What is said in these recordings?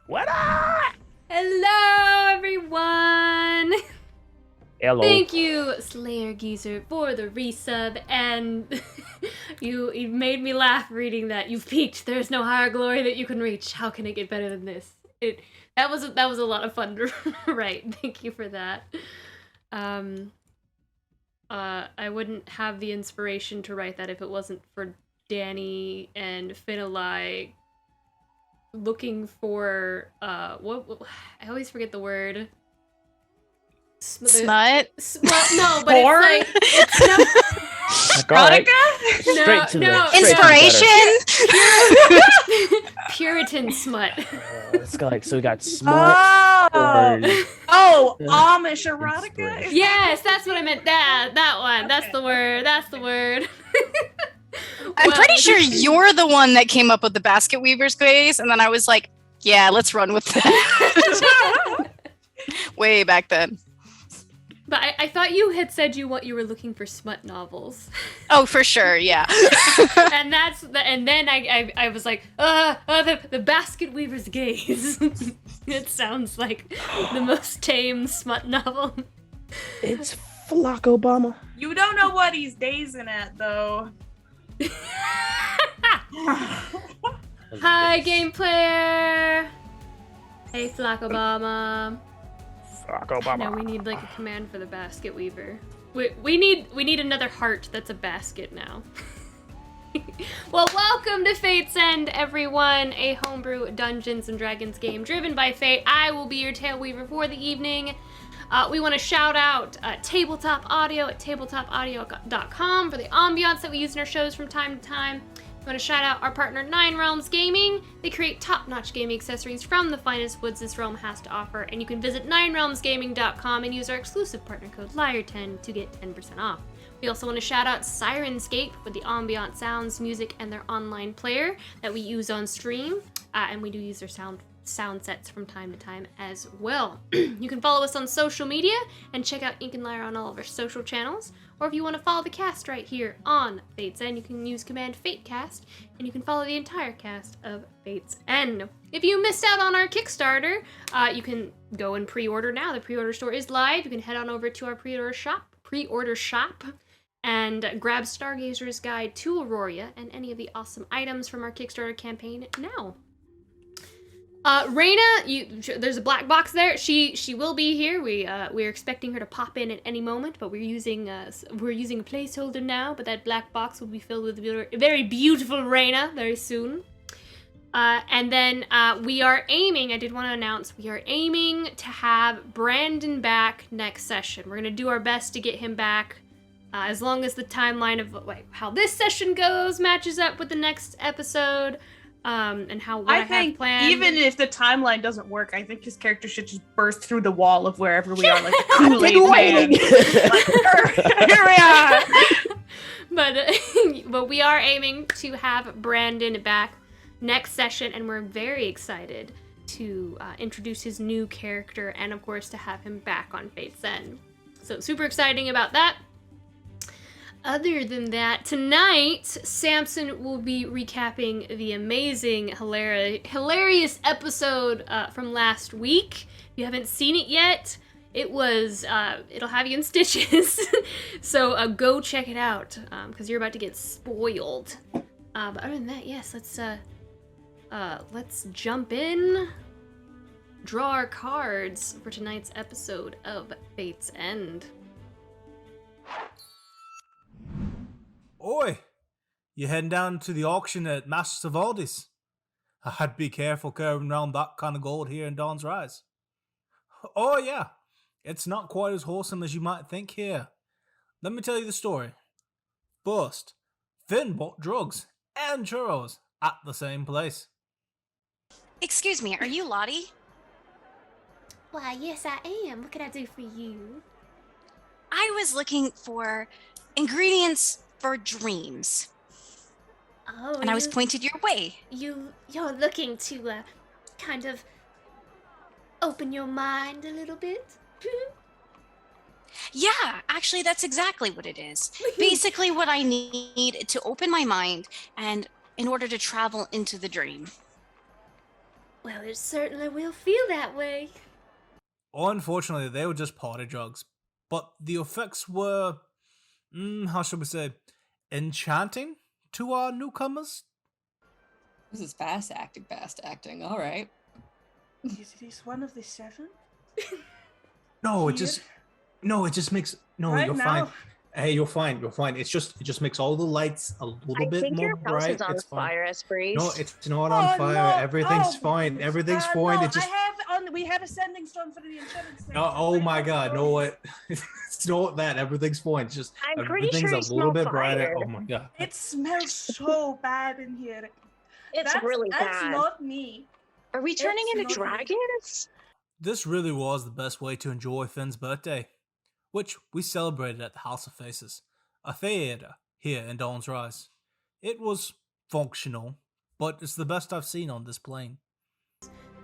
What up? Hello, everyone! Hello. Thank you, Slayer Geezer, for the resub, and you made me laugh reading that. You've peaked. There's no higher glory that you can reach. How can it get better than this? That was a lot of fun to write. Thank you for that. I wouldn't have the inspiration to write that if it wasn't for Danny and Finalai looking for what I always forget the word. Smut? Well, no, but it's Erotica? Inspiration? Puritan smut. It's got so we got smut. Amish erotica? Yes, that's what I meant. That one. That's the word. I'm pretty sure you're the one that came up with the basket weaver's gaze, and then I was like, yeah, let's run with that. Way back then. But I thought you had said you were looking for smut novels. Oh, for sure, yeah. And then I was like, the basket weaver's gaze. It sounds like the most tame smut novel. It's Flock Obama. You don't know what he's dazing at, though. Hi, game player. Hey, Flock Obama. Flock Obama. No, we need like a command for the basket weaver. We need another heart that's a basket now. Well, welcome to Fate's End, everyone, a homebrew Dungeons and Dragons game driven by Fate. I will be your tail weaver for the evening. We want to shout out Tabletop Audio at tabletopaudio.com for the ambiance that we use in our shows from time to time. We want to shout out our partner, Nine Realms Gaming. They create top-notch gaming accessories from the finest woods this realm has to offer, and you can visit ninerealmsgaming.com and use our exclusive partner code LIAR10 to get 10% off. We also want to shout out Sirenscape for the ambient sounds, music, and their online player that we use on stream, and we do use their sound sets from time to time as well. You can follow us on social media and check out Ink and Lyre on all of our social channels. Or if you want to follow the cast right here on Fate's End, you can use command FateCast, and you can follow the entire cast of Fate's End. If you missed out on our Kickstarter, you can go and pre-order now. The pre-order store is live. You can head on over to our pre-order shop, and grab Stargazer's Guide to Auroria and any of the awesome items from our Kickstarter campaign now. Raina, there's a black box there. She will be here. We're expecting her to pop in at any moment, but we're using a placeholder now. But that black box will be filled with very beautiful Raina very soon. And then we are aiming. I did want to announce we are aiming to have Brandon back next session. We're gonna do our best to get him back, as long as the timeline of how this session goes matches up with the next episode. And what I have planned. Even if the timeline doesn't work, I think his character should just burst through the wall of wherever we are, like a Kool-Aid man. Like, here we are. But we are aiming to have Brandon back next session, and we're very excited to introduce his new character, and of course to have him back on Fate's End. So super exciting about that. Other than that, tonight, Samson will be recapping the amazing, hilarious episode from last week. If you haven't seen it yet, it'll have you in stitches. So go check it out, because you're about to get spoiled. But other than that, yes, let's jump in, draw our cards for tonight's episode of Fate's End. Oi, you heading down to the auction at Masters of Hodges? I'd be careful carrying around that kind of gold here in Dawn's Rise. Oh yeah, it's not quite as wholesome as you might think here. Let me tell you the story. First, Finn bought drugs and churros at the same place. Excuse me, are you Lottie? Why, yes I am. What can I do for you? I was looking for ingredients for dreams. Oh, and I was pointed your way. You're looking to kind of open your mind a little bit? Yeah, actually that's exactly what it is. Basically what I need to open my mind and in order to travel into the dream. Well, it certainly will feel that way. Unfortunately, they were just party drugs, but the effects were, how should we say, enchanting to our newcomers. This is fast acting. All right. Is this one of the 7? No, Here? it just makes Right you're now? fine. Hey, you're fine. It just makes all the lights a little bit more your house bright. is on It's fine. fire, Esprit. No, it's not on fire. No. Everything's Oh, fine. Everything's fine. No, It just we have a sending stone for the insurance thing. oh my god, no what? It's not that. Everything's fine. It's just I'm pretty everything's sure a you little smell bit brighter. fire. Oh my god. It smells so bad in here. It's really That's bad. not me. Are we turning it's into not me. dragons? This really was the best way to enjoy Finn's birthday, which we celebrated at the House of Faces, a theater here in Dawn's Rise. It was functional, but it's the best I've seen on this plane.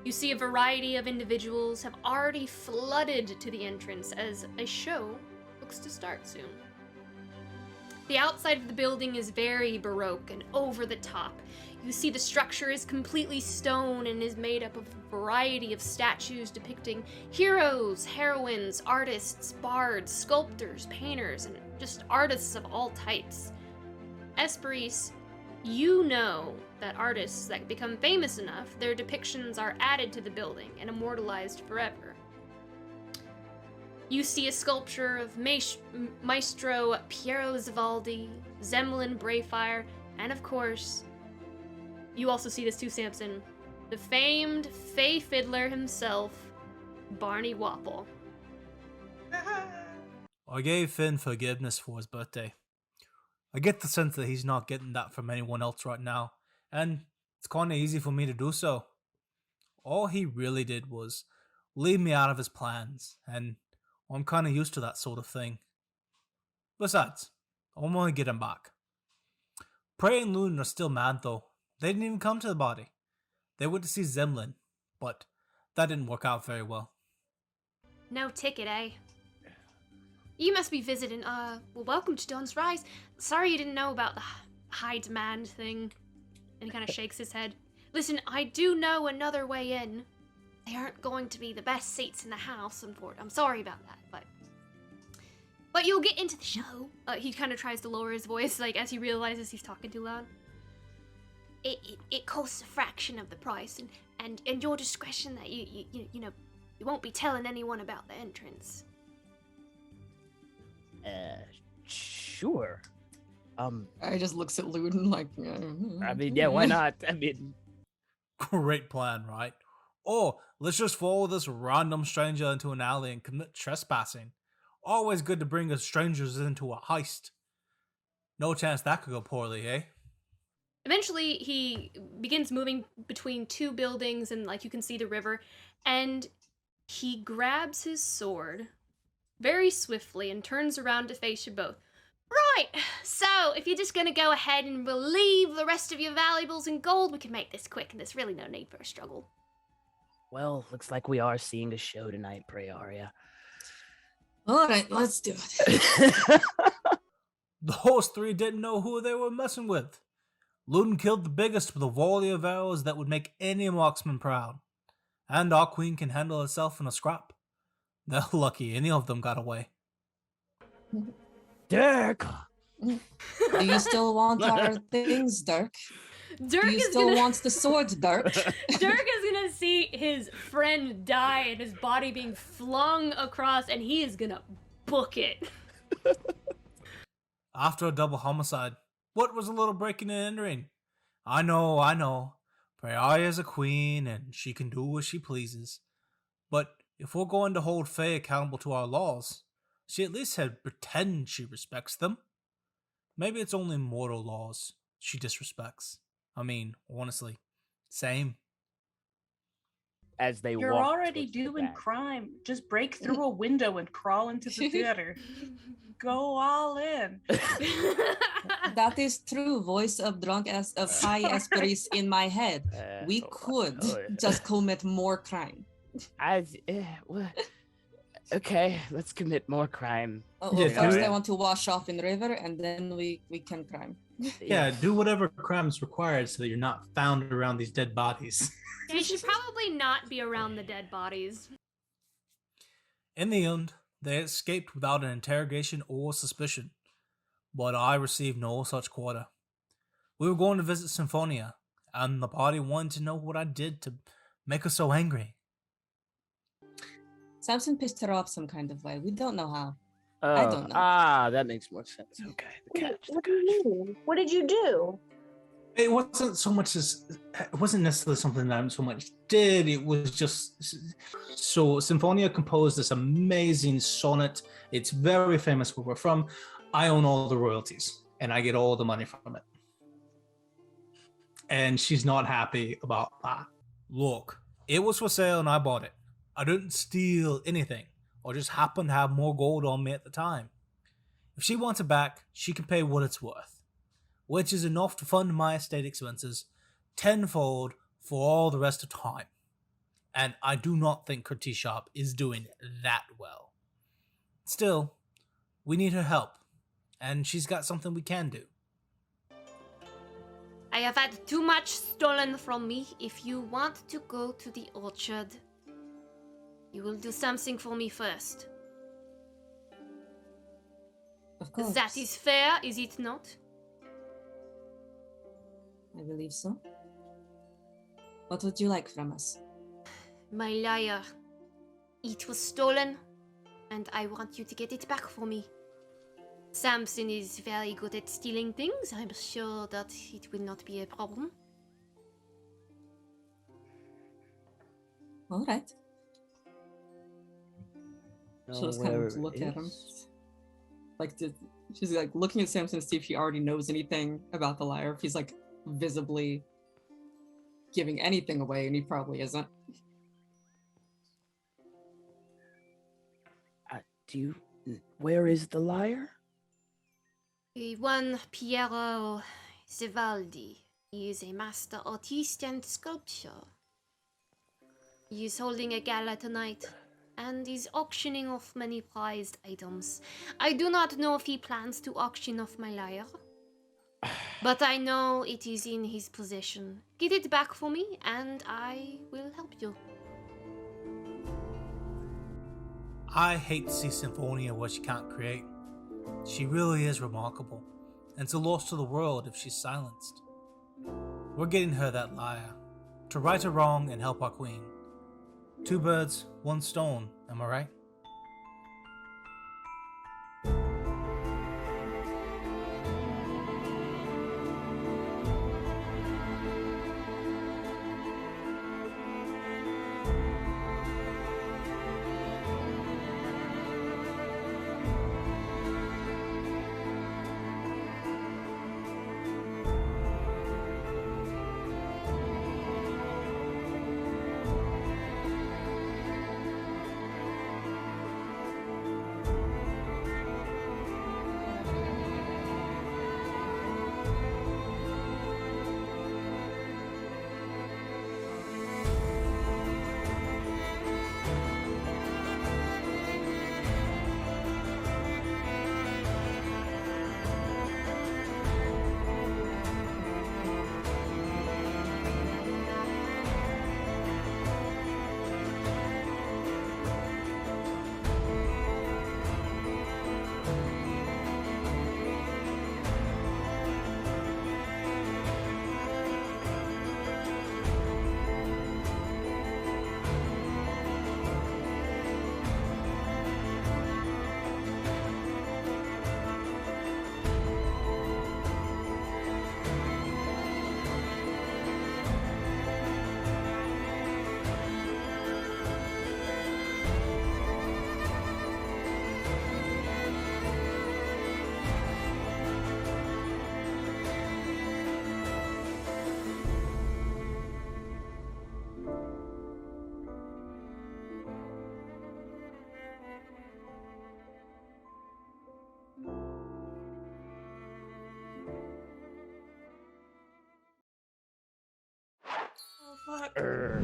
You see a variety of individuals have already flooded to the entrance as a show looks to start soon. The outside of the building is very baroque and over the top. You see the structure is completely stone and is made up of a variety of statues depicting heroes, heroines, artists, bards, sculptors, painters, and just artists of all types. Esprit, you know that artists that become famous enough, their depictions are added to the building and immortalized forever. You see a sculpture of Maestro Piero Zivaldi, Zemlin Brayfire, and of course, you also see this too, Samson, the famed Fey Fiddler himself, Barney Wapple. I gave Finn forgiveness for his birthday. I get the sense that he's not getting that from anyone else right now, and it's kinda easy for me to do so. All he really did was leave me out of his plans, and I'm kinda used to that sort of thing. Besides, I want to get him back. Prey and Loon are still mad though. They didn't even come to the body. They went to see Zemlin, but that didn't work out very well. No ticket, eh? You must be visiting, well, welcome to Dawn's Rise. Sorry you didn't know about the high demand thing. And he kind of shakes his head. Listen, I do know another way in. They aren't going to be the best seats in the house, unfortunately. I'm sorry about that, but you'll get into the show. He kind of tries to lower his voice, like, as he realizes he's talking too loud. It costs a fraction of the price, and your discretion that you won't be telling anyone about the entrance. Sure. I just looks at Luden like. I mean, yeah, why not? I mean, Great plan, right? Or let's just follow this random stranger into an alley and commit trespassing. Always good to bring strangers into a heist. No chance that could go poorly, eh? Eventually, he begins moving between two buildings, and like you can see the river, and he grabs his sword very swiftly and turns around to face you both. Right, so if you're just gonna go ahead and relieve the rest of your valuables in gold, we can make this quick, and there's really no need for a struggle. well, looks like we are seeing a show tonight, Prayaria. All right, let's do it. Those three didn't know who they were messing with. Luden killed the biggest with a volley of arrows that would make any marksman proud. And our queen can handle herself in a scrap. They're lucky any of them got away. Dirk! Do you still want our things, Dirk? Dirk Do you is still gonna want the swords, Dirk? Dirk is gonna see his friend die and his body being flung across, and he is gonna book it. After a double homicide, what was a little breaking and entering? I know. Prayaria's a queen and she can do as she pleases. But if we're going to hold Faye accountable to our laws, she at least had pretend she respects them. Maybe it's only mortal laws she disrespects. I mean, honestly, same. As they You're walk already towards the doing back. crime. Just break through a window and crawl into the theater. Go all in. That is true. Voice of high Esperis in my head. We could just commit more crime. Okay, let's commit more crime. Oh, Yeah, well, first yeah. I want to wash off in the river, and then we can crime. Yeah, do whatever crime is required so that you're not found around these dead bodies. You should probably not be around the dead bodies. In the end, they escaped without an interrogation or suspicion, but I received no such quarter. We were going to visit Symphonia, and the party wanted to know what I did to make her so angry. Samson pissed her off some kind of way. We don't know how. I don't know. That makes more sense. Okay, the catch. What do you mean? What did you do? It wasn't so much as it wasn't necessarily something that I so much did. It was just so Symphonia composed this amazing sonnet. It's very famous where we're from. I own all the royalties and I get all the money from it. And she's not happy about that. Look, it was for sale and I bought it. I didn't steal anything or just happened to have more gold on me at the time. If she wants it back, she can pay what it's worth, which is enough to fund my estate expenses tenfold for all the rest of time. And I do not think her tea shop is doing that well. Still, we need her help, and she's got something we can do. I have had too much stolen from me. If you want to go to the orchard, you will do something for me first. Of course. That is fair, is it not? I believe so. What would you like from us? My lyre. It was stolen, and I want you to get it back for me. Samson is very good at stealing things. I'm sure that it will not be a problem. All right. She'll just kind of look at him. She's like looking at Samson to see if he already knows anything about the lyre. If he's like visibly giving anything away, and he probably isn't. Where is the lyre? One Piero Zivaldi. He is a master artist and sculptor. He is holding a gala tonight and is auctioning off many prized items. I do not know if he plans to auction off my lyre, but I know it is in his possession. Get it back for me and I will help you. I hate to see Symphonia what she can't create. She really is remarkable, and it's a loss to the world if she's silenced. We're getting her that lyre, to right a wrong and help our queen. 2 birds, 1 stone, am I right?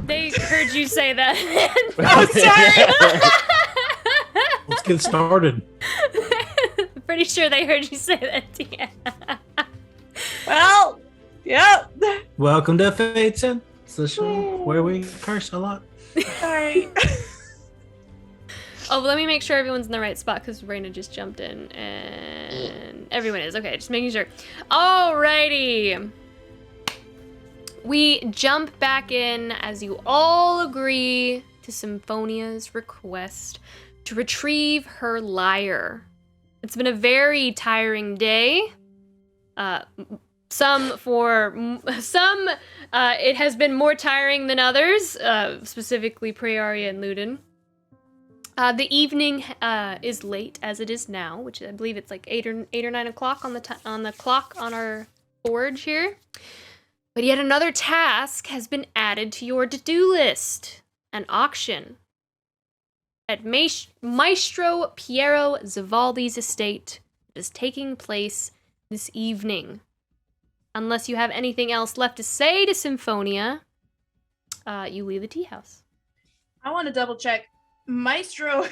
They heard you say that. Oh, sorry. Let's get started. Pretty sure they heard you say that, yeah. Well, yep. Welcome to Fates and it's the show where we curse a lot. Sorry. Oh, let me make sure everyone's in the right spot because Raina just jumped in and everyone is. Okay, just making sure. Alrighty. We jump back in as you all agree to Symphonia's request to retrieve her lyre. It's been a very tiring day. Some it has been more tiring than others, specifically Prearia and Ludin. The evening is late as it is now, which I believe it's like 8 or 9 o'clock on the clock on our forge here. But yet another task has been added to your to-do list: an auction at Maestro Piero Zavaldi's estate is taking place this evening. Unless you have anything else left to say to Symphonia, you leave the tea house. I want to double check. Maestro,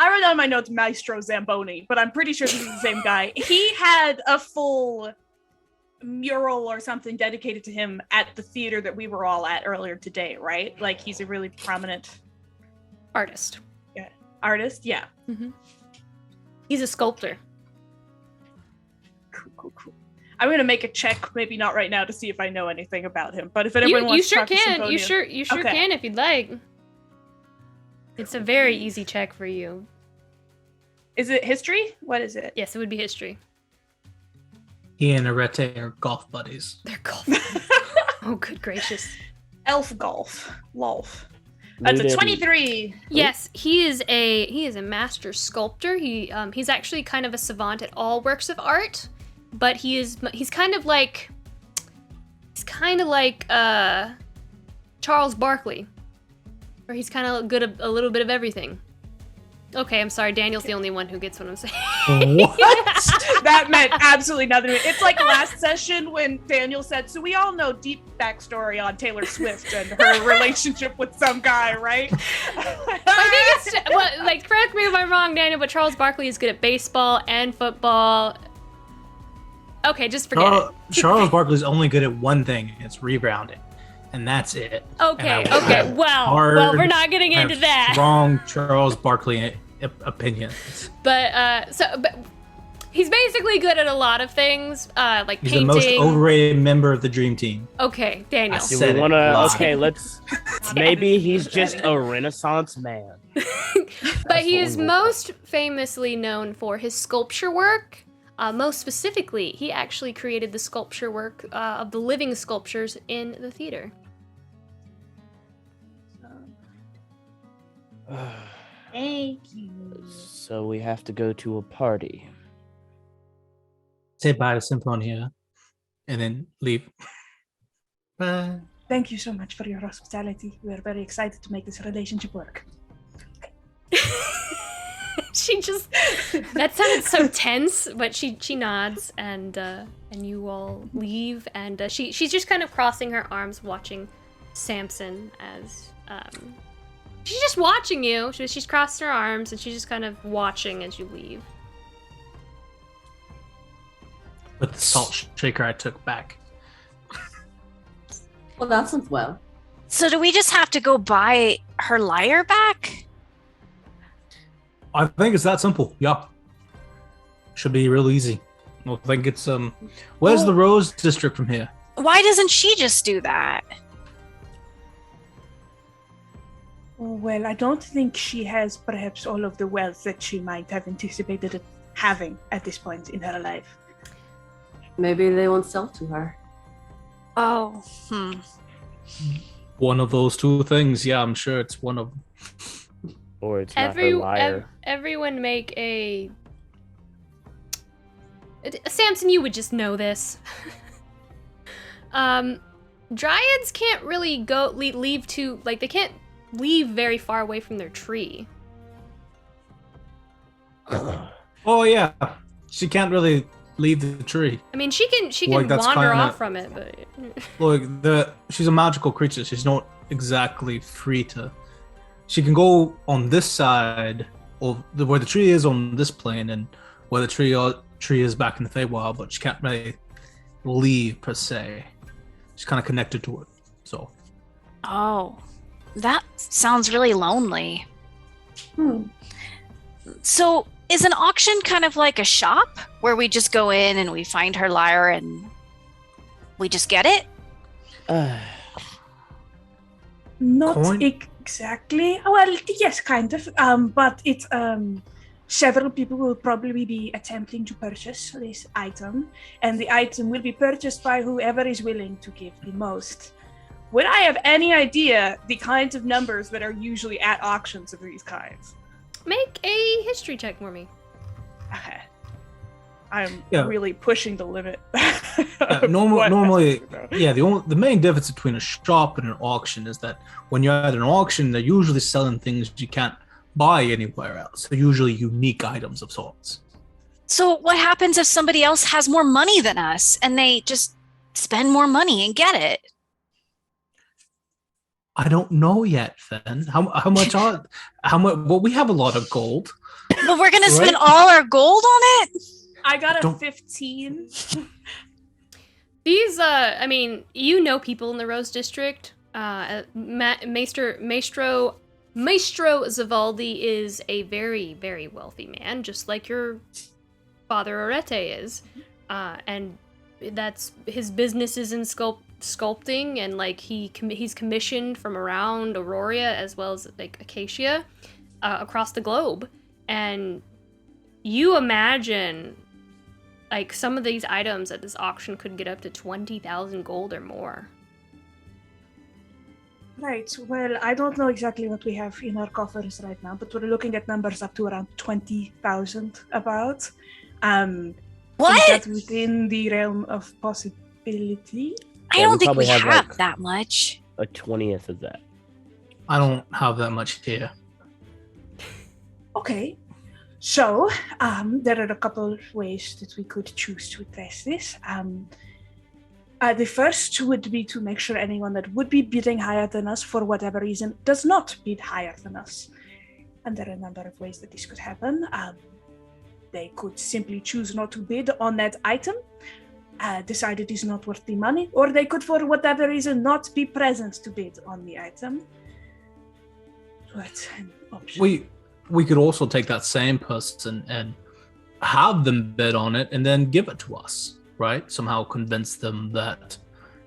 I wrote down my notes Maestro Zamboni, but I'm pretty sure this is the same guy. He had a full mural or something dedicated to him at the theater that we were all at earlier today, right? Like, he's a really prominent Artist. artist. Yeah. Mm-hmm. He's a sculptor. Cool. I'm gonna make a check, maybe not right now, to see if I know anything about him. But if anyone wants to talk to Symphonia, you sure can if you'd like. It's a very easy check for you. Is it history? What is it? Yes, it would be history. He and Arete are golf buddies. They're golf. Oh, good gracious. Elf golf. Lolf. That's a 23. Yes, he is a master sculptor. He's actually kind of a savant at all works of art, but he's kind of like Charles Barkley, where he's kind of good at a little bit of everything. Okay, I'm sorry, Daniel's the only one who gets what I'm saying. What? That meant absolutely nothing. It's like last session when Daniel said, so we all know deep backstory on Taylor Swift and her relationship with some guy, right? I think it's, correct me if I'm wrong, Daniel, but Charles Barkley is good at baseball and football. Okay, just forget it. Charles Barkley's only good at one thing, and it's rebounding. And that's it. Okay. Well, we're not getting into that. Strong Charles Barkley opinions. But he's basically good at a lot of things, like He's painting. the most overrated member of the Dream Team. Okay, Daniel. Do we want to? Okay, let's. Maybe he's just a Renaissance man. But he is most famously known for his sculpture work. Most specifically, he actually created the sculpture work of the living sculptures in the theater. Thank you. So we have to go to a party. Say bye to Symphonia, and then leave. Bye. Thank you so much for your hospitality. We are very excited to make this relationship work. She just, that sounded so tense, but she nods and you all leave, and she's just kind of crossing her arms, watching Samson as she's just watching you. She's crossed her arms and she's just kind of watching as you leave. With the salt shaker I took back. Well, that sounds well. So do we just have to go buy her lyre back? I think it's that simple. Yeah. Should be real easy. I think it's where's the Rose District from here? Why doesn't she just do that? Well, I don't think she has perhaps all of the wealth that she might have anticipated having at this point in her life. Maybe they won't sell to her. Oh, One of those two things. Yeah, I'm sure it's one of them. Or it's not her liar. Everyone make a... Samson, you would just know this. Dryads can't really leave to... Like, they can't leave very far away from their tree. Oh, yeah. She can't really leave the tree. I mean, she can Like, that's wander kinda- off from it, but... Look, she's a magical creature. She's not exactly free to... She can go on this side, or where the tree is on this plane, and where the tree is back in the Feywild, but she can't really leave per se. She's kind of connected to it. So. Oh, that sounds really lonely. So is an auction kind of like a shop where we just go in and we find her lyre and we just get it? Not Coin? exactly. Well, yes, kind of. But it's several people will probably be attempting to purchase this item, and the item will be purchased by whoever is willing to give the most. Would I have any idea the kinds of numbers that are usually at auctions of these kinds? Make a history check for me. Okay. I'm Yeah. really pushing the limit. Normally, the main difference between a shop and an auction is that when you're at an auction, they're usually selling things you can't buy anywhere else. They're usually unique items of sorts. So what happens if somebody else has more money than us and they just spend more money and get it? I don't know yet, Fen. How much well, we have a lot of gold. But we're gonna spend Right? all our gold on it? I got a Don't- 15. These, I mean, you know people in the Rose District. Maestro Zavaldi is a very, very wealthy man, just like your father Arete is. And that's his business is in sculpting, and like he's commissioned from around Auroria as well as like Acacia across the globe. And you imagine like some of these items at this auction could get up to 20,000 gold or more. Right. Well, I don't know exactly what we have in our coffers right now, but we're looking at numbers up to around 20,000 about. What? Is that within the realm of possibility? I Yeah, don't we think probably we have, have like- that much. A 20th of that. I don't have that much here. Okay. So, there are a couple of ways that we could choose to address this. The first would be to make sure anyone that would be bidding higher than us for whatever reason does not bid higher than us. And there are a number of ways that this could happen. They could simply choose not to bid on that item, decide it is not worth the money, or they could, for whatever reason, not be present to bid on the item. So that's an option. We could also take that same person and have them bid on it and then give it to us, right? Somehow convince them that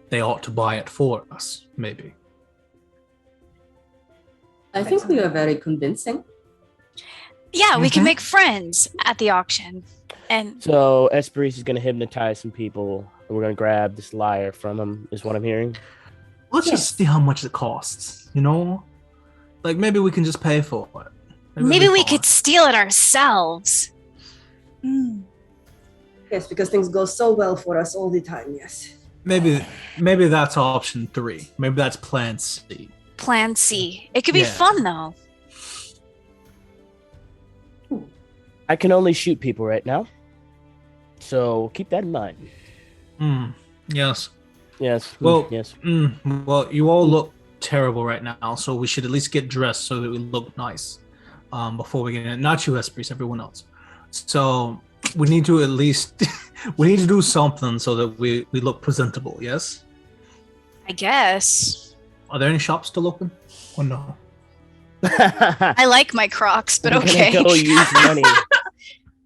they ought to buy it for us, maybe. I think we are very convincing. Yeah, we can Mhm. make friends at the auction. And So Esperis is going to hypnotize some people, and we're going to grab this lyre from him, is what I'm hearing. Let's just see how much it costs, you know? Like maybe we can just pay for it. maybe we could steal it ourselves. Mm. Yes, because things go so well for us all the time, yes. Maybe that's option 3. Maybe that's plan C. Plan C. It could be Yeah. fun though. I can only shoot people right now. So keep that in mind. Yes. Yes. Well, yes. Well, you all look terrible right now, so we should at least get dressed so that we look nice before we get in. Not you, Esprit, everyone else. So we need to at least we need to do something so that we look presentable. Yes. I guess. Are there any shops still open? Oh no. I like my Crocs, but We're okay. gonna go use money.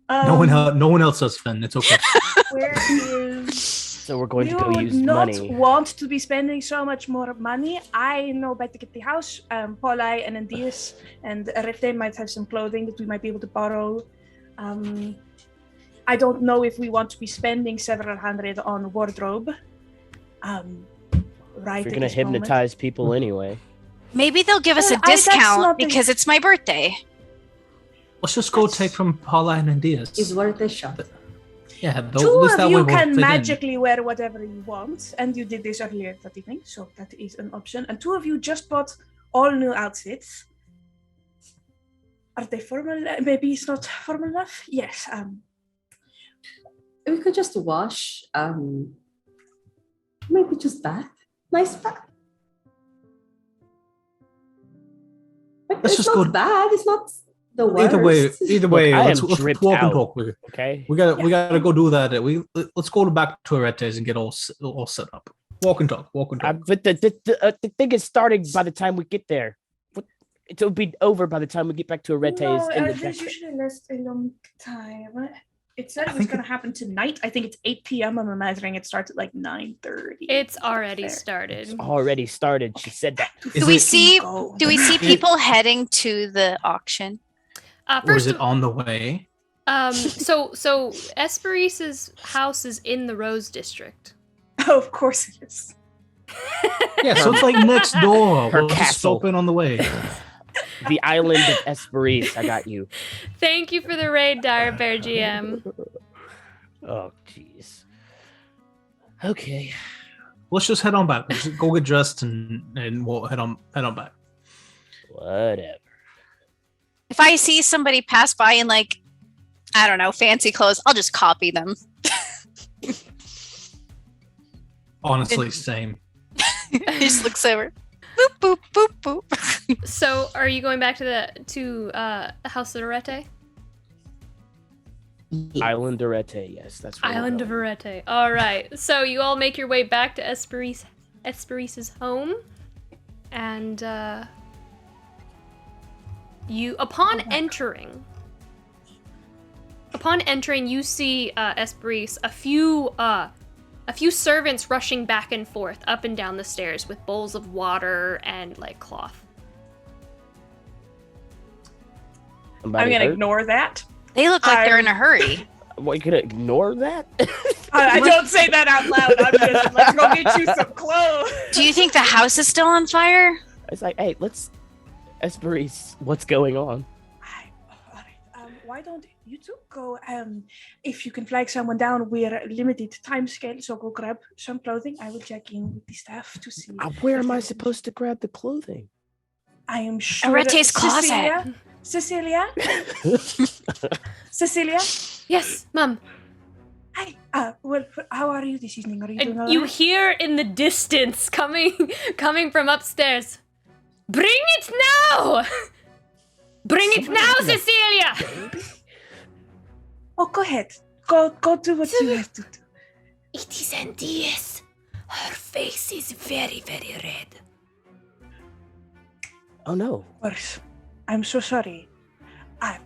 No one else does, Finn. It's okay. Where is... So we're going to You go would use not money. want to be spending so much more money. I know better at the house. Polai and Andias and Rifte might have some clothing that we might be able to borrow. I don't know if we want to be spending several hundred on wardrobe. Right. If you're at gonna this moment. hypnotize people anyway. Maybe they'll give us a That's discount not the- because it's my birthday. Let's just go take from Paula and Diaz. It's worth a shot. Yeah, at Two least of that way you we'll can fit in. magically wear whatever you want, and you did this earlier that evening, so that is an option. And 2 of you just bought all new outfits. Are they formal? Maybe it's not formal enough. Yes. We could just wash, maybe just bath. Nice bath. Let's It's just not go- bad. It's not The worst. Either way, I let's am walk dripped and out. talk. Okay. We gotta go do that. Let's go back to Aretes and get all set up. Walk and talk. But the thing is starting by the time we get there. It'll be over by the time we get back to Aretes. No, in the there's background. usually less a long time. It said it was going to happen tonight. I think it's 8 p.m. I'm imagining it starts at like 9:30. It's already started. It's already started. She said that. Do we see people heading to the auction? Or is it on the way? So Esperice's house is in the Rose District. Oh, of course it is. Yeah, so it's like next door. Her We'll just castle. stop in on the way. The island of Esperice. I got you. Thank you for the raid, Dire Bear GM. Oh, jeez. Okay. Let's just head on back. Let's just go get dressed and we'll head on back. Whatever. If I see somebody pass by in like, I don't know, fancy clothes, I'll just copy them. Honestly, same. He just looks over. Boop, boop, boop, boop. So, are you going back to the House of Arete? Island Arete, yes, that's right. Island of Arete. All right. So you all make your way back to Esperice's home, and upon entering, you see Esperice a few servants rushing back and forth up and down the stairs with bowls of water and like cloth. I'm gonna ignore that. They look like they're in a hurry. What, you gonna ignore that? I don't say that out loud. I'm just, let's go get you some clothes. Do you think the house is still on fire? It's like, hey, Esperice, what's going on? All right. Why don't you two go? If you can flag someone down, we're limited time scale, so go grab some clothing. I will check in with the staff to see. Where am I supposed to grab the clothing? I am sure. Arete's closet. Cecilia? Cecilia? Yes, Mum. Hi. Well, how are you this evening? Are you doing all You right? hear in the distance coming from upstairs. Bring it now! Bring it now, Cecilia! Oh, go ahead. Go do what you have to do. It is Andias. Her face is very, very red. Oh no. Of course. I'm so sorry.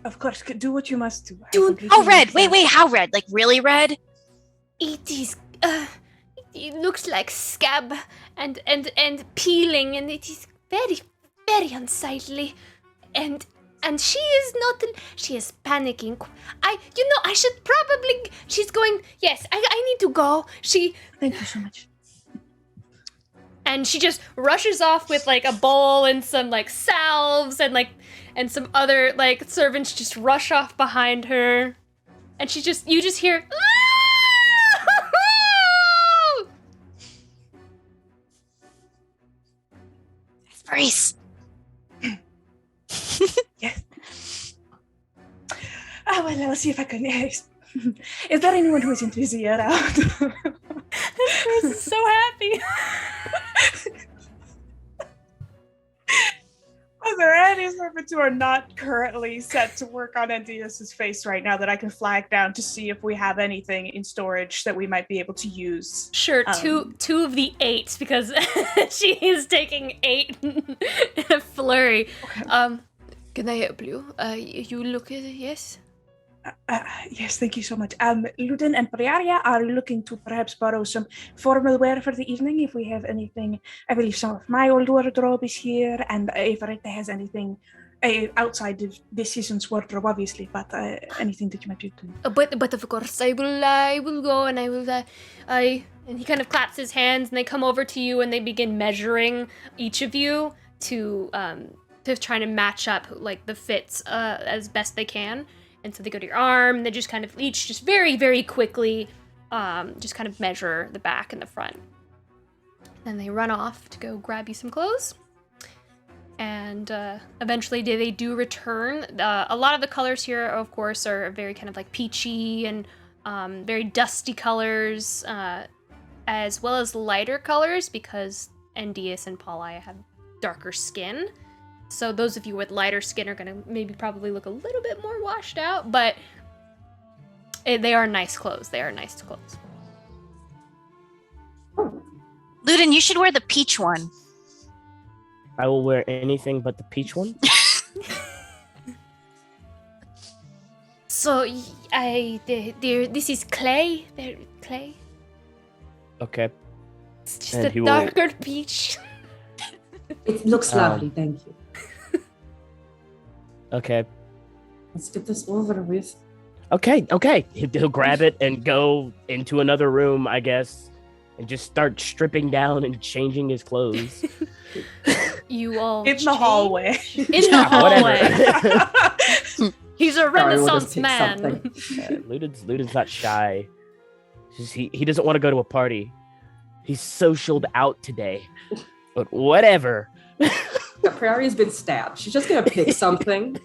Of course, do what you must do. Oh, red. Wait, how red? Like really red? It is, it looks like scab and peeling, and it is very, very unsightly. And she is panicking. I should probably, she's going, yes, I need to go. Thank you so much. And she just rushes off with like a bowl and some like salves and some other like servants just rush off behind her. And you just hear, Esperice. Yes. Well, I'll see if I can. Yes. Is there anyone who isn't busy around? Esperice is so happy. Are there any servants who are not currently set to work on Andias's face right now that I can flag down to see if we have anything in storage that we might be able to use? Sure, two of the 8 because she is taking 8 in a flurry. Okay. Can I help you? You look at it, yes? Yes, thank you so much. Luden and Priaria are looking to perhaps borrow some formal wear for the evening if we have anything. I believe some of my old wardrobe is here, and if Arete has anything outside of this season's wardrobe, obviously, but anything that you might be doing. But of course, I will go and I will, and he kind of claps his hands and they come over to you and they begin measuring each of you to try to match up like the fits as best they can. And so they go to your arm, and they just kind of each just very, very quickly just kind of measure the back and the front. Then they run off to go grab you some clothes. And eventually they do return. A lot of the colors here, of course, are very kind of like peachy and very dusty colors, as well as lighter colors because Endias and Paulai have darker skin. So those of you with lighter skin are gonna maybe probably look a little bit more washed out, but they are nice clothes. They are nice clothes. Ludin, you should wear the peach one. I will wear anything but the peach one. So this is clay. Clay. Okay. It's just And a he will- darker peach. It looks lovely, thank you. Okay. Let's get this over with. Okay. He'll grab it and go into another room, I guess, and just start stripping down and changing his clothes. You all In the hallway. In the hallway. Whatever. He's a Sorry, we'll Renaissance just pick man. something. Ludin's not shy. It's just he doesn't want to go to a party. He's socialed out today. But whatever. The Prairie's been stabbed. She's just gonna pick something.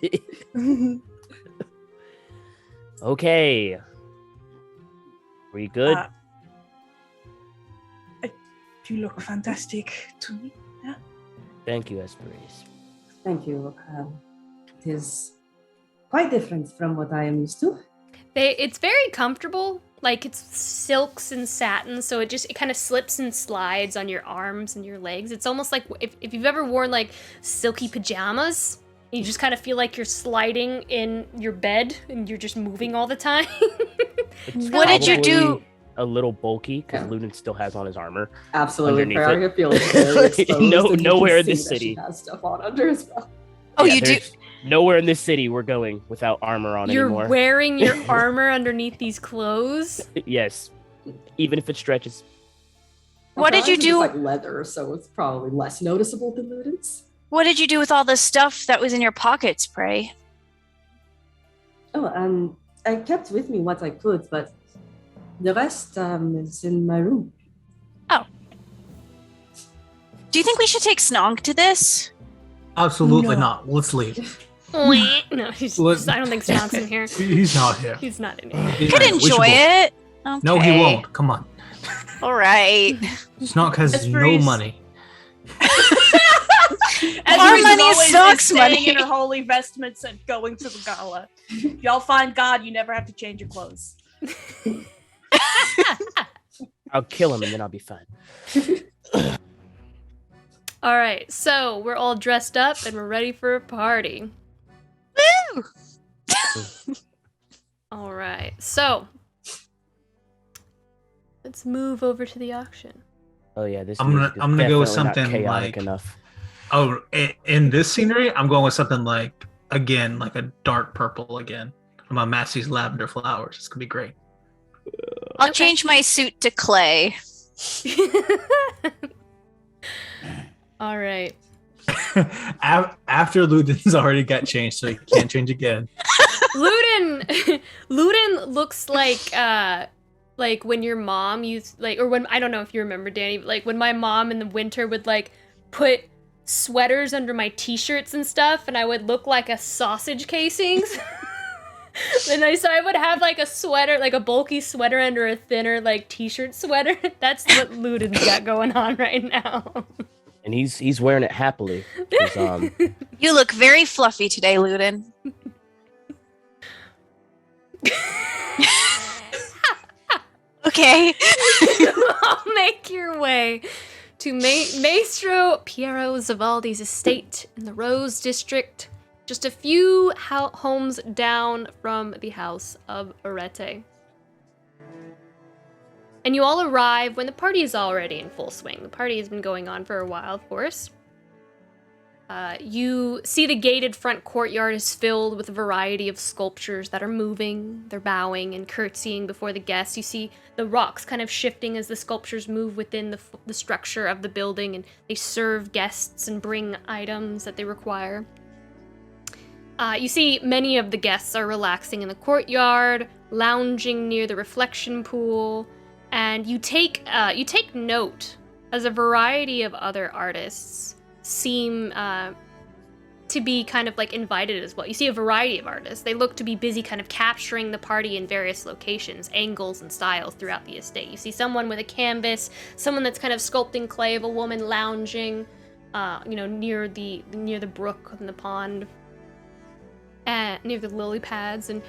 Okay. We good? You look fantastic to me. Yeah. Thank you, Esperis. Thank you. It is quite different from what I am used to. It's very comfortable. Like, it's silks and satin, so it kind of slips and slides on your arms and your legs. It's almost like if you've ever worn, like, silky pajamas, you just kind of feel like you're sliding in your bed and you're just moving all the time. It's What did you do? probably a little bulky because Yeah. Ludin still has on his armor. Absolutely. Underneath Praria feels very exposed. and you Nowhere in can this see that city. She has stuff on under as well. Oh, Yeah, you do? there's Nowhere in this city we're going without armor on You're anymore. wearing your armor underneath these clothes. Yes. Even if it stretches. What did you Prairia's is do? like leather, so it's probably less noticeable than Ludin's. What did you do with all the stuff that was in your pockets, Pray? Oh, I kept with me what I could, but the rest is in my room. Do you think we should take Snog to this? Absolutely No. not. Let's leave. No, I don't think Snock's in here. He's not here. He's not in here. He's Could not here. We should enjoy go. it. Okay. No, he won't. Come on. All right. Snock has no Esperis. money. Our money is Snock's staying money. in her holy vestments and going to the gala. If y'all find God, you never have to change your clothes. I'll kill him and then I'll be fine. All right, so we're all dressed up and we're ready for a party. Woo! All right, so let's move over to the auction. Oh yeah, this I'm gonna- music is I'm gonna go with definitely not something chaotic like- enough. Oh, in this scenery, I'm going with something like a dark purple again. From my Massey's lavender flowers. It's gonna be great. I'll change my suit to clay. All right. After Ludin's already got changed, so he can't change again. Ludin looks like when your mom used or when I don't know if you remember, Danny, like when my mom in the winter would like put sweaters under my t-shirts and stuff, and I would look like a sausage casings. So I would have like a sweater, like a bulky sweater under a thinner like t-shirt sweater. That's what Ludin's got going on right now. And he's wearing it happily. 'Cause, You look very fluffy today, Ludin. Okay. I'll make your way to Maestro Piero Zavaldi's estate in the Rose District, just a few homes down from the House of Arete. And you all arrive when the party is already in full swing. The party has been going on for a while, of course. You see the gated front courtyard is filled with a variety of sculptures that are moving. They're bowing and curtsying before the guests. You see the rocks kind of shifting as the sculptures move within the structure of the building, and they serve guests and bring items that they require. You see many of the guests are relaxing in the courtyard, lounging near the reflection pool, and you take note as a variety of other artists seem to be kind of like invited as well. You see a variety of artists. They look to be busy kind of capturing the party in various locations, angles, and styles throughout the estate. You see someone with a canvas, someone that's kind of sculpting clay of a woman lounging, near the brook and the pond, and near the lily pads, and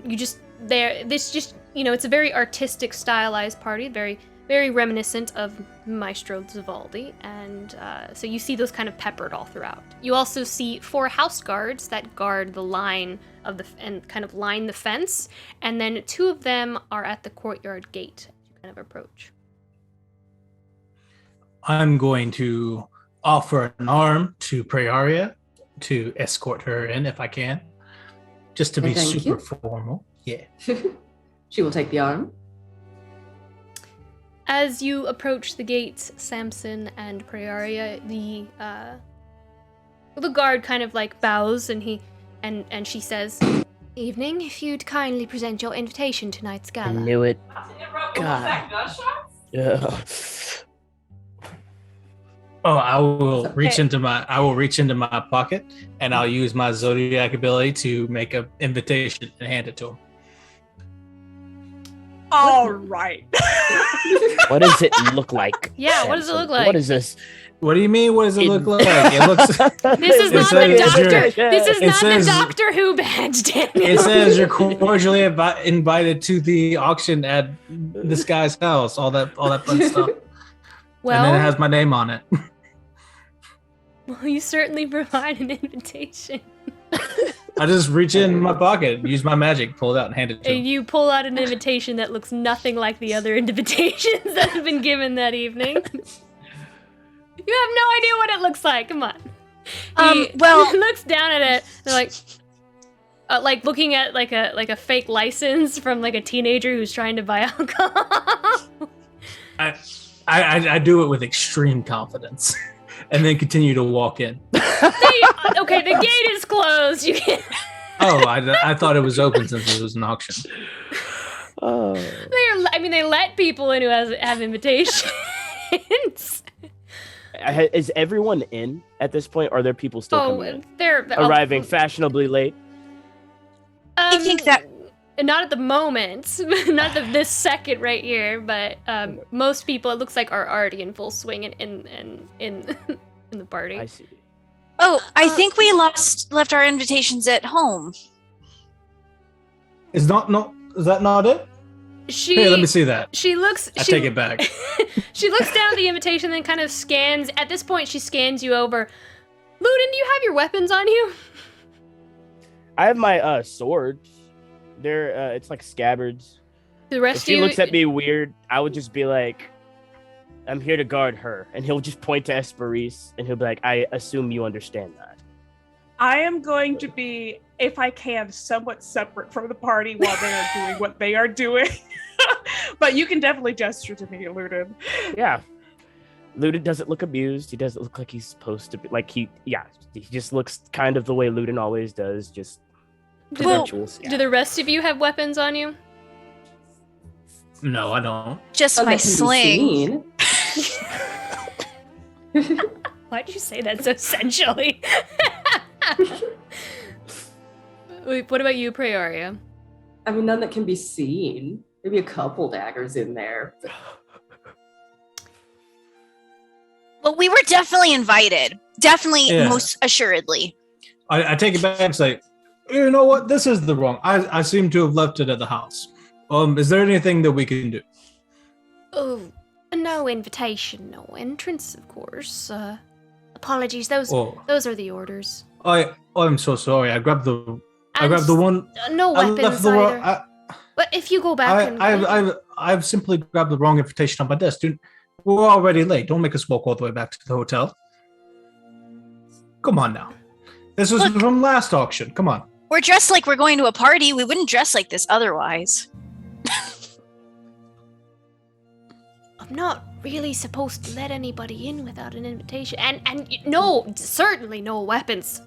you just there. This just it's a very artistic, stylized party, very very reminiscent of Maestro Zavaldi, and so you see those kind of peppered all throughout. You also see 4 house guards that guard the line of and kind of line the fence, and then 2 of them are at the courtyard gate as you kind of approach. I'm going to offer an arm to Praeria to escort her in if I can, just to be super formal. Yeah. She will take the arm. As you approach the gates, Samson and Praeria, the guard kind of like bows, and she says, "Evening, if you'd kindly present your invitation to tonight's gala." I knew it. God. Yeah. Oh, I will reach into my pocket, and I'll use my zodiac ability to make an invitation and hand it to him. All right. What does it look like? Yeah, Samson? what does it look like? What is this? What do you mean? What does it look like? It looks. This is not the doctor. This is not says, the Doctor Who badge, Daniel. It says you're cordially invited to the auction at this guy's house. All that fun stuff. Well, and then it has my name on it. Well, you certainly provide an invitation. I just reach in my pocket, use my magic, pull it out, and hand it to him. And you pull out an invitation that looks nothing like the other invitations that have been given that evening. You have no idea what it looks like. Come on. He looks down at it. They're like looking at like a fake license from like a teenager who's trying to buy alcohol. I do it with extreme confidence, and then continue to walk in. Okay, the gate is closed. You can't. Oh, I thought it was open since it was an auction. Oh. They let people in who have invitations. Is everyone in at this point, or are there people still coming in? They're arriving fashionably late. I think that not at the moment, not this second right here, but most people it looks like are already in full swing in the party. I see. Oh, I think we left our invitations at home. Is that not it? Here, let me see that. I take it back. She looks down at the invitation, then kind of scans. At this point, she scans you over. Ludin, do you have your weapons on you? I have my swords. They're it's like scabbards. The rest if she looks at me weird, I would just be like, "I'm here to guard her," and he'll just point to Esperise, and he'll be like, "I assume you understand that." I am going to be, if I can, somewhat separate from the party while they are doing what they are doing. But you can definitely gesture to me, Ludin. Yeah. Ludin doesn't look amused. He doesn't look like he's supposed to be. Like he just looks kind of the way Ludin always does. Just do the rest of you have weapons on you? No, I don't. Just my sling. Why'd you say that so sensually? Wait, what about you, Praeria? I mean, none that can be seen. Maybe a couple daggers in there. Well, we were definitely invited. Definitely, most assuredly. I take it back and say, you know what? This is the wrong. I seem to have left it at the house. Is there anything that we can do? Oh, no invitation, no entrance, of course. Apologies. Those are the orders. I'm so sorry. I grabbed the one. No weapons either. But if you go back I've simply grabbed the wrong invitation on my desk. Dude, we're already late. Don't make us walk all the way back to the hotel. Come on now. This was from last auction. Come on. We're dressed like we're going to a party. We wouldn't dress like this otherwise. I'm not really supposed to let anybody in without an invitation. And no, certainly no weapons.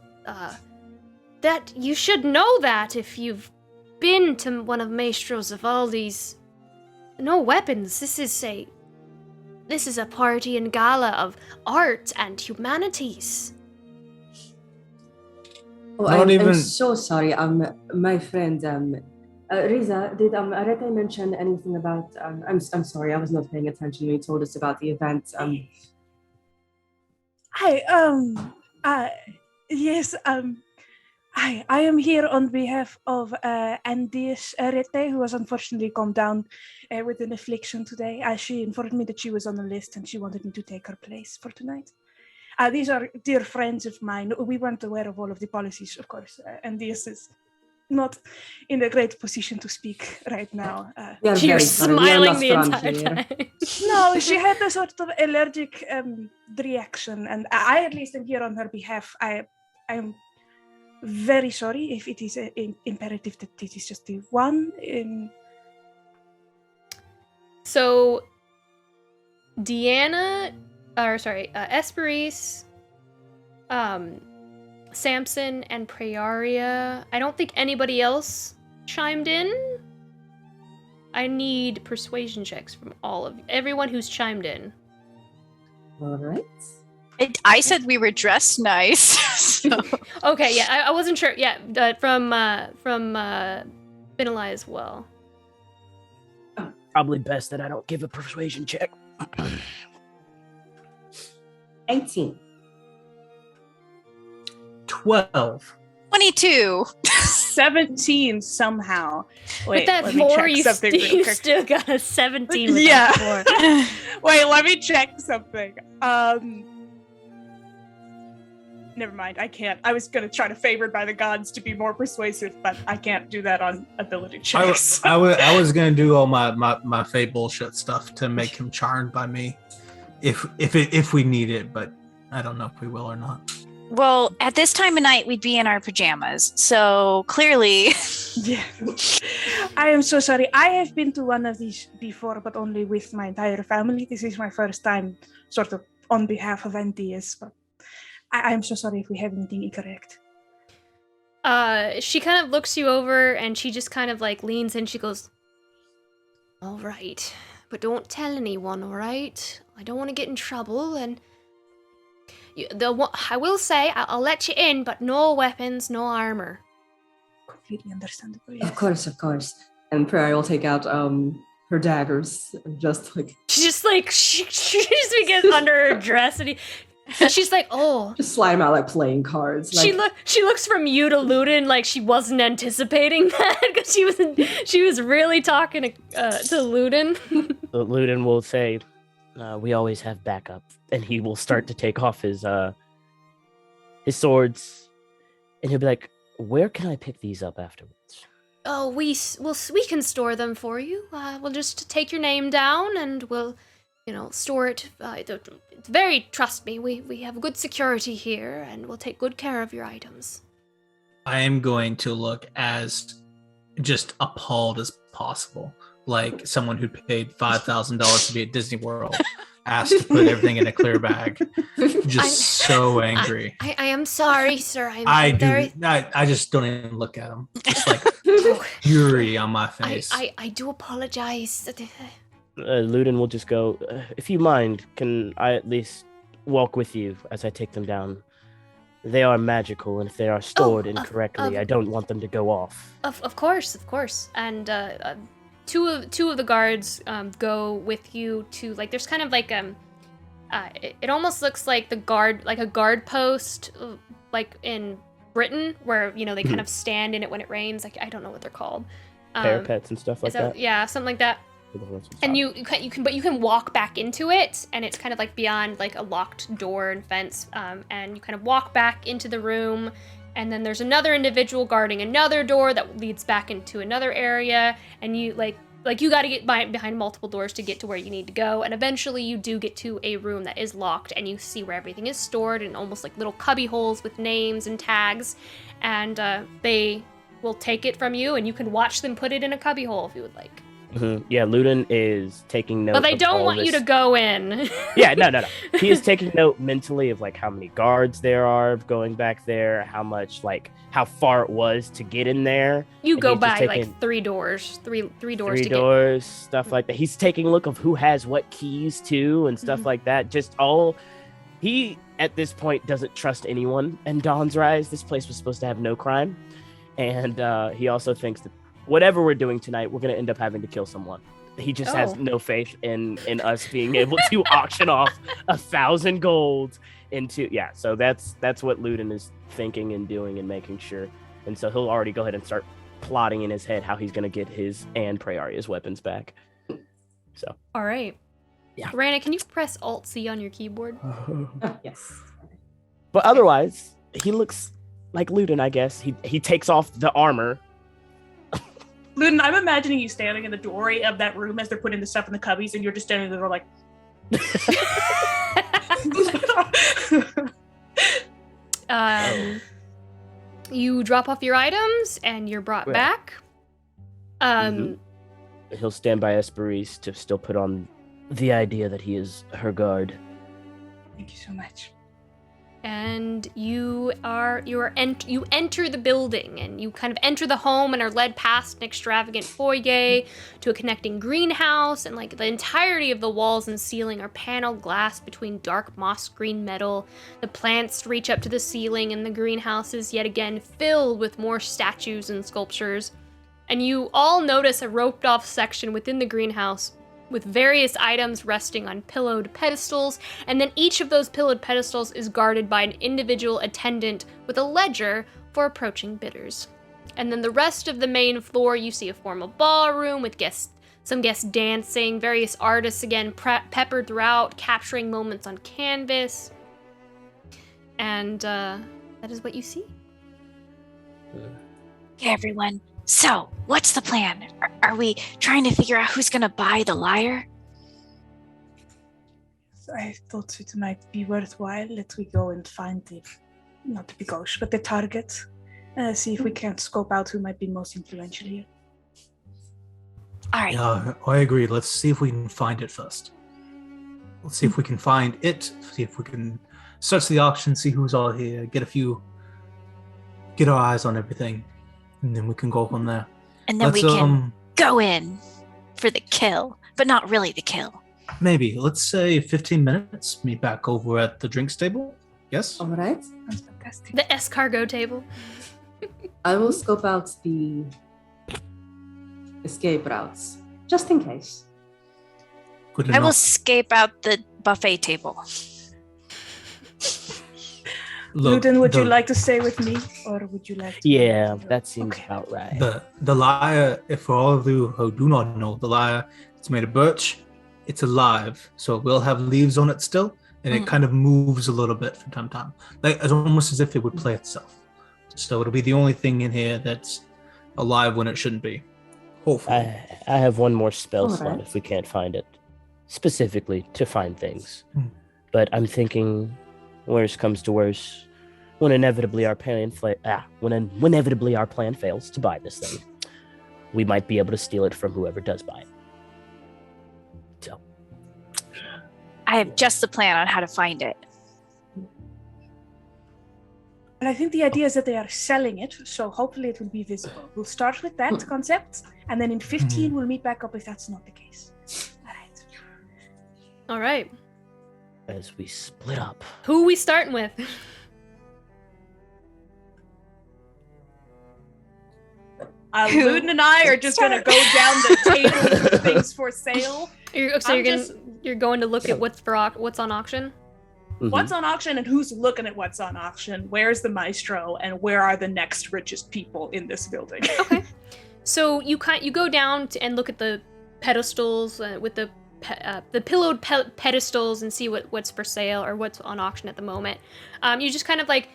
That you should know that if you've been to one of Maestro Zavaldi's. No weapons. This is a party and gala of art and humanities. Oh, I'm so sorry. My friend, Riza, did Arete mention anything about? I'm sorry, I was not paying attention when he told us about the event. Yes, I am here on behalf of Andius Arete, who has unfortunately come down with an affliction today. She informed me that she was on the list and she wanted me to take her place for tonight. These are dear friends of mine. We weren't aware of all of the policies, of course. Andius is not in a great position to speak right now. You're smiling the entire time. No, she had a sort of allergic reaction, and I at least am here on her behalf. I'm very sorry if it is imperative that it is just the one. So, Esperis, Samson, and Praeria. I don't think anybody else chimed in. I need persuasion checks from everyone who's chimed in. All right. I said we were dressed nice. So. Okay, yeah, I wasn't sure. Yeah, from Benelli as well. Probably best that I don't give a persuasion check. 18. 12. 22. 17 somehow. Wait, with that let me 4, check you, something real quick. still got a 17 with Yeah. that 4. Wait, let me check something. Never mind, I can't. I was gonna try to favored by the gods to be more persuasive, but I can't do that on ability checks. I was gonna do all my fey bullshit stuff to make him charmed by me, if we need it, but I don't know if we will or not. Well, at this time of night, we'd be in our pajamas, so clearly. Yeah. I am so sorry. I have been to one of these before, but only with my entire family. This is my first time, sort of, on behalf of NTS, but I'm so sorry if we have anything incorrect. She kind of looks you over and she just kind of like leans in. She goes, "All right, but don't tell anyone, all right? I don't want to get in trouble. And I will say I'll let you in, but no weapons, no armor." Completely understandable. Yes. Of course. And Prairie will take out her daggers and just like she just begins under her dress and she's like, "Oh." Just slide them out like playing cards. Like, She looks from you to Ludin like she wasn't anticipating that because she was really talking to Ludin. Ludin will say, "We always have backup," and he will start to take off his swords, and he'll be like, "Where can I pick these up afterwards?" "Oh, we can store them for you. We'll just take your name down and we'll, store it. It's very, trust me, we have good security here and we'll take good care of your items." I am going to look as just appalled as possible, like someone who paid $5,000 to be at Disney World, asked to put everything in a clear bag. Just so angry. I am sorry, sir. I just don't even look at him. Just like fury on my face. I do apologize. Ludin will just go, "If you mind, can I at least walk with you as I take them down? They are magical, and if they are stored incorrectly, I don't want them to go off." Of course. And two of the guards go with you to there's kind of like it almost looks like a guard post like in Britain where they kind of stand in it when it rains. I don't know what they're called. Parapets and stuff like that. Yeah, something like that. And you can walk back into it, and it's kind of like beyond like a locked door and fence, and you kind of walk back into the room, and then there's another individual guarding another door that leads back into another area, and you you got to get behind multiple doors to get to where you need to go, and eventually you do get to a room that is locked, and you see where everything is stored in almost like little cubby holes with names and tags, and they will take it from you, and you can watch them put it in a cubby hole if you would like. Mm-hmm. Yeah, Ludin is taking note. But they of don't all want this. you to go in. Yeah, no. He is taking note mentally of how many guards there are going back there, how far it was to get in there. You and go he's just by taking three doors to get stuff like that. He's taking a look of who has what keys too and stuff like that. He at this point doesn't trust anyone. And Dawn's Rise, this place was supposed to have no crime, and he also thinks that whatever we're doing tonight, we're going to end up having to kill someone. He just has no faith in us being able to auction off 1,000 gold into so that's what Ludin is thinking and doing and making sure. And so he'll already go ahead and start plotting in his head how he's going to get his and Prayaria's weapons back. So all right. Yeah. Rana, can you press Alt-C on your keyboard? Yes. But otherwise, he looks like Ludin, I guess. He takes off the armor. Ludin, I'm imagining you standing in the doorway of that room as they're putting the stuff in the cubbies, and you're just standing in the door like. You drop off your items, and you're brought back. He'll stand by Esperise to still put on the idea that he is her guard. Thank you so much. And you enter the building, and you kind of enter the home and are led past an extravagant foyer to a connecting greenhouse, and like the entirety of the walls and ceiling are paneled glass between dark moss green metal. The plants reach up to the ceiling, and the greenhouse is yet again filled with more statues and sculptures. And you all notice a roped off section within the greenhouse with various items resting on pillowed pedestals, and then each of those pillowed pedestals is guarded by an individual attendant with a ledger for approaching bidders. And then the rest of the main floor, you see a formal ballroom with some guests dancing, various artists again peppered throughout, capturing moments on canvas. And that is what you see. Okay, everyone. So, what's the plan? Are we trying to figure out who's gonna buy the lyre? I thought it might be worthwhile that we go and find not the ghost, but the target. See if we can't scope out who might be most influential here. All right. Yeah, I agree. Let's see if we can find it first. Let's see if we can find it. See if we can search the auction, see who's all here, get our eyes on everything. And then we can go from there. And then we can go in for the kill, but not really the kill. Maybe. Let's say 15 minutes. Meet back over at the drinks table. Yes? All right. That's fantastic. The escargot table. I will scope out the escape routes, just in case. Good I will enough. scape out the buffet table. Look, Ludin, would you like to stay with me, or would you like to... Yeah, that seems about right. The lyre, if for all of you who do not know, the lyre, it's made of birch. It's alive, so it will have leaves on it still, and it kind of moves a little bit from time to time. Like, it's almost as if it would play itself. So it'll be the only thing in here that's alive when it shouldn't be. Hopefully. I have one more spell All slot right. if we can't find it, specifically to find things. But I'm thinking, worst comes to worst, when inevitably our plan fails to buy this thing, we might be able to steal it from whoever does buy it. So, I have just the plan on how to find it. But I think the idea is that they are selling it, so hopefully it will be visible. We'll start with that concept, and then in 15 we'll meet back up if that's not the case. All right. All right. as we split up, Who we starting with? Ludin and I are just gonna go down the table of things for sale. You're going to look at what's on auction? Mhm. What's on auction and who's looking at what's on auction? Where's the maestro and where are the next richest people in this building? Okay. So you go down and look at the pedestals with the pillowed pedestals and see what's for sale or what's on auction at the moment. You just kind of like,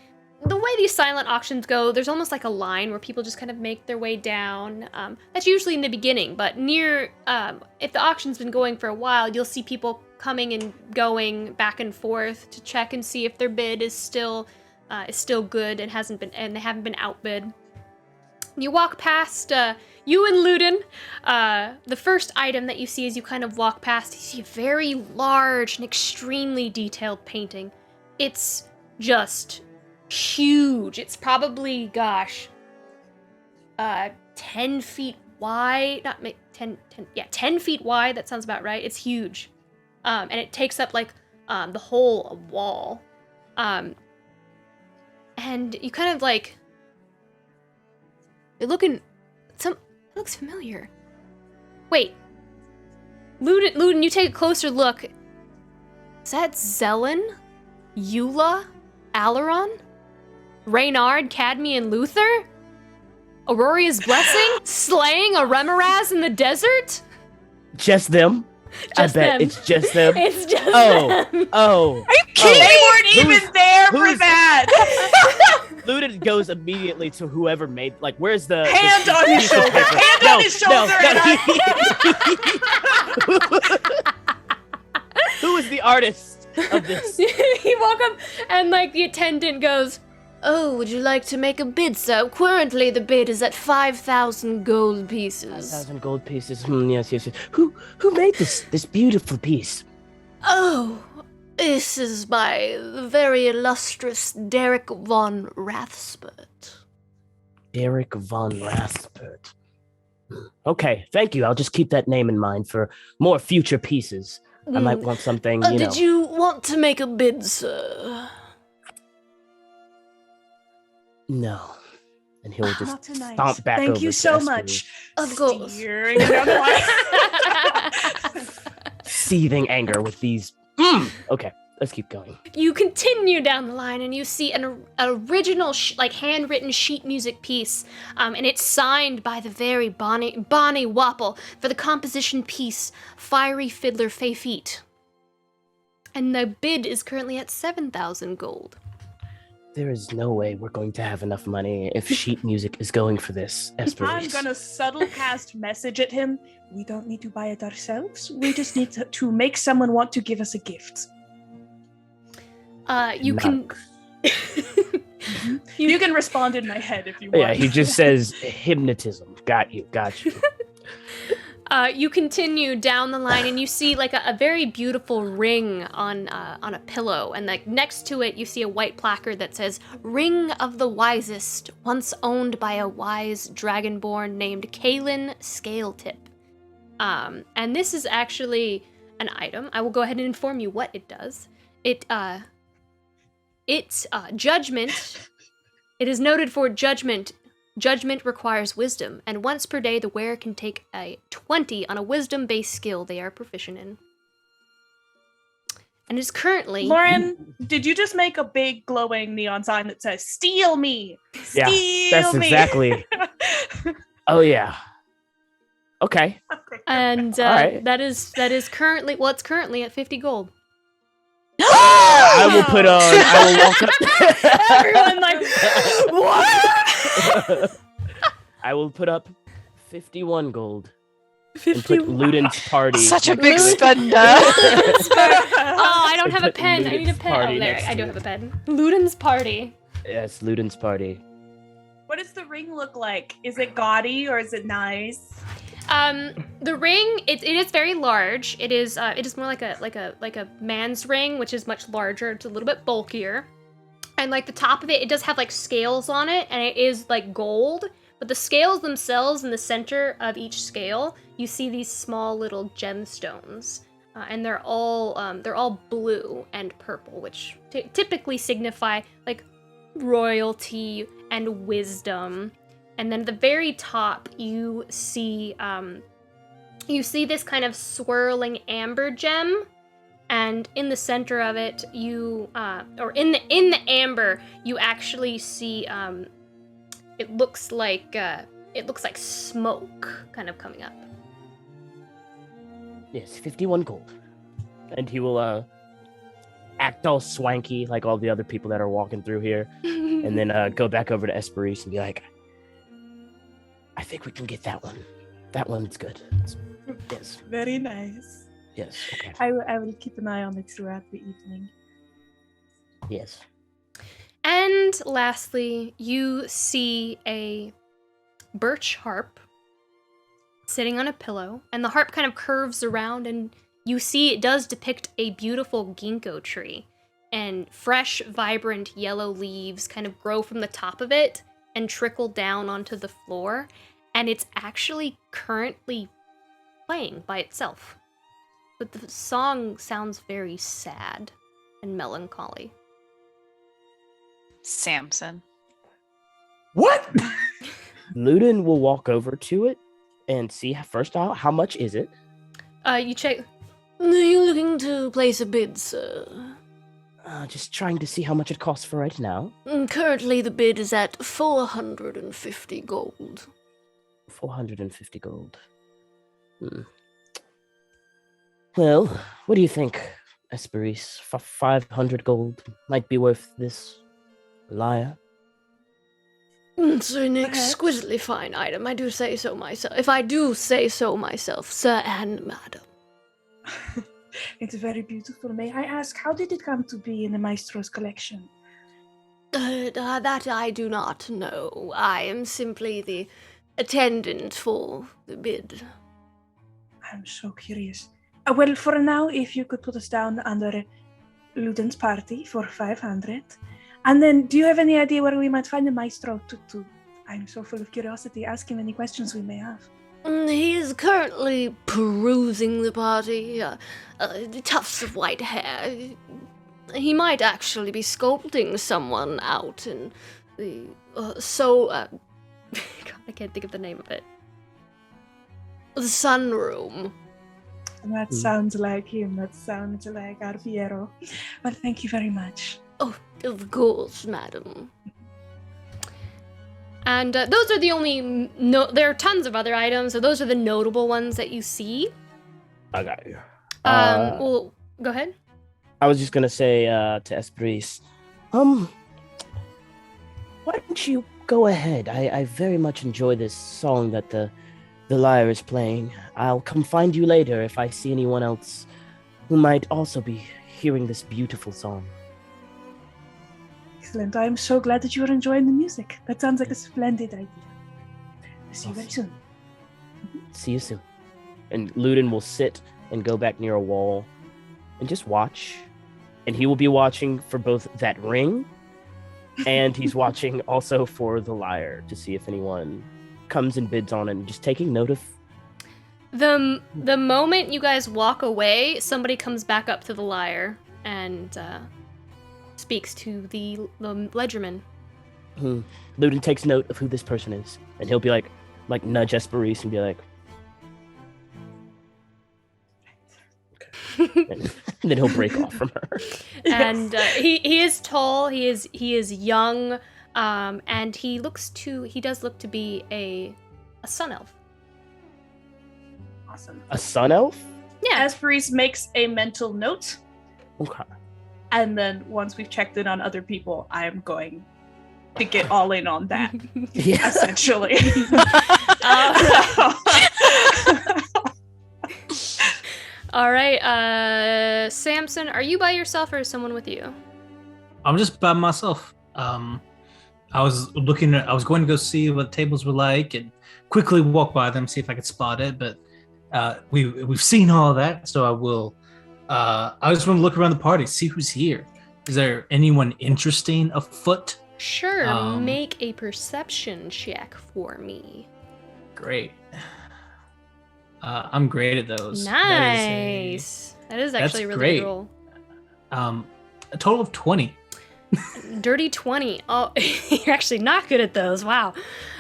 the way these silent auctions go, there's almost like a line where people just kind of make their way down. That's usually in the beginning, but if the auction's been going for a while, you'll see people coming and going back and forth to check and see if their bid is still good and they haven't been outbid. You walk past you and Ludin. The first item that you see as you kind of walk past, you see a very large and extremely detailed painting. It's just huge. It's probably, 10 feet wide. 10 feet wide. That sounds about right. It's huge. And it takes up like the whole wall. And you kind of like, you're looking, it looks familiar. Wait. Ludin, you take a closer look. Is that Zelen? Eula, Alaron, Reynard, Cadmian, Luther, Auroria's Blessing, slaying a Remoraz in the desert? Just them? Just I bet them. it's just them. It's just them. Oh. Are you kidding? They weren't even there for that. Ludin goes immediately to whoever made, like, where's the Hand on his piece of shoulder. paper? Hand on his shoulder. Who is the artist of this? He walk up and like the attendant goes, "Oh, would you like to make a bid, sir? Currently the bid is at 5,000 gold pieces." 5,000 gold pieces. Yes, yes, yes. Who made this beautiful piece? Oh, this is by the very illustrious Derek von Rothsbert. Derek von Rothsbert. Okay, thank you. I'll just keep that name in mind for more future pieces. I might want something, you know. Did you want to make a bid, sir? No. And he'll just Not tonight. stomp back over Thank you to so Espery. much. Of course. Steering down the line. Seething anger with these. Okay, let's keep going. You continue down the line and you see an original, handwritten sheet music piece, and it's signed by the very Bonnie Wapple for the composition piece Fiery Fiddler Fay Feet. And the bid is currently at 7,000 gold. There is no way we're going to have enough money if sheet music is going for this, Espery. I'm gonna subtle cast message at him. We don't need to buy it ourselves. We just need to make someone want to give us a gift. You can... You can respond in my head if you want. Yeah, he just says hypnotism. Got you. You continue down the line and you see like a very beautiful ring on a pillow, and like next to it you see a white placard that says "Ring of the Wisest, once owned by a wise dragonborn named Kaelin Scaletip." And this is actually an item. I will go ahead and inform you what it does. It's judgment. It is noted for judgment. Judgment requires wisdom, and once per day the wearer can take a 20 on a wisdom-based skill they are proficient in. And is currently... Lauren, did you just make a big glowing neon sign that says, "Steal me! Steal that's me!" exactly... Oh, yeah. Okay. And right. that is currently... Well, it's currently at 50 gold. I will put on... I will walk up... Everyone like, what? I will put up 51 gold. And put Ludin's party. Such a next big to it. spender. Oh, I don't have a Put pen. I need a Ludin's pen. party Oh, there. next I to do it. have a pen. Ludin's party. Yes, Ludin's party. What does the ring look like? Is it gaudy or is it nice? The ring, it is very large. It is more like a man's ring, which is much larger. It's a little bit bulkier. And like the top of it does have like scales on it, and it is like gold. But the scales themselves, in the center of each scale, you see these small little gemstones, and they're all blue and purple, which typically signify like royalty and wisdom. And then at the very top, you see this kind of swirling amber gem, and in the center of it, or in the amber, you actually see it looks like smoke kind of coming up. Yes, 51 gold. And he will act all swanky like all the other people that are walking through here, and then go back over to Esperise and be like, I think we can get that one. That one's good. Yes. Very nice. Yes. Okay. I will keep an eye on it throughout the evening. Yes. And lastly, you see a birch harp sitting on a pillow, and the harp kind of curves around, and you see it does depict a beautiful ginkgo tree, and fresh, vibrant yellow leaves kind of grow from the top of it and trickle down onto the floor, and it's actually currently playing by itself. But the song sounds very sad and melancholy. Samson. What? Ludin will walk over to it and see first out how much is it. You check. Are you looking to place a bid, sir? Just trying to see how much it costs for right now. Currently, the bid is at 450 gold. 450 gold. Well, what do you think, Esperis? 500 gold might be worth this lyre? It's an exquisitely fine item, I do say so myself. If I do say so myself, sir and madam. It's very beautiful. May I ask, how did it come to be in the Maestro's collection? That I do not know. I am simply the attendant for the bid. I'm so curious. Well, for now, if you could put us down under Luden's party for 500. And then, do you have any idea where we might find the Maestro to I'm so full of curiosity. Ask him any questions we may have. He is currently perusing the party. Tufts of white hair. He might actually be sculpting someone out in the God, I can't think of the name of it. The sunroom. That sounds like him. That sounds like our Piero. Well, thank you very much. Oh, of course, madam. And those are the only... there are tons of other items, so those are the notable ones that you see. I got you. Well, go ahead. I was just going to say to Esperis, why don't you go ahead? I very much enjoy this song that the lyre is playing. I'll come find you later if I see anyone else who might also be hearing this beautiful song. Excellent. I'm so glad that you are enjoying the music. That sounds like a splendid idea. I'll see you very soon. See you soon. And Luden will sit and go back near a wall and just watch. And he will be watching for both that ring and he's watching also for the lyre to see if anyone comes and bids on it and just taking note of... The moment you guys walk away, somebody comes back up to the lyre and speaks to the ledgerman. Luden takes note of who this person is, and he'll be like nudge Esperis and be like, okay. And then he'll break off from her. And he is tall, he is young, and he does look to be a sun elf. Awesome. A sun elf? Yeah. Esperis makes a mental note. Okay. And then once we've checked in on other people, I am going to get all in on that. Yeah. Essentially. All right, Samson, are you by yourself or is someone with you? I'm just by myself. I was going to go see what the tables were like and quickly walk by them, see if I could spot it, but we've seen all of that, so I will. I just want to look around the party, see who's here. Is there anyone interesting afoot? Sure, make a perception check for me. Great. I'm great at those. Nice. That is actually really great. good roll. A total of 20. Dirty 20. Oh, you're actually not good at those. Wow.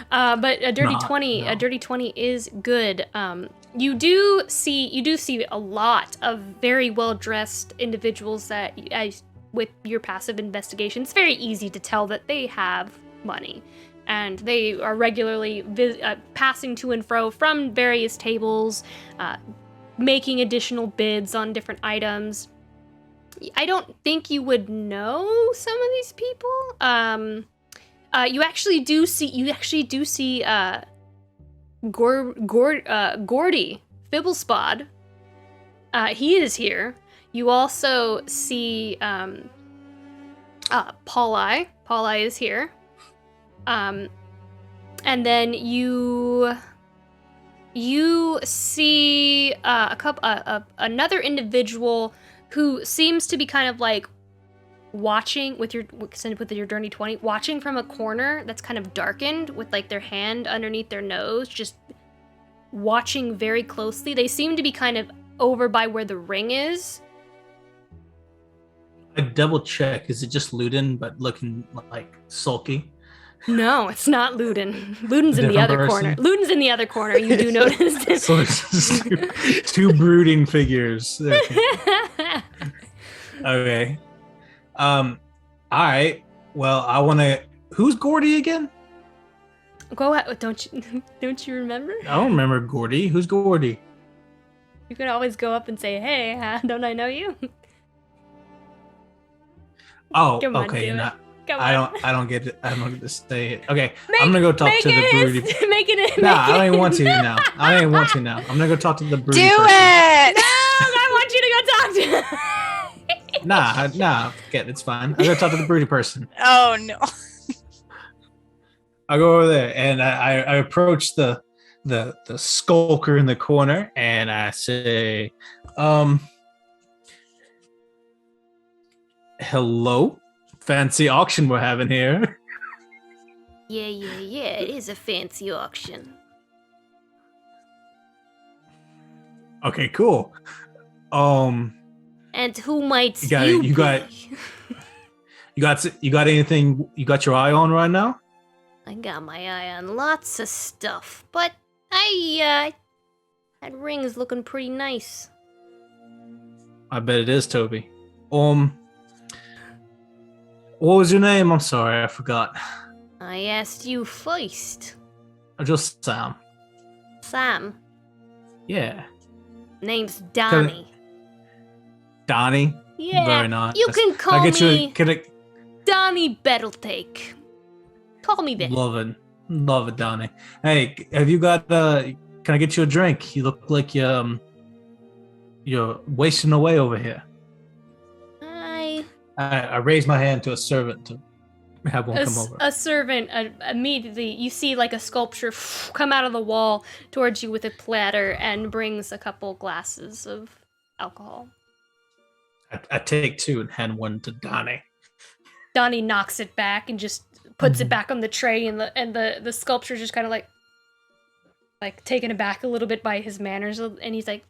But a dirty 20. No. A dirty 20 is good. You do see a lot of very well-dressed individuals that, with your passive investigation, it's very easy to tell that they have money. And they are regularly passing to and fro from various tables, making additional bids on different items. I don't think you would know some of these people. You actually do see Gordy Fibblespod. He is here. You also see Pauli. Pauli is here. And then you see another individual who seems to be kind of like watching with your dirty 20, watching from a corner that's kind of darkened with like their hand underneath their nose, just watching very closely. They seem to be kind of over by where the ring is. I double check. Is it just Luden, but looking like sulky? No, it's not Luden. Luden's in the other corner. Luden's in the other corner. You do notice this. So it's just two brooding figures. Okay. All right. Well, I want to. Who's Gordy again? Go out. Don't you remember? I don't remember Gordy. Who's Gordy? You could always go up and say, "Hey, don't I know you?" Oh, Come on, okay. do No, it. Come I on. don't get it. I don't get to say it. Okay, I'm gonna go talk to the broody. Make it. Nah, I don't even want to now. I don't even want to now. I'm gonna go talk to the broody. Do person. it! No, I want you to go talk to. Nah, forget it. It's fine. I'm gonna talk to the broody person. Oh no. I go over there and I approach the skulker in the corner and I say, hello, fancy auction we're having here. Yeah. It is a fancy auction. Okay, cool. And who might you got anything you got your eye on right now? I got my eye on lots of stuff, but that ring's looking pretty nice. I bet it is, Toby. What was your name? I'm sorry, I forgot. I asked you first. Just Sam. Sam. Yeah. Name's Donnie. Donnie? Yeah. Very nice. You can call me Can I Donnie Betteltake. Call me that. Love it, Donnie. Hey, have you got? Can I get you a drink? You look like you're wasting away over here. I raise my hand to a servant to have one come over. A servant immediately. You see like a sculpture come out of the wall towards you with a platter and brings a couple glasses of alcohol. I take two and hand one to Donnie. Donnie knocks it back and just puts it back on the tray, and the sculpture's just kind of like taken aback a little bit by his manners, and he's like,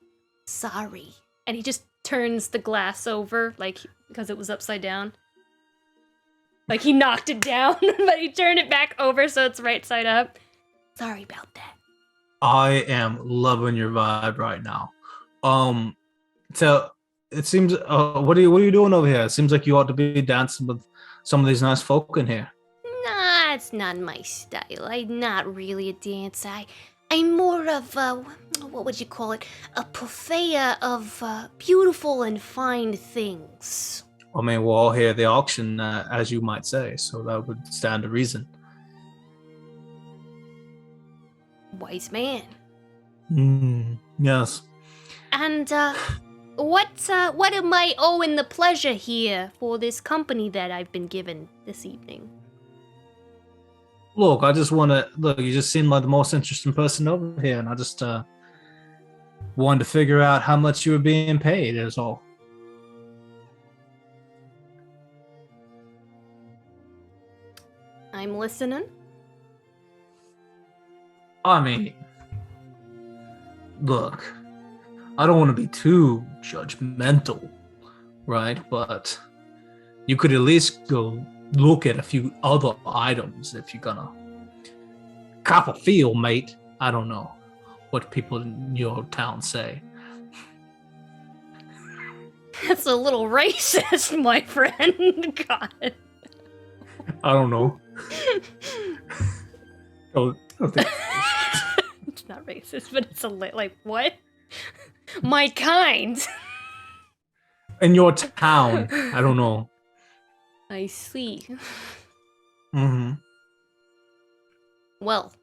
sorry. And he just turns the glass over, like, because it was upside down. Like, he knocked it down, but he turned it back over so it's right side up. Sorry about that. I am loving your vibe right now. So it seems, what are you doing over here? It seems like you ought to be dancing with some of these nice folk in here. Nah, it's not my style. I'm not really a dancer. I'm more of what would you call it? A purveyor of beautiful and fine things. I mean, we're all here at the auction, as you might say, so that would stand to reason. Wise man. Yes. And what am I owing the pleasure here for this company that I've been given this evening? Look, I just want to look. You just seem like the most interesting person over here, and I just wanted to figure out how much you were being paid. Is all. I'm listening. I mean, look, I don't want to be too judgmental, right? But you could at least go look at a few other items if you're gonna cop a feel, mate. I don't know what people in your town say. That's a little racist, my friend. God. I don't know. It's not racist, but it's like what? My kind. In your town, I don't know. I see. Mm-hmm. Well,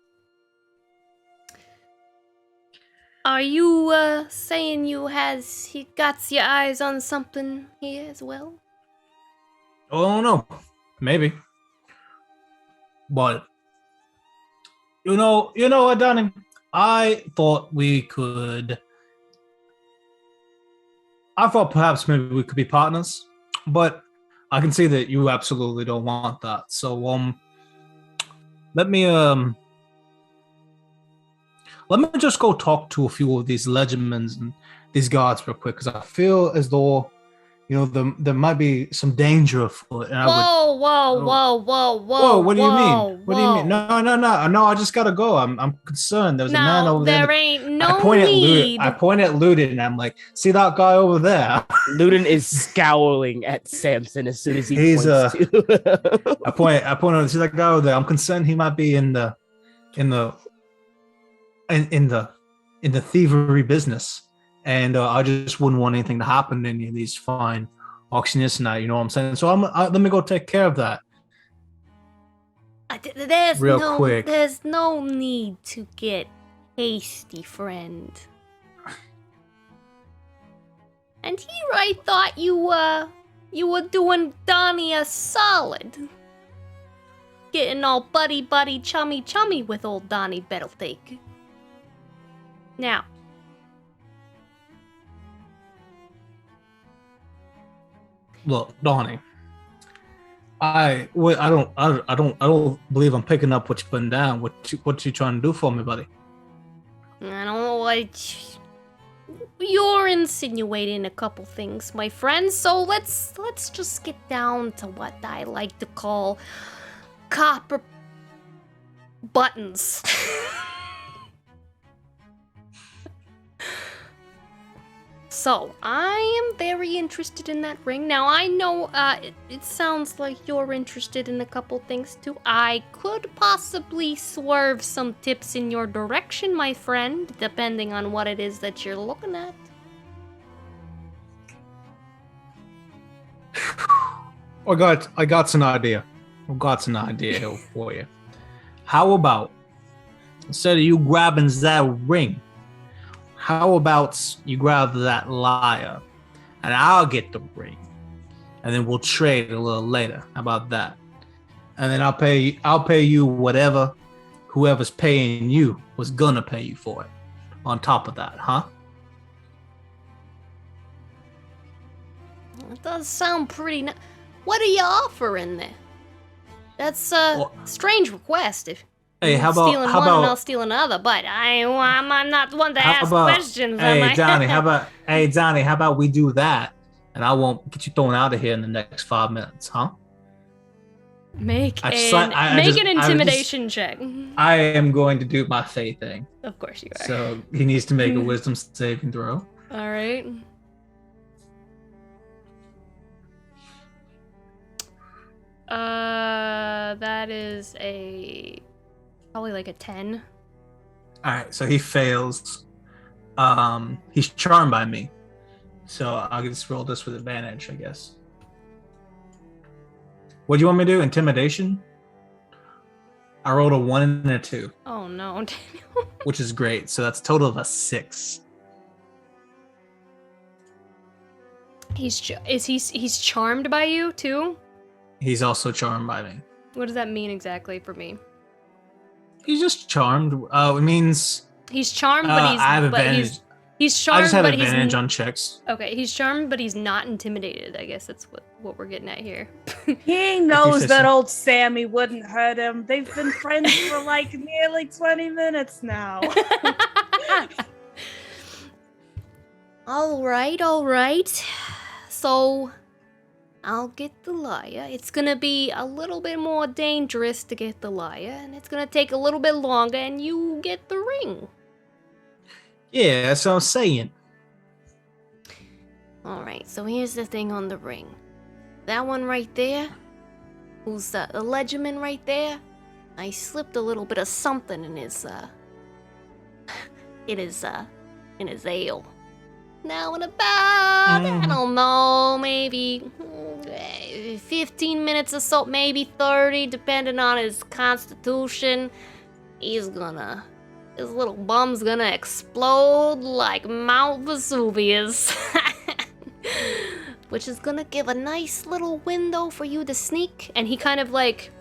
are you saying he got your eyes on something here as well? Oh no, maybe. But you know what, Donnie? I thought perhaps maybe we could be partners, but I can see that you absolutely don't want that. So let me just go talk to a few of these legendmen and these guards real quick, because I feel as though there might be some danger afoot. And Whoa! What do you mean? What do you mean? No. I just gotta go. I'm concerned. There's a man over there. There ain't no I point need. I point at Ludin, and I'm like, see that guy over there? Ludin is scowling at Samson as soon as he points to. I point at see that guy over there. I'm concerned he might be in the thievery business, and I just wouldn't want anything to happen to any of these fine auctioneers tonight. You know what I'm saying? So let me go take care of that. Quick. There's no need to get hasty, friend. And here I thought you were doing Donnie a solid. Getting all buddy, chummy with old Donnie Bettlethake. Now. Look, Donnie. I don't believe I'm picking up what you're putting down. What you trying to do for me, buddy? I don't know what you're insinuating a couple things, my friend. So let's just get down to what I like to call copper buttons. So, I am very interested in that ring. Now, I know it sounds like you're interested in a couple things too. I could possibly swerve some tips in your direction, my friend, depending on what it is that you're looking at. I got an idea. I've got an idea here for you. How about, instead of you grabbing that ring, how about you grab that lyre, and I'll get the ring, and then we'll trade a little later. How about that? And then I'll pay you whatever whoever's paying you was gonna pay you for it. On top of that, huh? It does sound pretty What are you offering there? That's a strange request. If hey, how stealing about one and I'll steal another, but I'm not one to ask questions. Hey, Donnie, how about we do that, and I won't get you thrown out of here in the next 5 minutes, huh? Make an intimidation check. I am going to do my Fae thing. Of course you are. So he needs to make a wisdom saving throw. All right. That is probably like a 10. All right, so he fails. He's charmed by me, so I'll just roll this with advantage, I guess. What do you want me to do? Intimidation? I rolled a 1 and a 2. Oh no, which is great. So that's a total of a 6. He's charmed by you too? He's also charmed by me. What does that mean exactly for me? He's just charmed. It means he's charmed, but I have advantage. He's charmed, I just have but advantage on checks. Okay, he's charmed, but he's not intimidated. I guess that's what we're getting at here. He knows that old Sammy wouldn't hurt him. They've been friends for like nearly 20 minutes now. All right. So, I'll get the lyre. It's gonna be a little bit more dangerous to get the lyre, and it's gonna take a little bit longer, and you get the ring. Yeah, that's what I'm saying. Alright, so here's the thing on the ring. That one right there, who's the legerdman right there, I slipped a little bit of something in his ale. Now in about, I don't know, maybe 15 minutes or so, maybe 30, depending on his constitution, his little bum's gonna explode like Mount Vesuvius. Which is gonna give a nice little window for you to sneak. And he kind of like,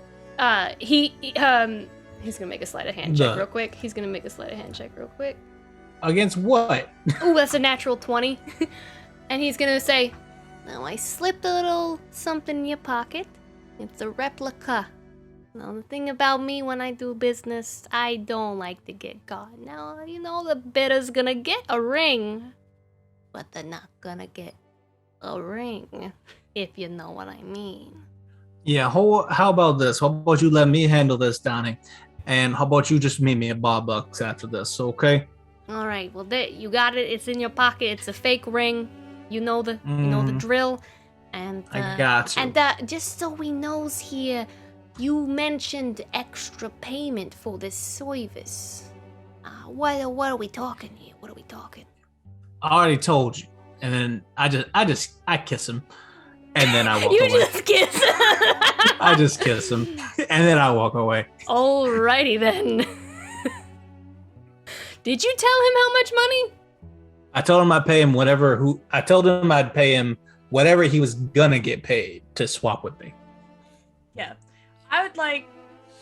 he's gonna make a sleight of hand check real quick. Against what? Ooh, that's a natural 20. And he's gonna say, now I slipped a little something in your pocket. It's a replica. Now, the thing about me when I do business, I don't like to get caught. Now, the bidder's gonna get a ring, but they're not gonna get a ring, if you know what I mean. Yeah, how about this? How about you let me handle this, Donnie? And how about you just meet me at Barbucks after this, okay? All right. Well, you got it. It's in your pocket. It's a fake ring. You know the drill. And I got you. And just so we knows here, you mentioned extra payment for this service. What are we talking here? What are we talking? I already told you. And then I kiss him. And then I walk you away. just kiss. I just kiss him. And then I walk away. Alrighty then. Did you tell him how much money? I told him I'd pay him I'd pay him whatever he was gonna get paid to swap with me. Yeah. I would like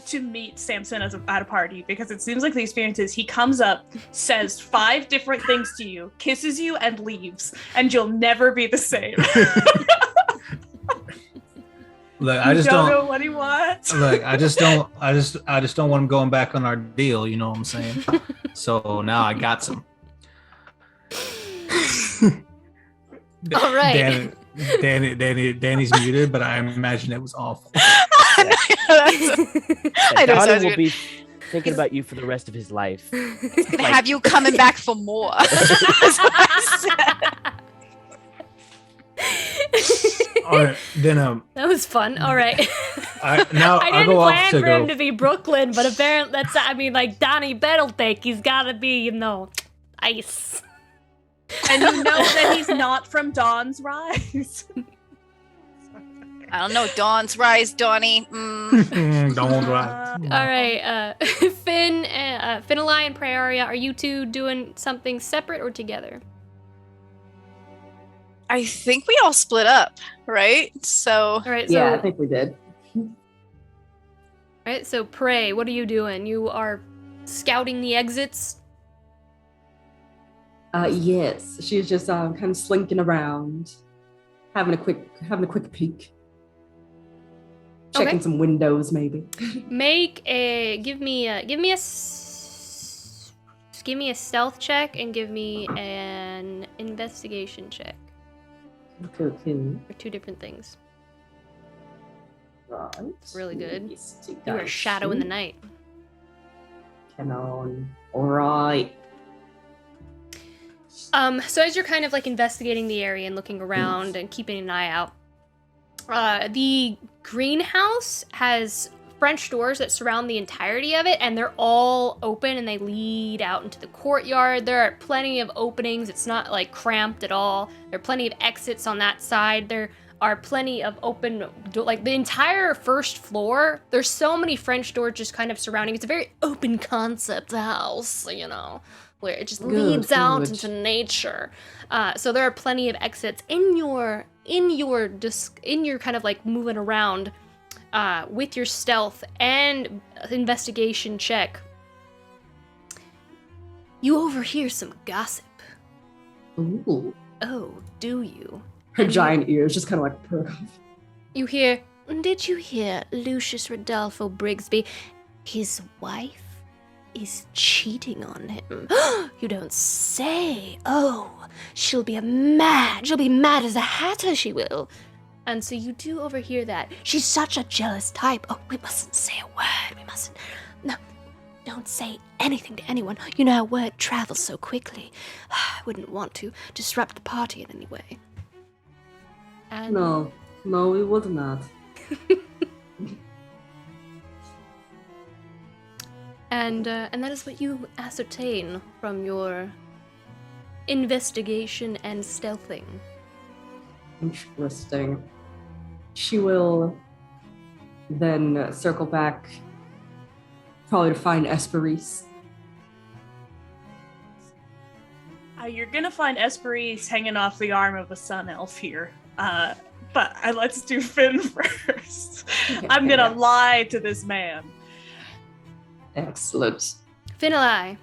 to meet Samson at a party, because it seems like the experience is he comes up, says 5 different things to you, kisses you, and leaves, and you'll never be the same. Look, I just don't know what he wants. Look, I just don't want him going back on our deal, you know what I'm saying? So now I got some. All right. Danny's muted, but I imagine it was awful. Donnie will be thinking about you for the rest of his life. Have you coming back for more? All right, then that was fun. All right. I didn't plan for him to be Brooklyn, but apparently Donnie Bettletake, he's gotta be, ice. And you know that he's not from Dawn's Rise. I don't know. Dawn's Rise, Donnie. Dawn's Rise. All right, Finn, Finali and Praeria, are you two doing something separate or together? I think we all split up, right? So. All right. Yeah, I think we did. All right. So Prey, what are you doing? You are scouting the exits. Yes, she's just kind of slinking around, having a quick peek, checking some windows, maybe. Give me a stealth check and give me an investigation check. Okay. For 2 different things. Right. Really good. You are a shadow in the night. Come on. All right. So as you're kind of investigating the area and looking around and keeping an eye out, the greenhouse has French doors that surround the entirety of it, and they're all open and they lead out into the courtyard. There are plenty of openings. It's not cramped at all. There are plenty of exits on that side. There are plenty of open, the entire first floor. There's so many French doors just kind of surrounding. It's a very open concept house, where it just leads out into nature. So there are plenty of exits in your kind of moving around with your stealth and investigation check. You overhear some gossip. Ooh. Oh, do you? Her giant ears just kind of perk off. You hear, did you hear Lucius Rodolfo Brigsby? His wife is cheating on him. You don't say. Oh, she'll be mad as a hatter, she will. And so you do overhear that. She's such a jealous type. Oh, we mustn't say a word. We mustn't. No, don't say anything to anyone. You know how word travels so quickly. I wouldn't want to disrupt the party in any way. And No, we would not. And that is what you ascertain from your investigation and stealthing. Interesting. She will then circle back, probably to find Esperise. You're gonna find Esperise hanging off the arm of a sun elf here. But let's do Finn first. Okay, I'm gonna lie to this man. Excellent. Finali.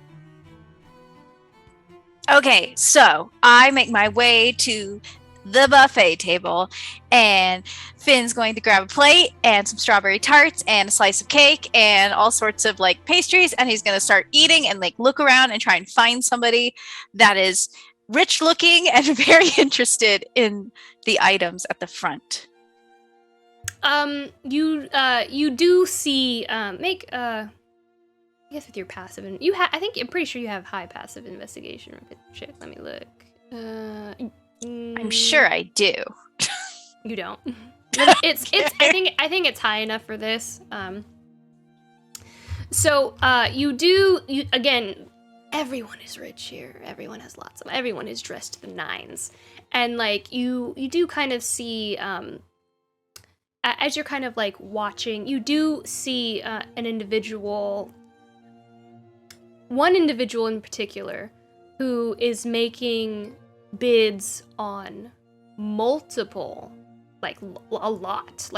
Okay, so I make my way to the buffet table, and Finn's going to grab a plate and some strawberry tarts and a slice of cake and all sorts of pastries, and he's going to start eating and look around and try and find somebody that is rich looking and very interested in the items at the front. You do see I guess with your passive and I'm pretty sure you have high passive investigation. Let me look. I'm sure I do. You don't. It's I think it's high enough for this. So again, everyone is rich here. Everyone has everyone is dressed to the nines. And like you do kind of see as you're kind of like watching, you do see one individual in particular who is making bids on multiple, like a lot.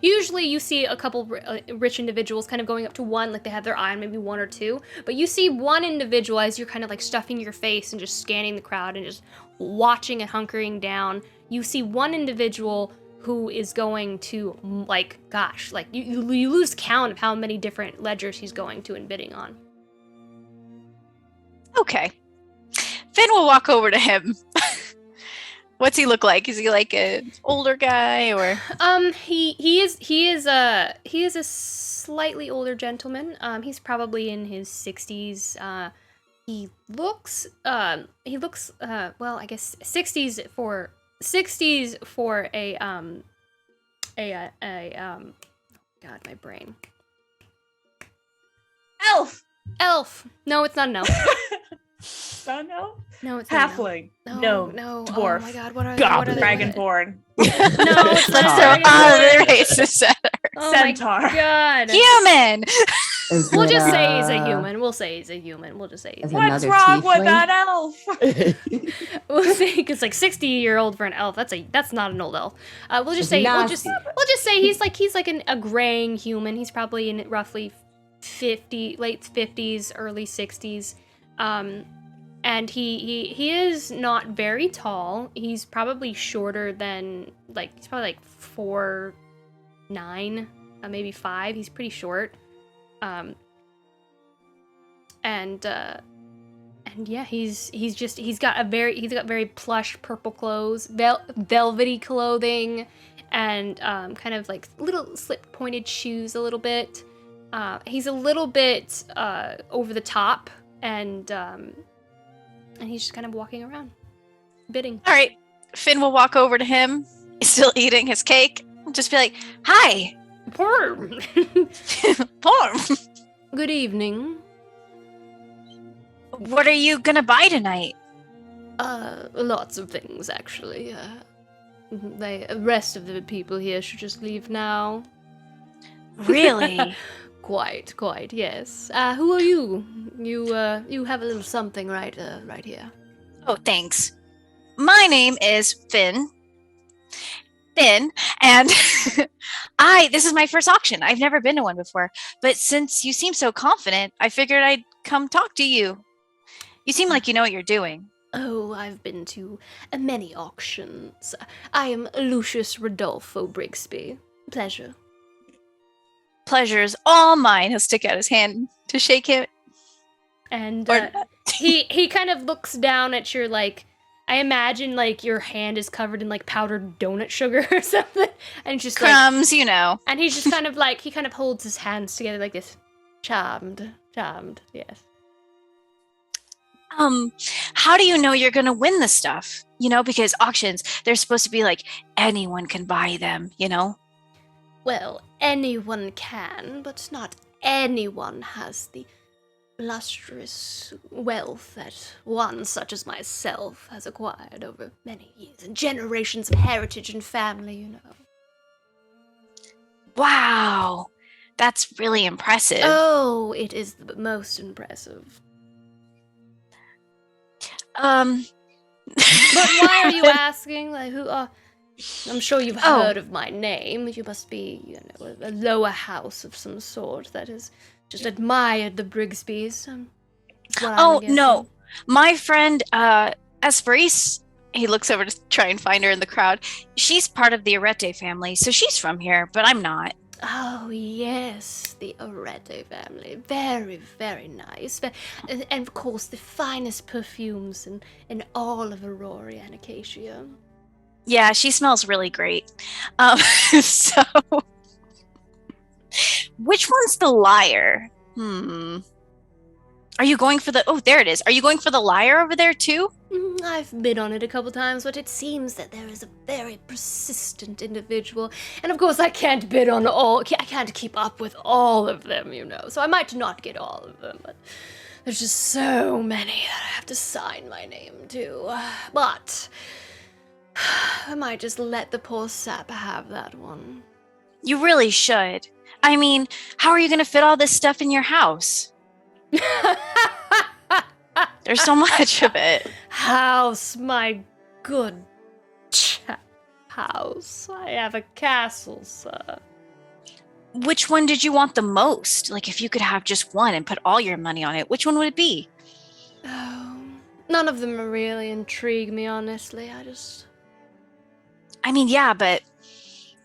Usually you see a couple rich individuals kind of going up to one, like they have their eye on maybe one or two, but you see one individual as you're kind of like stuffing your face and just scanning the crowd and just watching and hunkering down. You see one individual who is going to, like, gosh, like you lose count of how many different ledgers he's going to and bidding on. Okay. Finn will walk over to him. What's he look like? Is he like an older guy or? He is a slightly older gentleman. He's probably in his 60s. He looks well, I guess 60s for a God, my brain. Elf. No, it's not an elf. Not an elf? No, it's not halfling. an elf. No. Oh Dwarf. my God, what are Goblin. they? Dragonborn. No, it's not Let's throw races at her. Oh Centaur. my God. Human. We'll just say he's a human. We'll say he's a human. We'll just say he's a human. What's wrong with that elf? We'll say because like 60-year-old for an elf. That's not an old elf. We'll just say he's like a graying human. He's probably in roughly late 50s, early 60s. And he is not very tall. He's probably shorter than he's probably like 4'9", maybe 5. He's pretty short. And yeah, he's got very plush purple clothes, velvety clothing, and kind of like little slip pointed shoes a little bit. He's a little bit over the top, and he's just kind of walking around, bidding. All right, Finn will walk over to him. He's still eating his cake. Just be like, "Hi, Porm. Porm. Good evening. What are you gonna buy tonight?" Lots of things actually. The rest of the people here should just leave now. Really? Quite, yes. Who are you? You have a little something right here. Oh, thanks. My name is Finn, and this is my first auction. I've never been to one before, but since you seem so confident, I figured I'd come talk to you. You seem like you know what you're doing. Oh, I've been to many auctions. I am Lucius Rodolfo Brigsby. Pleasure. Pleasure's all mine. He'll stick out his hand to shake him. And he kind of looks down at your, like, I imagine, like, your hand is covered in, like, powdered donut sugar or something. And just crumbs, you know. And he's just kind of, like, he kind of holds his hands together like this. Charmed, yes. How do you know you're gonna win the stuff? You know, because auctions, they're supposed to be like, anyone can buy them, you know? Well, anyone can, but not anyone has the lustrous wealth that one such as myself has acquired over many years and generations of heritage and family, you know. Wow, that's really impressive. Oh, it is the most impressive. But why are you asking? Like, who are... I'm sure you've heard of my name. You must be, you know, a lower house of some sort that has just admired the Brigsbys. No. My friend, Esperise, he looks over to try and find her in the crowd. She's part of the Arete family, so she's from here, but I'm not. Oh, yes, the Arete family. Very, very nice. And of course, the finest perfumes in all of Aurora and Acacia. Yeah, she smells really great. So, which one's the liar? Are you going for the... Oh, there it is. Are you going for the liar over there, too? I've been on it a couple times, but it seems that there is a very persistent individual. And of course, I can't bid on all... I can't keep up with all of them, you know. So I might not get all of them, but there's just so many that I have to sign my name to. But I might just let the poor sap have that one. You really should. I mean, how are you going to fit all this stuff in your house? There's so much of it. House, my good house. I have a castle, sir. Which one did you want the most? Like, if you could have just one and put all your money on it, which one would it be? Oh, none of them really intrigue me, honestly. I mean, yeah, but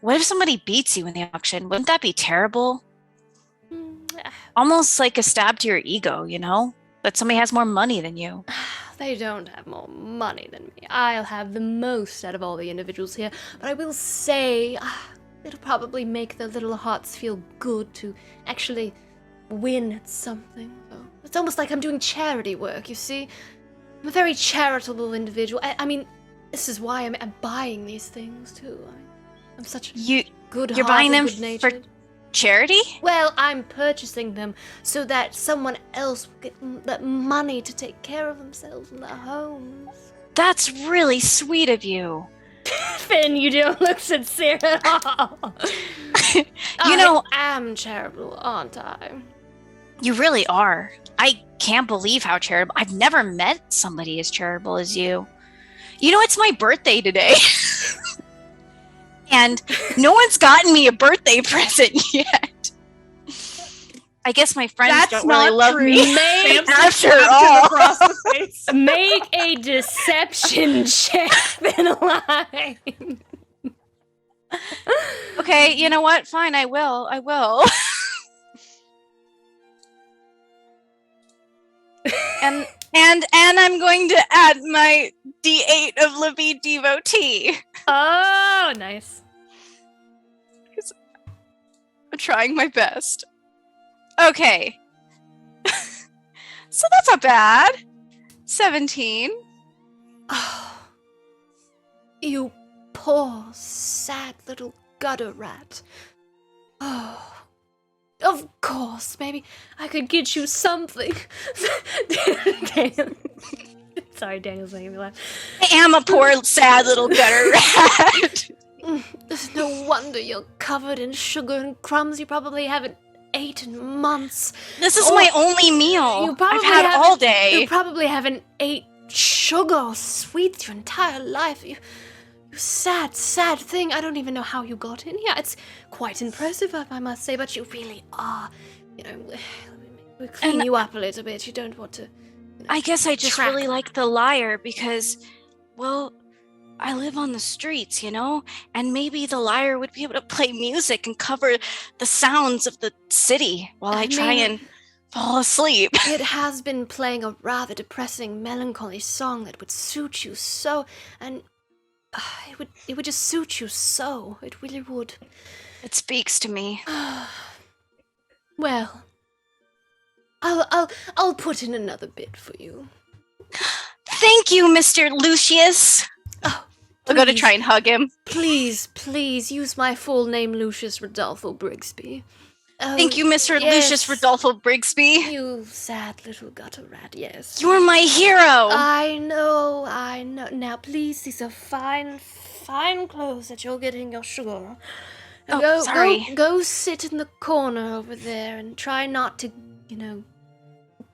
what if somebody beats you in the auction? Wouldn't that be terrible? Almost like a stab to your ego, you know? That somebody has more money than you. They don't have more money than me. I'll have the most out of all the individuals here, but I will say it'll probably make their little hearts feel good to actually win at something. It's almost like I'm doing charity work, you see? I'm a very charitable individual. I mean, this is why I'm buying these things, too. I'm such good-hearted, you're buying them good-natured. for charity? Well, I'm purchasing them so that someone else will get that money to take care of themselves in their homes. That's really sweet of you. Finn, you don't look sincere at all. I am charitable, aren't I? You really are. I can't believe how charitable. I've never met somebody as charitable as you. You know, it's my birthday today. And no one's gotten me a birthday present yet. I guess my friends don't really love me. After all. Make a deception check, Finneline. Okay, you know what? Fine, I will. And I'm going to add my D8 of Libby Devotee. Oh, nice. I'm trying my best. Okay. So that's not bad. 17. Oh, you poor, sad little gutter rat. Oh. Of course, maybe I could get you something. Sorry, Daniel's making me laugh. I am a poor, sad little gutter rat. There's no wonder you're covered in sugar and crumbs. You probably haven't ate in months. This is my only meal I've had all day. You probably haven't ate sugar or sweets your entire life. You sad, sad thing. I don't even know how you got in here. It's quite impressive, I must say, but you really are. You know, we'll clean you up a little bit. You don't want to... You know, I guess I just really like the liar because, well, I live on the streets, you know? And maybe the liar would be able to play music and cover the sounds of the city while I try and fall asleep. It has been playing a rather depressing, melancholy song that would suit you so, and... It would just suit you so. It really would. It speaks to me. Well, I'll put in another bit for you. Thank you, Mr. Lucius. Oh, I'm gonna try and hug him. Please use my full name, Lucius Rodolfo Brigsby. Thank you, Mr. Lucius Rodolfo Brigsby. You sad little gutter rat, yes. You're my hero. I know. Now, please, these are fine clothes that you're getting your sugar. Now sorry. Go sit in the corner over there and try not to,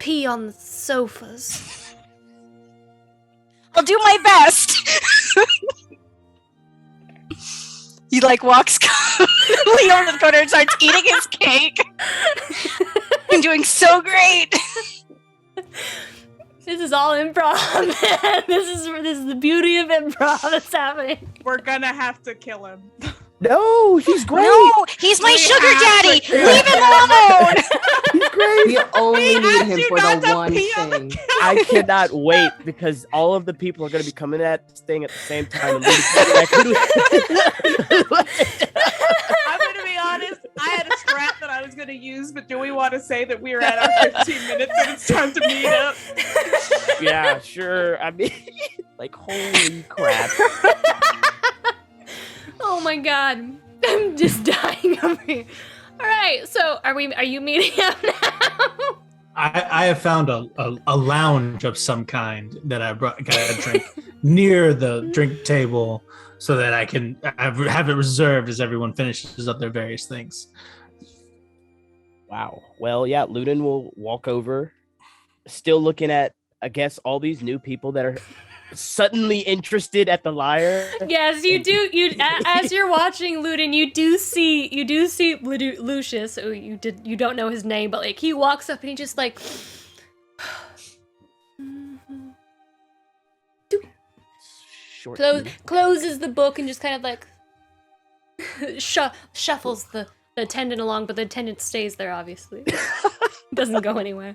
pee on the sofas. I'll do my best. He walks Leon to the corner and starts eating his cake. I'm doing so great. This is all improv, man. This is the beauty of improv that's happening. We're gonna have to kill him. No, he's great. No, he's my sugar daddy. Leave him alone. He's great. We only need him for the one thing. I cannot wait because all of the people are going to be coming at this thing at the same time. And I'm going to be honest. I had a strat that I was going to use, but do we want to say that we are at our 15 minutes and it's time to meet up? Yeah, sure. I mean, like, holy crap. Oh my god. I'm just dying over here. Alright, so are you meeting up now? I have found a lounge of some kind that I got a drink near the drink table so that I can have it reserved as everyone finishes up their various things. Wow. Well, yeah, Ludin will walk over, still looking at, I guess, all these new people that are suddenly interested at the lyre. Yes, you do. As you're watching Ludin, you do see Lucius. Oh, you don't know his name, but like he walks up and he just like closes the book and just kind of like shuffles the attendant along, but the attendant stays there obviously. Doesn't go anywhere.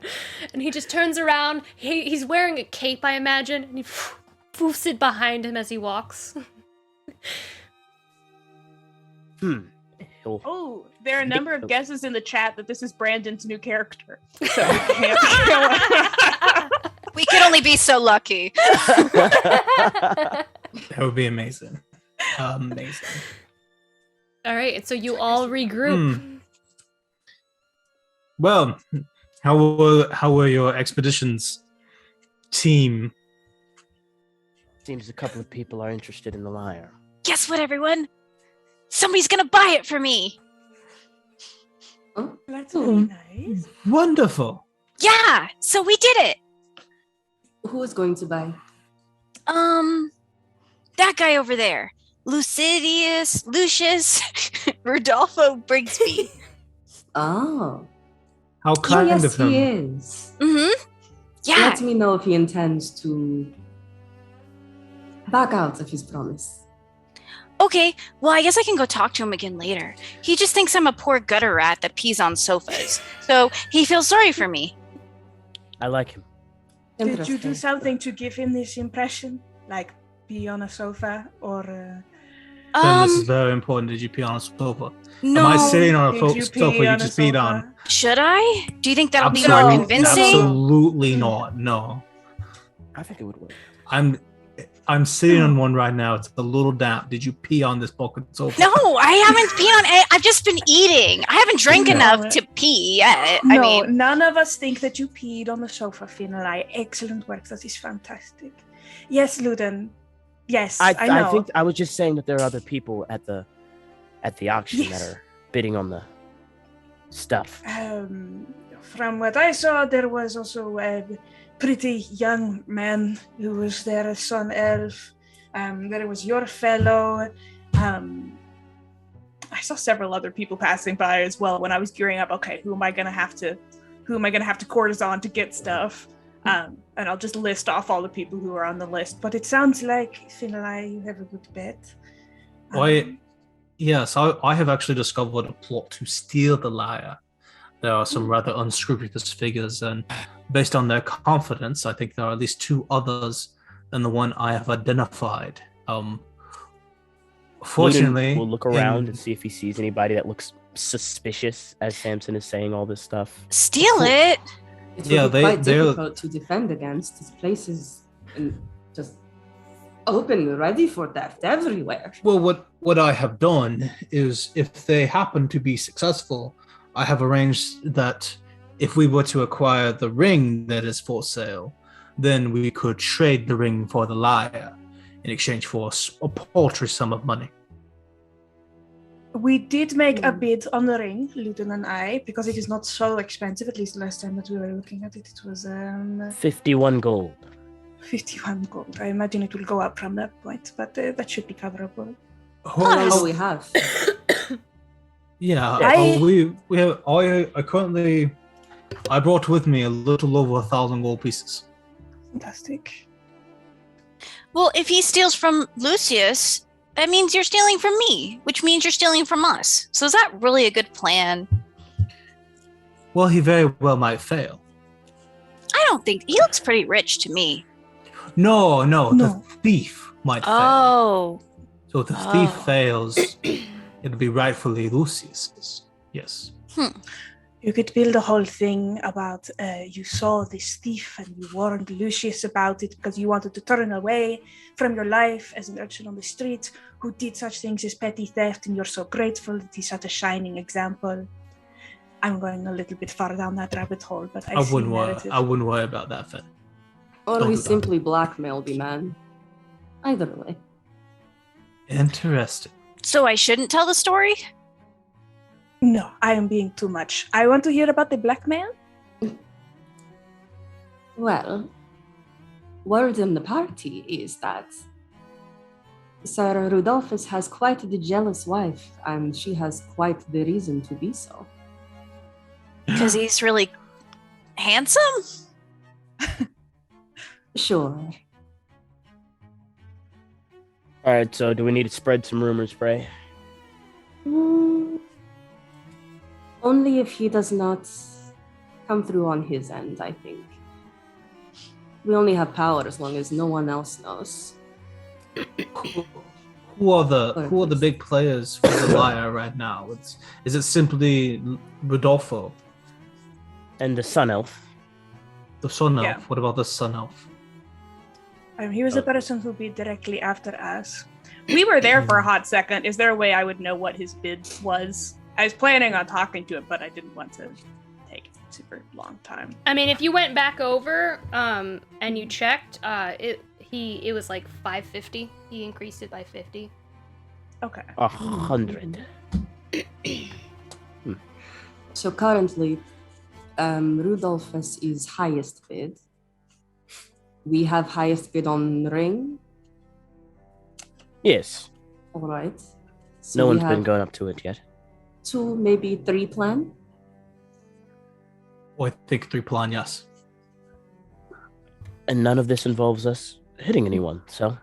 And he just turns around. He's wearing a cape, I imagine, and he poofs it behind him as he walks. Oh, there are a number of guesses in the chat that this is Brandon's new character. So we can only be so lucky. That would be amazing. Amazing. All right, so you all regroup. Well, how were your expeditions, team? Seems a couple of people are interested in the lyre. Guess what, everyone? Somebody's gonna buy it for me. Oh, that's really nice. Wonderful. Yeah, so we did it. who is going to buy? That guy over there. Lucius, Rodolfo Brigsby. Oh. How kind yes, of him. he is. Mm-hmm. Yeah. Let me know if he intends to back out of his promise. Okay, well, I guess I can go talk to him again later. He just thinks I'm a poor gutter rat that pees on sofas. So he feels sorry for me. I like him. Did you do something to give him this impression? Like pee on a sofa or... Then this is very important. Did you pee on a sofa? No. Am I sitting on a sofa you on just a peed sofa? on? Should I? Do you think that'll be more convincing? Absolutely not. No. I think it would work. I'm sitting on one right now. It's a little damp. Did you pee on this bucket sofa? No, I haven't peed on it. I've just been eating. I haven't drank enough to pee yet. No, I mean, none of us think that you peed on the sofa, Finlay. Excellent work. That is fantastic. Yes, Luden. Yes, I know. I think I was just saying that there are other people at the auction that are bidding on the stuff. From what I saw, there was also a pretty young man who was there, a son elf. There was your fellow. I saw several other people passing by as well when I was gearing up. Okay, who am I gonna have to courtesan to get stuff? And I'll just list off all the people who are on the list. But it sounds like, Finlay, you have a good bet. Yes, I have actually discovered a plot to steal the lyre. There are some rather unscrupulous figures, and based on their confidence, I think there are at least two others than the one I have identified. Fortunately, we'll look around and see if he sees anybody that looks suspicious as Samson is saying all this stuff. Steal it? It would be quite difficult to defend against. This place is just open, ready for theft everywhere. Well, what I have done is, if they happen to be successful, I have arranged that if we were to acquire the ring that is for sale, then we could trade the ring for the lyre in exchange for a paltry sum of money. We did make a bid on the ring, Luden and I, because it is not so expensive. At least the last time that we were looking at it, it was 51 gold. 51 gold. I imagine it will go up from that point, but that should be coverable. Oh, we have. Yeah, we have. I brought with me a little over 1,000 gold pieces. Fantastic. Well, if he steals from Lucius, that means you're stealing from me, which means you're stealing from us. So is that really a good plan? Well, he very well might fail. I don't think he looks pretty rich to me. No, the thief might fail. Oh. So if the thief fails, it'll be rightfully Lucius's. Yes. You could build a whole thing about you saw this thief and you warned Lucius about it because you wanted to turn away from your life as an urchin on the street who did such things as petty theft, and you're so grateful that he's such a shining example. I'm going a little bit far down that rabbit hole, but I wouldn't worry about that, Finn. Or we simply blackmail the man. Either way. Interesting. So I shouldn't tell the story? No, I am being too much. I want to hear about the blackmail. Well, word in the party is that Sir Rudolphus has quite the jealous wife, and she has quite the reason to be so. Because he's really handsome? Sure. All right, so do we need to spread some rumors, Bray? Only if he does not come through on his end, I think. We only have power as long as no one else knows. Who are the big players for the Lyre right now? Is it simply Rodolfo? And the Sun Elf. The Sun Elf? Yeah. What about the Sun Elf? He was the person who'd be directly after us. We were there for a hot second. Is there a way I would know what his bid was? I was planning on talking to him, but I didn't want to take a super long time. I mean, if you went back over and you checked, it was like 550. He increased it by 50. Okay. 100. So currently, Rudolphus is highest bid. We have highest bid on ring. Yes. All right. So No one's been going up to it yet. 2, maybe 3 plan. Oh, I think 3 plan, yes. And none of this involves us hitting anyone, so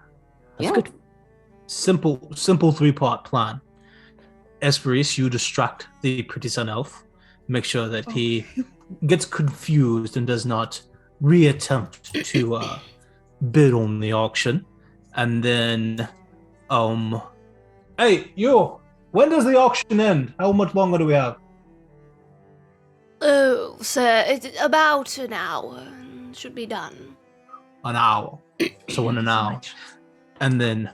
that's good. Simple 3-part plan. Esperis, you distract the pretty Sun Elf. Make sure that he gets confused and does not reattempt to bid on the auction. And then, hey, you! When does the auction end? How much longer do we have? Oh, sir, it's about an hour. Should be done. An hour. So in an hour. And then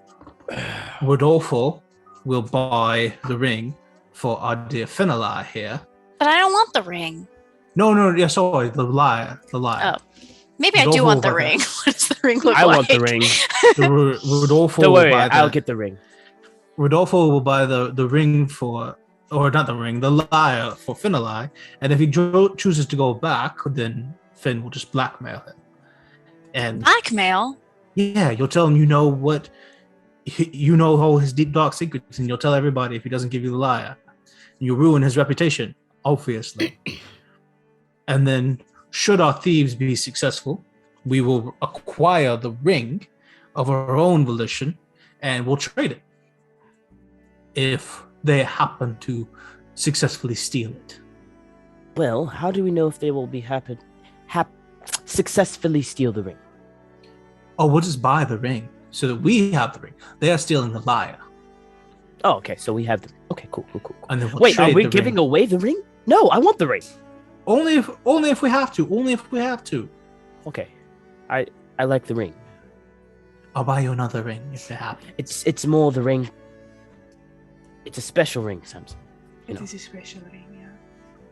Rodolfo will buy the ring for our dear Finali here. But I don't want the ring. No, yeah, sorry, the lyre. Oh. Maybe I do want the ring. What does the ring look like? I want the ring. Rodolfo Don't worry, will buy I'll get the ring. Rodolfo will buy the ring for, or not the ring, the lyre for Finali. And if he chooses to go back, then Finn will just blackmail him. And blackmail? Yeah, you'll tell him you know all his deep dark secrets, and you'll tell everybody if he doesn't give you the lyre. You'll ruin his reputation, obviously. And then, should our thieves be successful, we will acquire the ring of our own volition, and we'll trade it if they happen to successfully steal it. Well, how do we know if they will be successfully steal the ring? Oh, we'll just buy the ring so that we have the ring. They are stealing the lyre. Oh, okay, so we have the ring. Okay, cool. And then we'll wait, are we the giving ring. away the ring? No, I want the ring. Only if we have to. Only if we have to. Okay, I like the ring. I'll buy you another ring if it happens. It's more the ring. It's a special ring, Samson. It is a special ring, yeah.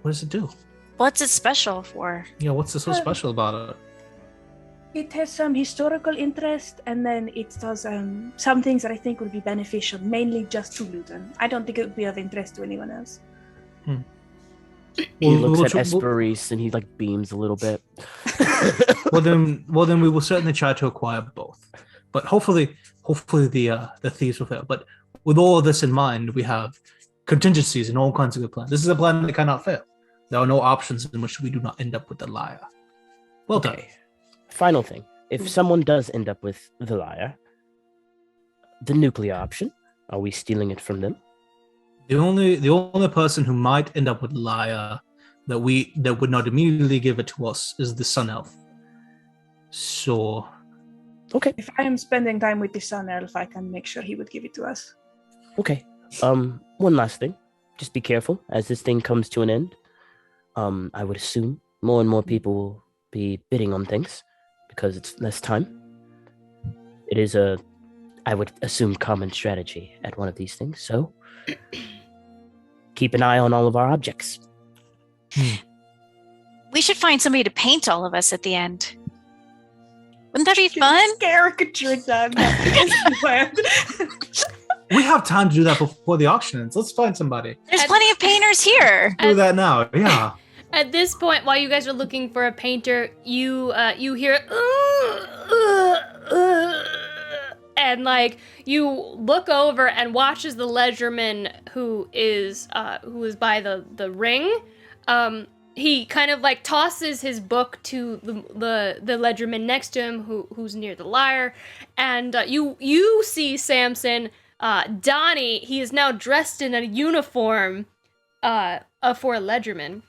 What does it do? What's it special for? Yeah, what's so special about it? It has some historical interest, and then it does some things that I think would be beneficial, mainly just to Luton. I don't think it would be of interest to anyone else. He looks at Esperis and he like beams a little bit. Well then we will certainly try to acquire both. But hopefully the thieves will fail. But with all of this in mind, we have contingencies and all kinds of good plans. This is a plan that cannot fail. There are no options in which we do not end up with the lyre. Well done. Final thing. If someone does end up with the lyre, the nuclear option, Are we stealing it from them? The only person who might end up with Lyre that would not immediately give it to us is the Sun Elf. So, okay. If I am spending time with the Sun Elf, I can make sure he would give it to us. Okay. One last thing. Just be careful as this thing comes to an end. I would assume more and more people will be bidding on things because it's less time. It is I would assume, common strategy at one of these things. So keep an eye on all of our objects. We should find somebody to paint all of us at the end. Wouldn't that be fun? Caricature them. We have time to do that before the auction ends. Let's find somebody. There's plenty of painters here. Do that now. Yeah. At this point, while you guys are looking for a painter, you hear and like you look over and watch as the ledgerman who is by the ring, he kind of like tosses his book to the ledgerman next to him who's near the lyre, and you see Samson, Donnie. He is now dressed in a uniform for a ledgerman.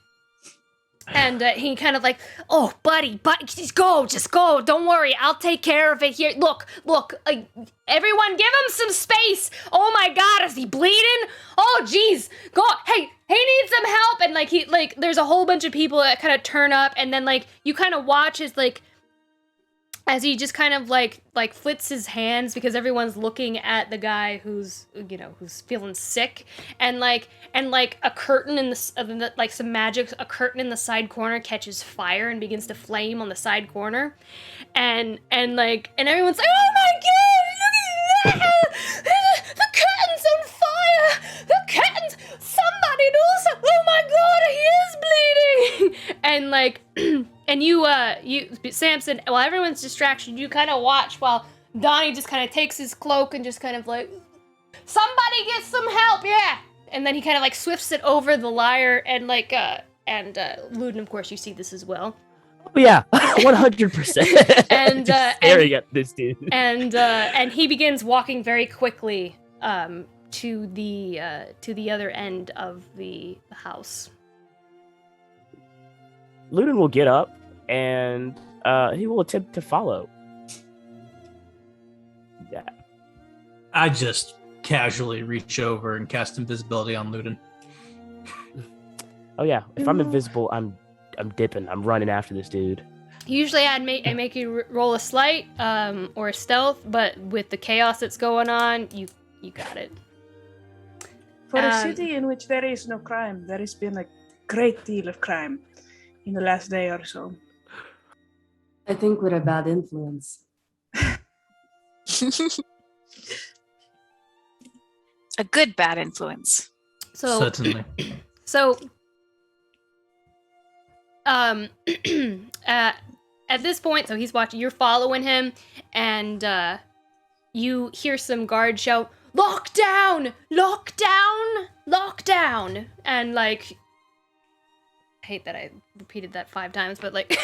And he kind of like, oh, buddy, just go, don't worry, I'll take care of it here. Look, everyone give him some space. Oh my God, is he bleeding? Oh, geez, go, hey, he needs some help. And like, there's a whole bunch of people that kind of turn up, and then like, you kind of watch as he just kind of like flits his hands because everyone's looking at the guy who's feeling sick, and a curtain in the like some magic, a curtain in the side corner catches fire and begins to flame on the side corner, and everyone's like, oh my God, look at that, the curtain's on fire, the curtain's, somebody do something, oh my God, he is bleeding, and like. And you Samson, while everyone's distraction, you kind of watch while Donnie just kind of takes his cloak and just kind of like, somebody get some help, yeah. And then he kind of like swifts it over the lyre, and Ludin, of course, you see this as well. Oh yeah, 100%. And staring at this dude. And he begins walking very quickly to the other end of the house. Ludin will get up and he will attempt to follow. Yeah. I just casually reach over and cast invisibility on Ludin. Oh yeah, if I'm invisible, I'm dipping. I'm running after this dude. Usually I make you roll a sleight or a stealth, but with the chaos that's going on, you got it. For a city in which there is no crime, there has been a great deal of crime in the last day or so. I think we're a bad influence. A good bad influence. So certainly. So at this point, so he's watching, you're following him, and you hear some guards shout, "Lock down! Lock down! Lock down!" And like, I hate that I repeated that 5 times, but like,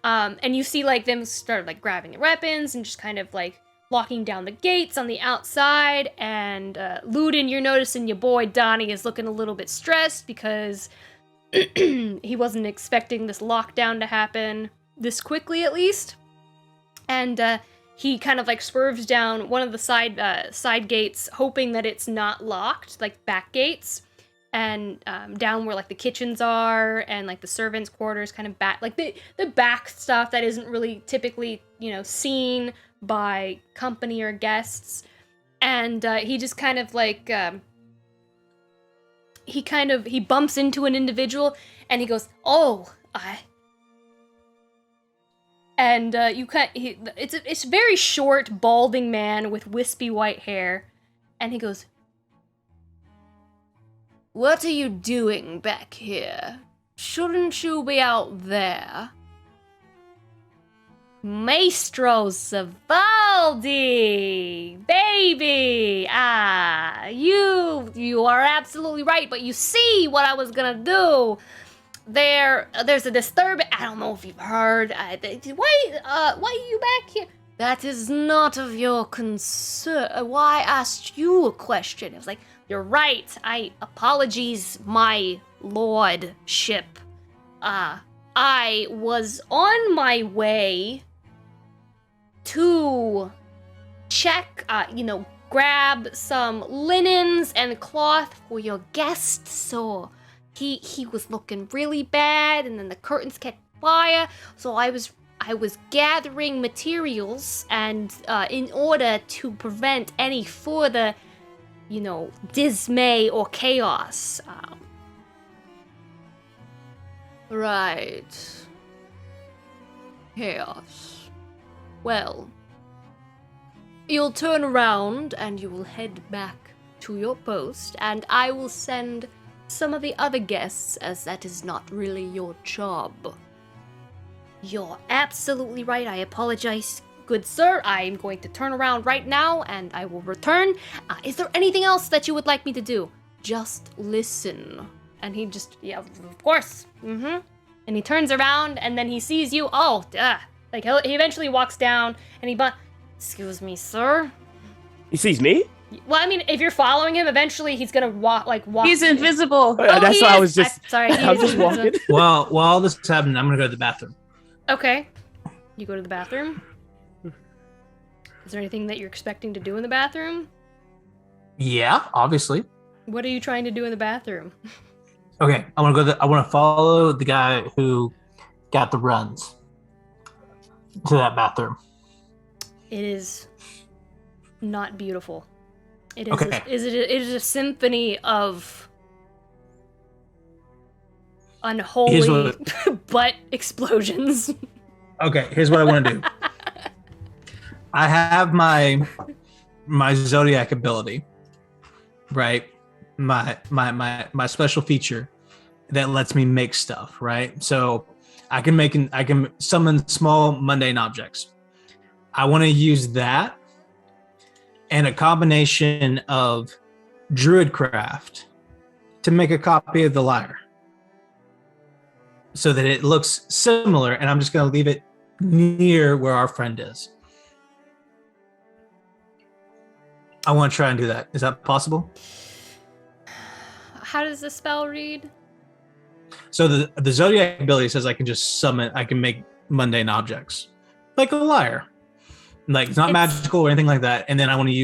and you see like them start like grabbing the weapons and just kind of like locking down the gates on the outside. And Ludin, you're noticing your boy Donnie is looking a little bit stressed because he wasn't expecting this lockdown to happen this quickly, at least. And he kind of like swerves down one of the side gates, hoping that it's not locked, like back gates. And down where like the kitchens are and like the servants' quarters, kind of back, like the back stuff that isn't really typically, seen by company or guests. And he just kind of like he bumps into an individual and he goes, "Oh, and it's a very short, balding man with wispy white hair, and he goes, "What are you doing back here? Shouldn't you be out there?" "Maestro Savaldi, baby! You are absolutely right, but you see what I was gonna do. There's a disturbance. I don't know if you've heard. Why are you back here? That is not of your concern. Why I asked you a question? It was like, you're right. Apologies, my lordship. I was on my way to check, grab some linens and cloth for your guest. So he was looking really bad, and then the curtains caught fire. So I was gathering materials, and in order to prevent any further, dismay or chaos. Right. Chaos. Well, you'll turn around and you will head back to your post, and I will send some of the other guests, as that is not really your job. You're absolutely right. I apologize, good sir. I'm going to turn around right now, and I will return. Is there anything else that you would like me to do? Just listen. And he just, yeah, of course. And he turns around, and then he sees you. Oh, like he eventually walks down, and excuse me, sir. He sees me? Well, I mean, if you're following him, eventually he's gonna walk. He's invisible. That's what I was just. Sorry, I'm just walking. While all this is happening, I'm gonna go to the bathroom. Okay. You go to the bathroom? Is there anything that you're expecting to do in the bathroom? Yeah, obviously. What are you trying to do in the bathroom? Okay, I want to follow the guy who got the runs to that bathroom. It is not beautiful. It is. Okay. It is a symphony of unholy butt explosions. Okay, here's what I want to do. I have my zodiac ability, right? My special feature that lets me make stuff, right? So I can summon small mundane objects. I want to use that and a combination of druidcraft to make a copy of the lyre, so that it looks similar, and I'm just going to leave it near where our friend is. I want to try and do that. Is that possible? How does the spell read? So the zodiac ability says I can just summon, I can make mundane objects, like a lyre. Like, it's not magical or anything like that. And then I want to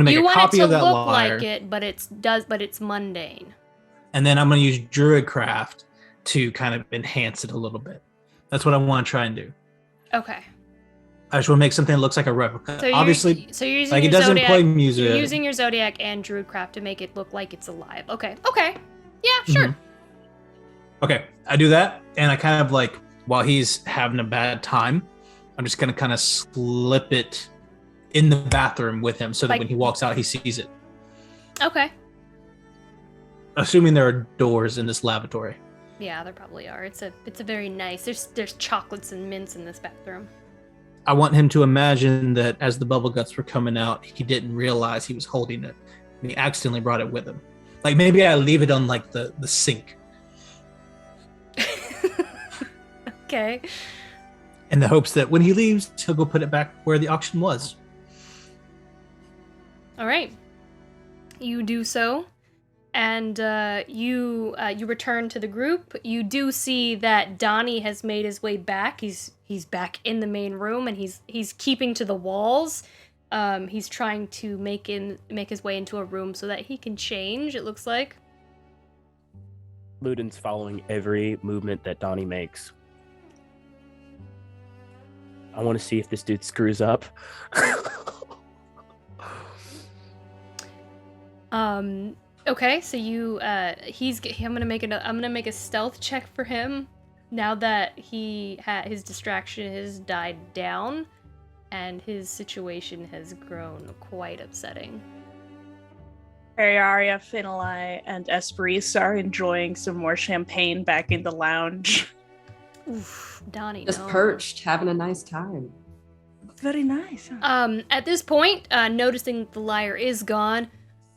make a copy of that lyre. You want it to look like it, but it's mundane. And then I'm going to use druidcraft to kind of enhance it a little bit. That's what I want to try and do. Okay. I just want to make something that looks like a replica. So obviously, you're using like, your it doesn't zodiac, play music. You're using your zodiac and druidcraft to make it look like it's alive. Okay. Yeah, sure. Mm-hmm. Okay, I do that, and I kind of, like, while he's having a bad time, I'm just gonna kind of slip it in the bathroom with him, so that when he walks out, he sees it. Okay. Assuming there are doors in this lavatory. Yeah, there probably are. It's a very nice. There's chocolates and mints in this bathroom. I want him to imagine that as the bubble guts were coming out, he didn't realize he was holding it, and he accidentally brought it with him. Like, maybe I leave it on, like, the sink. Okay. In the hopes that when he leaves, he'll go put it back where the auction was. All right. You do so, and you return to the group. You do see that Donnie has made his way back. He's back in the main room, and he's keeping to the walls. He's trying to make his way into a room so that he can change, it looks like. Ludin's following every movement that Donnie makes. I want to see if this dude screws up. Okay, so I'm gonna make a stealth check for him now that his distraction has died down and his situation has grown quite upsetting. Ariaria, Finalai, and Esperise are enjoying some more champagne back in the lounge. Oof, Donnie, Just no. perched, having a nice time. Very nice. Huh? At this point, noticing the lyre is gone,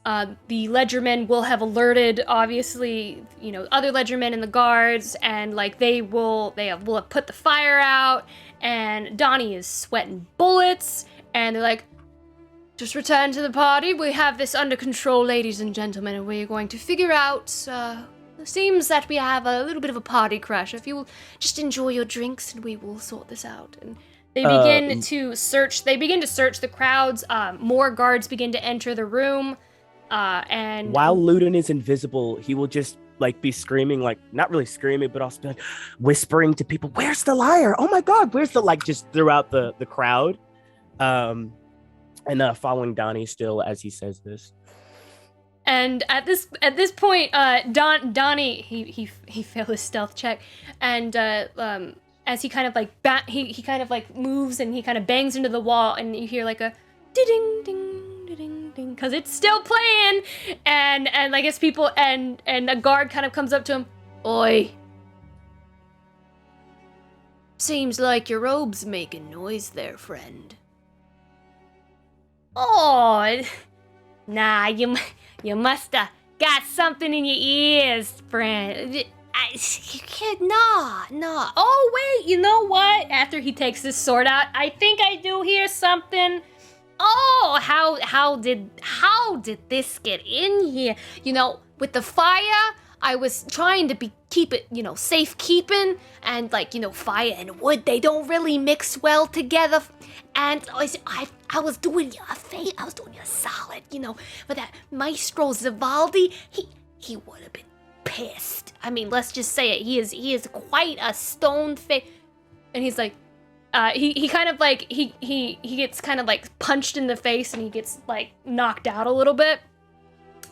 the ledgermen will have alerted, obviously, other ledgermen and the guards, and like they will have put the fire out, and Donnie is sweating bullets, and they're like, just return to the party. We have this under control, ladies and gentlemen, and we're going to figure out, it seems that we have a little bit of a party crash. If you will just enjoy your drinks, and we will sort this out. And they begin to search the crowds. More guards begin to enter the room. And while Ludin is invisible, he will just like be screaming, like not really screaming, but also be like whispering to people, "Where's the liar? Oh my God, where's the," like just throughout the crowd, and following Donnie still as he says this. And at this point, Donnie he failed his stealth check, and as he kind of like he kind of like moves and he kind of bangs into the wall, and you hear like a ding ding ding ding, because it's still playing, and I guess people and a guard kind of comes up to him. Oi. Seems like your robe's making noise there, friend. Oh, nah, you musta got something in your ears, friend. You can't, no. Oh, wait, you know what? After he takes his sword out, I think I do hear something. Oh, how did this get in here? With the fire, I was trying to keep it, safekeeping, and fire and wood, they don't really mix well together. And I was doing you a favor, I was doing you a solid, but that Maestro Zavaldi, he would have been pissed. I mean, let's just say it. He is quite a stone face. And he's like, he kind of like, he gets kind of like punched in the face, and he gets like knocked out a little bit.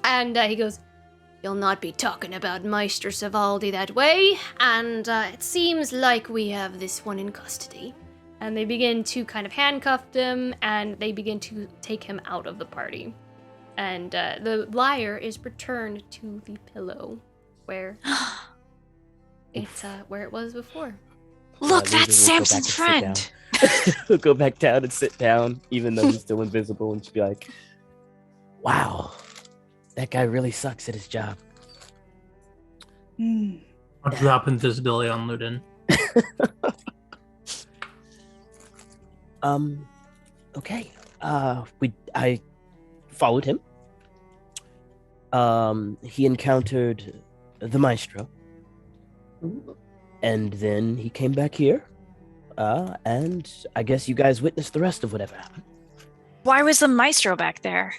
And he goes, "You'll not be talking about Maestro Zavaldi that way, and it seems like we have this one in custody." And they begin to kind of handcuff him, and they begin to take him out of the party. And the lyre is returned to the pillow, where it's where it was before. Look, that's Samson's friend. He'll go back down and sit down, even though he's still invisible, and she'll be like, "Wow, that guy really sucks at his job." I'll drop invisibility on Ludin. Okay. I followed him. He encountered the Maestro. And then he came back here. And I guess you guys witnessed the rest of whatever happened. Why was the Maestro back there?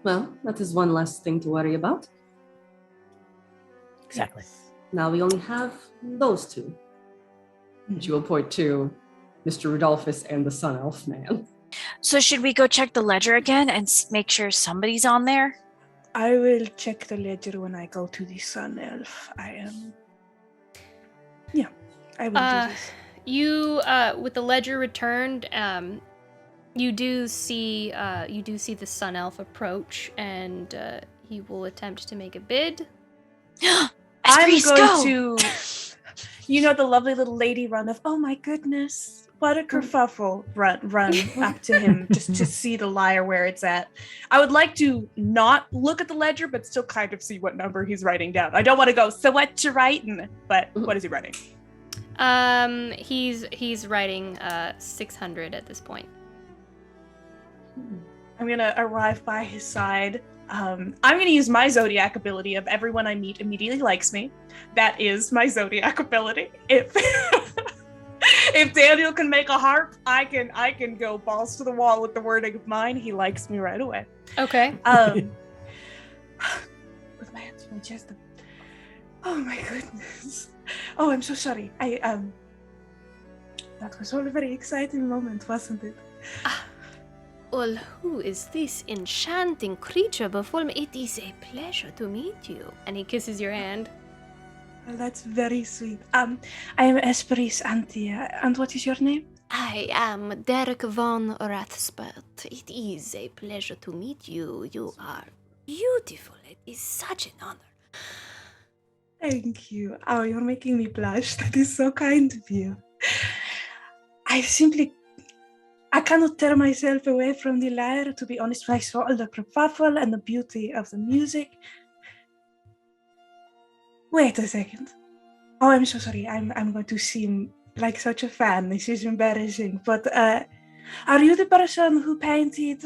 Well, that is one less thing to worry about. Exactly. Now we only have those two. Which you will point to Mr. Rudolphus and the Sun Elf man. So should we go check the ledger again and make sure somebody's on there? I will check the ledger when I go to the Sun Elf. I will do this. You, with the ledger returned, you do see the Sun Elf approach, and he will attempt to make a bid. I'm going to, the lovely little lady run of, "Oh my goodness, what a kerfuffle," run up to him just to see the lyre where it's at. I would like to not look at the ledger, but still kind of see what number he's writing down. I don't want to go, "So what you writing?" But what is he writing? He's writing 600 at this point. I'm gonna arrive by his side. I'm gonna use my zodiac ability of everyone I meet immediately likes me. That is my zodiac ability. If Daniel can make a harp, I can go balls to the wall with the wording of mine. He likes me right away. Okay. With my hands on my chest. Oh my goodness. Oh, I'm so sorry. That was all a very exciting moment, wasn't it? Well, who is this enchanting creature before me? It is a pleasure to meet you. And he kisses your hand. Well, that's very sweet. I am Esperis Antia. And what is your name? I am Derek von Rothsbert. It is a pleasure to meet you. You are beautiful. It is such an honor. Thank you. Oh, you're making me blush. That is so kind of you. I simply I cannot tear myself away from the lyre, to be honest. I saw all the kerfuffle and the beauty of the music. Wait a second. Oh, I'm so sorry. I'm going to seem like such a fan. This is embarrassing. But are you the person who painted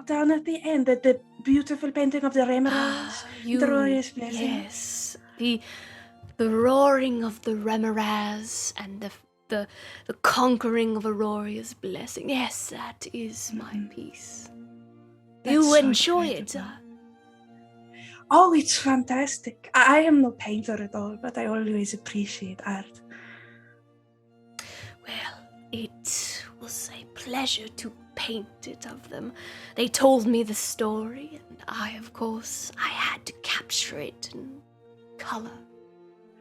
down at the end, the beautiful painting of the Remerals? The Glorious Blessing? Yes. The roaring of the Remeraz and the conquering of Auroria's blessing. Yes, that is my piece. That's You so enjoy it. incredible. Oh, it's fantastic. I am no painter at all, but I always appreciate art. Well, it was a pleasure to paint it of them. They told me the story, and I, of course, I had to capture it in color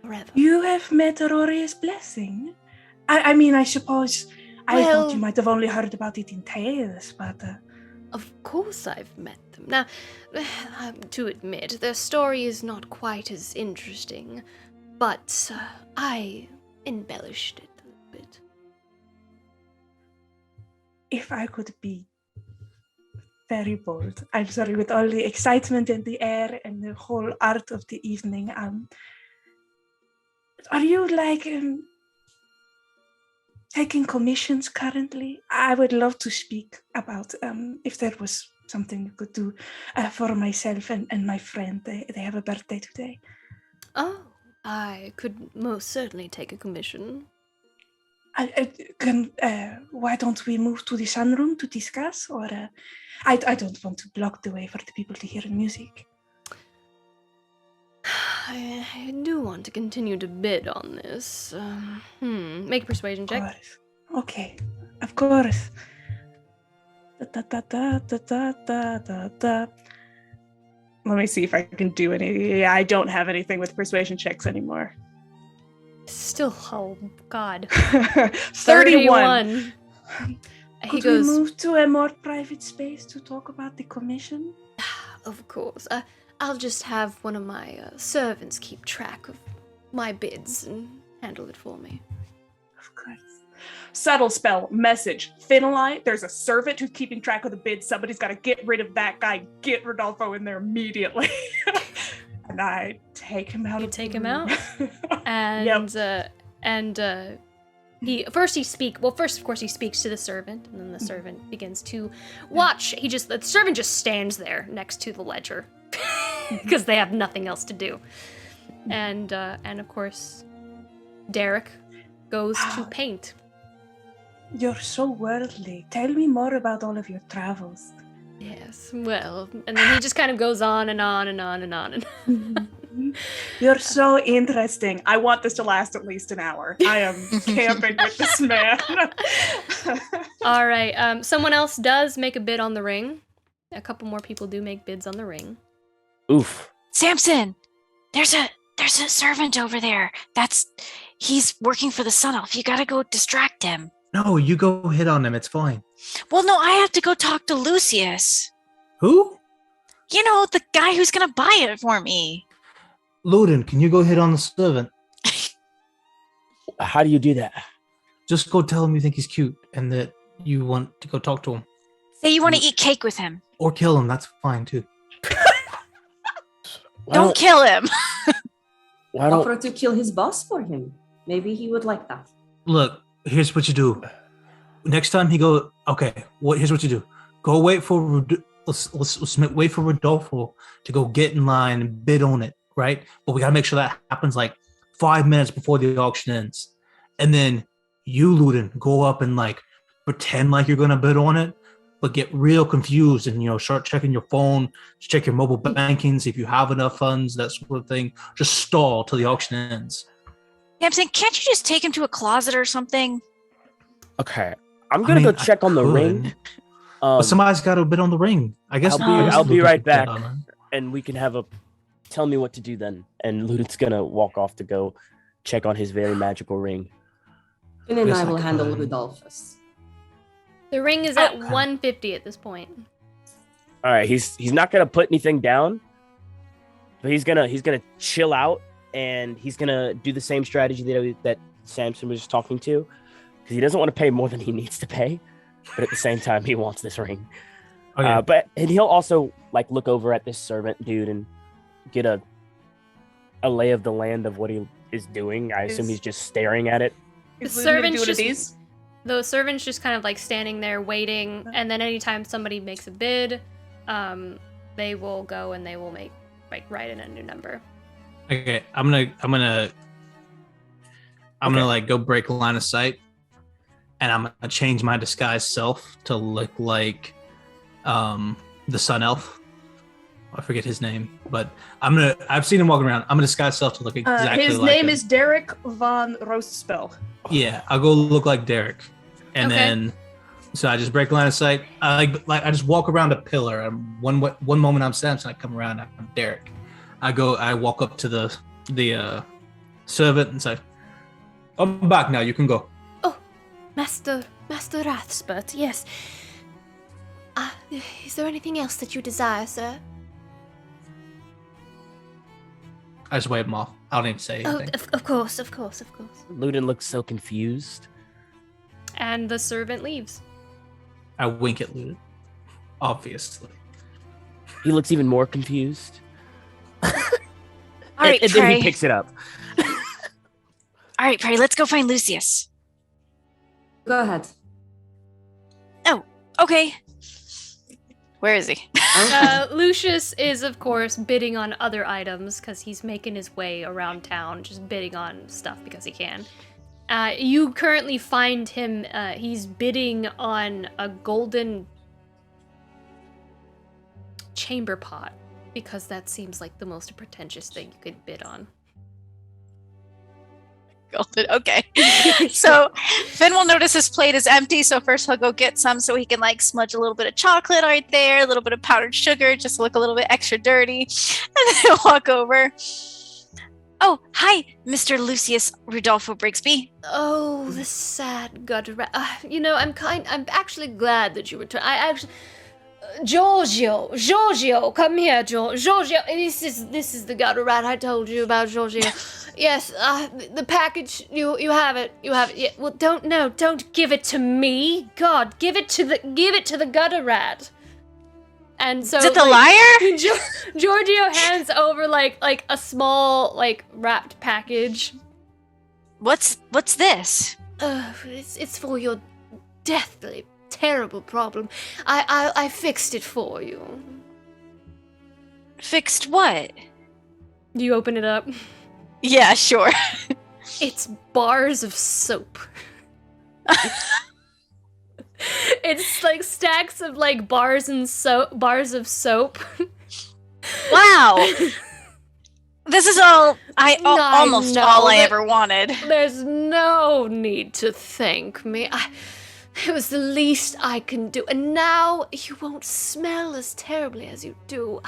forever. You have met Auroria's Blessing? I mean, I suppose I thought you might have only heard about it in tales, but... Of course I've met them. Now, to admit, their story is not quite as interesting, but I embellished it a little bit. If I could be very bold, I'm sorry, with all the excitement in the air and the whole art of the evening, are you like taking commissions currently? I would love to speak about if there was something you could do for myself and my friend. They have a birthday today. Oh, I could most certainly take a commission. Why don't we move to the sunroom to discuss? Or I don't want to block the way for the people to hear music. I do want to continue to bid on this. Make a persuasion check. Of course. Okay, of course. Da. Let me see if I can do any. Yeah, I don't have anything with persuasion checks anymore. Still, oh god. 31. He Could goes, we move to a more private space to talk about the commission? Of course. I'll just have one of my servants keep track of my bids and handle it for me. Of course. Subtle spell, message, Finlay, there's a servant who's keeping track of the bids. Somebody's got to get rid of that guy. Get Rodolfo in there immediately. And I take him out. You of take the him room. out? First, of course, he speaks to the servant, and then the servant begins to watch. The servant just stands there next to the ledger because they have nothing else to do. And of course, Derek goes to paint. You're so worldly. Tell me more about all of your travels. Yes, well, and then he just kind of goes on and on and on and on. You're so interesting. I want this to last at least an hour. I am camping with this man. All right. Someone else does make a bid on the ring. A couple more people do make bids on the ring. Oof. Samson, there's a servant over there. He's working for the Sun Elf. You gotta go distract him. No, you go hit on him. It's fine. Well, no, I have to go talk to Lucius. Who? You know, the guy who's gonna buy it for me. Luden, can you go hit on the servant? How do you do that? Just go tell him you think he's cute and that you want to go talk to him. Say you want to eat cake with him. Or kill him. That's fine, too. Don't kill him. Offer to kill his boss for him. Maybe he would like that. Look, here's what you do. Next time here's what you do. Go wait for let's wait for Rodolfo to go get in line and bid on it, right? But we gotta make sure that happens like 5 minutes before the auction ends. And then you, Luden, go up and like pretend like you're gonna bid on it, but get real confused and start checking your phone, check your mobile banking, see if you have enough funds, that sort of thing. Just stall till the auction ends. Samson, can't you just take him to a closet or something? Okay, I'm gonna go check on the ring. But somebody's got to bid on the ring. I guess I'll be right back, and we can have tell me what to do then. And Luden's gonna walk off to go check on his very magical ring. And then I will handle Rudolphus. The ring is at 150 at this point. All right, he's not gonna put anything down, but he's gonna chill out, and he's gonna do the same strategy that Samson was just talking to, because he doesn't want to pay more than he needs to pay. but at the same time, he wants this ring. Okay. And he'll also like look over at this servant dude and get a lay of the land of what he is doing. I assume he's just staring at it. The servant's just kind of like standing there waiting, and then anytime somebody makes a bid, they will go and they will make write in a new number. Okay, I'm gonna like go break a line of sight, and I'm gonna change my disguised self to look like the sun elf. I forget his name, but I've seen him walking around. I'm gonna disguise self to look exactly his like name him. is Derek von Rothsbert. Yeah, I'll go look like Derek, and then so I just break the line of sight. I just walk around a pillar. And one moment I'm Samson, I come around, I'm Derek. I walk up to the servant and say, "I'm back now. You can go." Oh, Master Rothsbert, yes. Is there anything else that you desire, sir? I just wave him off. I don't even say anything. Of course. Ludin looks so confused. And the servant leaves. I wink at Ludin, obviously. He looks even more confused. All right, and then he picks it up. All right, Prey, let's go find Lucius. Go ahead. Oh, okay. Where is he? Lucius is, of course, bidding on other items because he's making his way around town, just bidding on stuff because he can. You currently find him, he's bidding on a golden chamber pot because that seems like the most pretentious thing you could bid on. Golden, okay. So Finn will notice his plate is empty, so first he'll go get some so he can like smudge a little bit of chocolate right there, a little bit of powdered sugar, just to look a little bit extra dirty. And then he'll walk over. Oh, hi, Mr. Lucius Rudolfo Brigsby. Oh, the sad gutter rat. I'm actually glad that you returned. Giorgio, come here, Giorgio. This is the gutter rat I told you about, Giorgio. Yes, the package. You have it. Yeah, well, don't give it to me. God, give it to the gutter rat. And so is it the liar? Giorgio hands over like a small wrapped package. What's this? It's for your deathly terrible problem. I fixed it for you. Fixed what? You open it up. Yeah, sure. It's bars of soap. It's like stacks of bars of soap. Wow. This is almost all I ever wanted. There's no need to thank me. It was the least I can do. And now you won't smell as terribly as you do.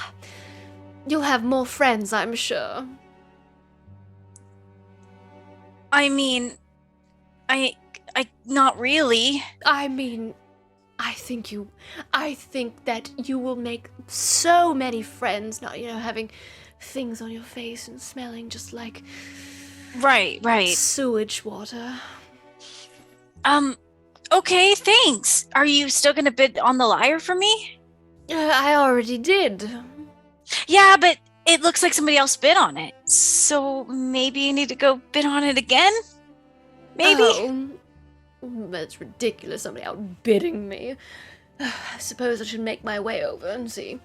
You'll have more friends, I'm sure. I mean, I not really. I mean, I think that you will make so many friends, not, having things on your face and smelling just like right sewage water. Okay, thanks. Are you still gonna bid on the lyre for me? I already did. Yeah, but it looks like somebody else bid on it. So maybe you need to go bid on it again? Maybe? Oh, that's ridiculous, somebody outbidding me. I suppose I should make my way over and see.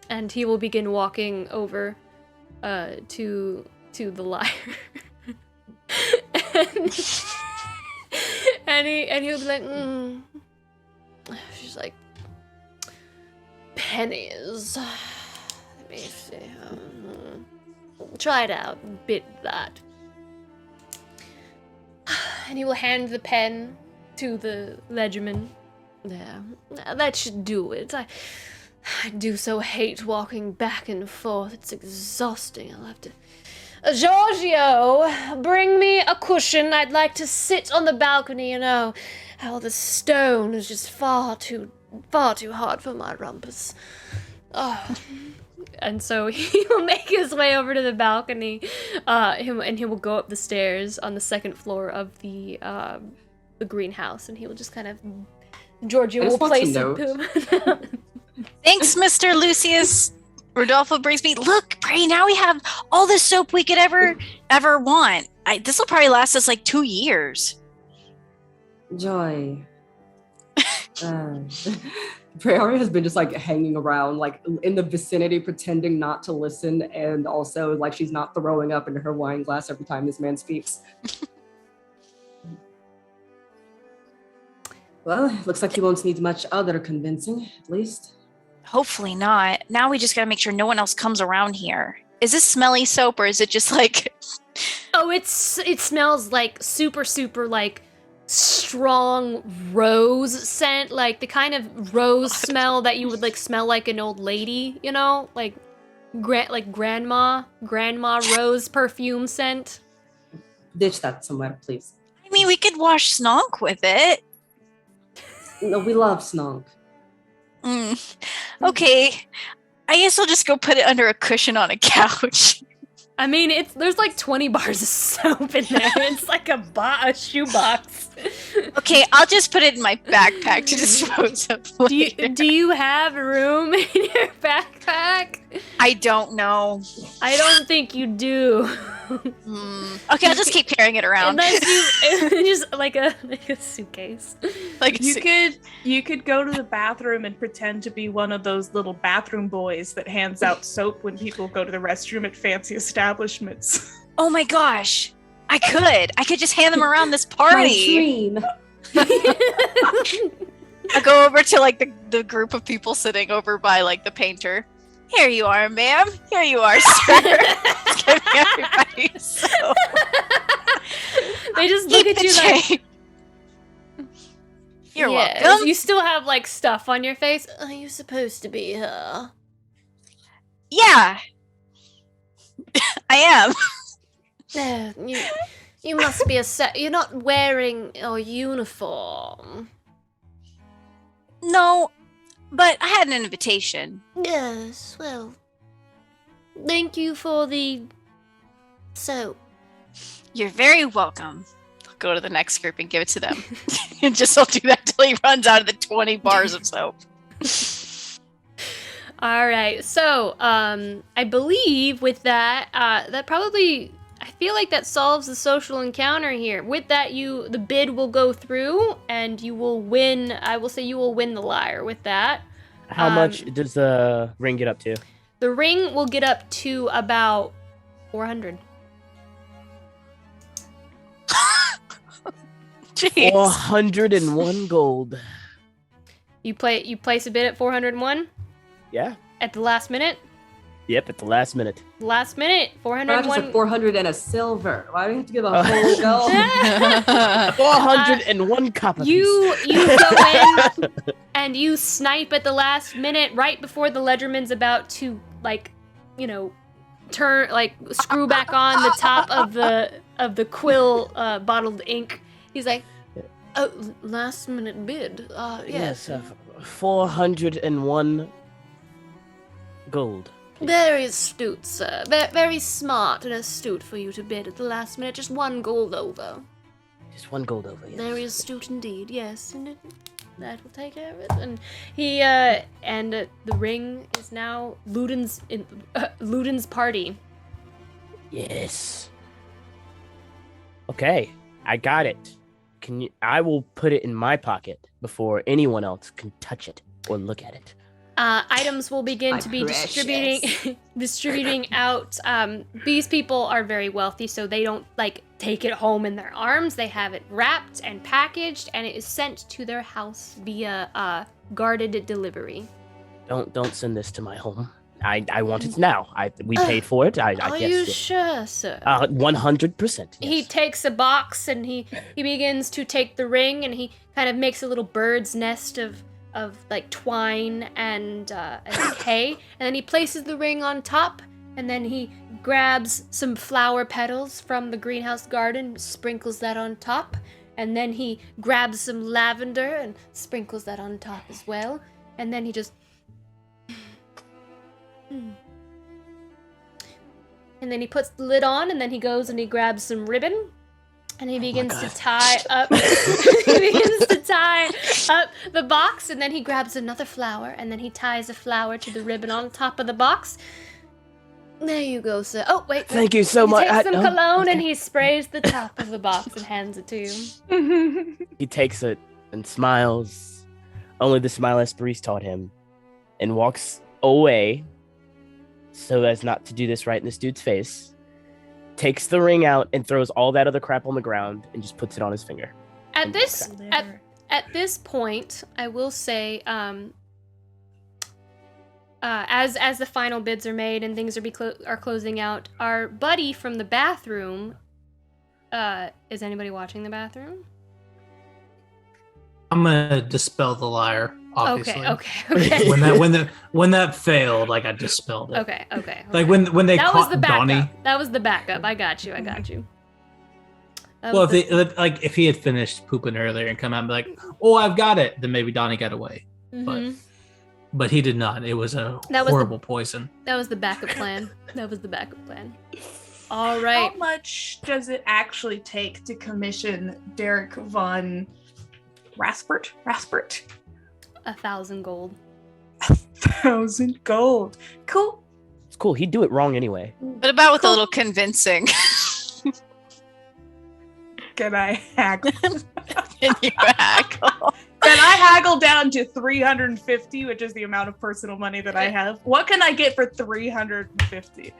And he will begin walking over to the lyre. and he'll be like, She's like, pennies. Let me see. Try it out. Bid that. And he will hand the pen to the legiman. There. That should do it. I do so hate walking back and forth. It's exhausting. I'll have to... Giorgio, bring me a cushion. I'd like to sit on the balcony, how the stone is just far too hard for my rumpus. Oh. And so he will make his way over to the balcony, and he will go up the stairs on the second floor of the greenhouse, and he will just kind of Georgia I will just want to place a note. poop. Thanks, Mr. Lucius. Rodolfo brings me. Look, Bray. Now we have all the soap we could ever want. This will probably last us like 2 years. Joy. Prairie has been just like hanging around, like in the vicinity, pretending not to listen, and also like she's not throwing up into her wine glass every time this man speaks. Well, it looks like he won't need much other convincing, at least. Hopefully not. Now we just gotta make sure no one else comes around here. Is this smelly soap or is it just like... Oh, it smells like super like strong rose scent, like the kind of rose smell that you would like smell like an old lady, you know, like grandma rose perfume scent. Ditch that somewhere, please. I mean, we could wash Snonk with it. No, we love Snonk. Okay, I guess I'll just go put it under a cushion on a couch. I mean, there's like 20 bars of soap in there. It's like a shoebox. Okay, I'll just put it in my backpack to dispose of later. Do you have room in your backpack? I don't know. I don't think you do. Okay, I'll just keep carrying it around. Unless you just like a suitcase. Like you could go to the bathroom and pretend to be one of those little bathroom boys that hands out soap when people go to the restroom at fancy establishments. Oh my gosh. I could just hand them around this party. My dream. I go over to like the group of people sitting over by like the painter. Here you are, ma'am. Here you are, sir. Giving everybody soap. They just look at you like... You're welcome. You still have like stuff on your face. Are you supposed to be her? Yeah. I am. No, you must be you're not wearing your uniform. No, but I had an invitation. Yes, well, thank you for the soap. You're very welcome. I'll go to the next group and give it to them. And just I'll do that till he runs out of the 20 bars of soap. All right, so I believe with that, that probably... I feel like that solves the social encounter here. With that, the bid will go through, and you will win. I will say you will win the lyre with that. How much does the ring get up to? The ring will get up to about 400. Jeez. 401 gold. You place a bid at 401? Yeah. At the last minute? Yep, at the last minute. Last minute, 401. Just 400 and a silver. Why do you have to give a whole gold? 401 copper You go in and you snipe at the last minute, right before the ledgerman's about to, like, you know, turn, like, screw back on the top of the quill bottled ink. He's like, oh, last minute bid. Yes. 401 gold. Very astute, sir. Very smart and astute for you to bid at the last minute. Just 1 gold over. Just 1 gold over, yes. Very astute indeed, yes. And that will take care of it. And he, the ring is now Luden's party. Yes. Okay, I got it. I will put it in my pocket before anyone else can touch it or look at it. Items will begin to be distributing out. These people are very wealthy, so they don't like take it home in their arms. They have it wrapped and packaged, and it is sent to their house via guarded delivery. Don't send this to my home. I want it now. We paid for it. I are guess. you sure, sir? 100%. Yes. He takes a box and he begins to take the ring, and he kind of makes a little bird's nest of like twine and hay, and then he places the ring on top, and then he grabs some flower petals from the greenhouse garden, sprinkles that on top, and then he grabs some lavender and sprinkles that on top as well, and then he just and then he puts the lid on, and then he goes and he grabs some ribbon, And he begins to tie up. He begins to tie up the box, and then he grabs another flower, and then he ties a flower to the ribbon on top of the box. There you go, sir. Oh, wait. Thank you so much. He takes some cologne and he sprays the top of the box and hands it to you. He takes it and smiles. Only the smile Esperise taught him. And walks away so as not to do this right in this dude's face. Takes the ring out and throws all that other crap on the ground and just puts it on his finger. At this point, I will say, as the final bids are made and things are closing out, our buddy from the bathroom, is anybody watching the bathroom? I'm gonna dispel the liar. Obviously. Okay. when that failed, like I dispelled it. Okay. Like when they that caught was the backup. Donnie. That was the backup. I got you. Well, if he had finished pooping earlier and come out and be like, "Oh, I've got it," then maybe Donnie got away. But he did not. It was a horrible poison. That was the backup plan. All right. How much does it actually take to commission Derek von Rothsbert? 1,000 gold. 1,000 gold. Cool. It's cool. He'd do it wrong anyway. What about with a little convincing? Can I haggle? Can you haggle? Can I haggle down to 350, which is the amount of personal money that I have? What can I get for 350?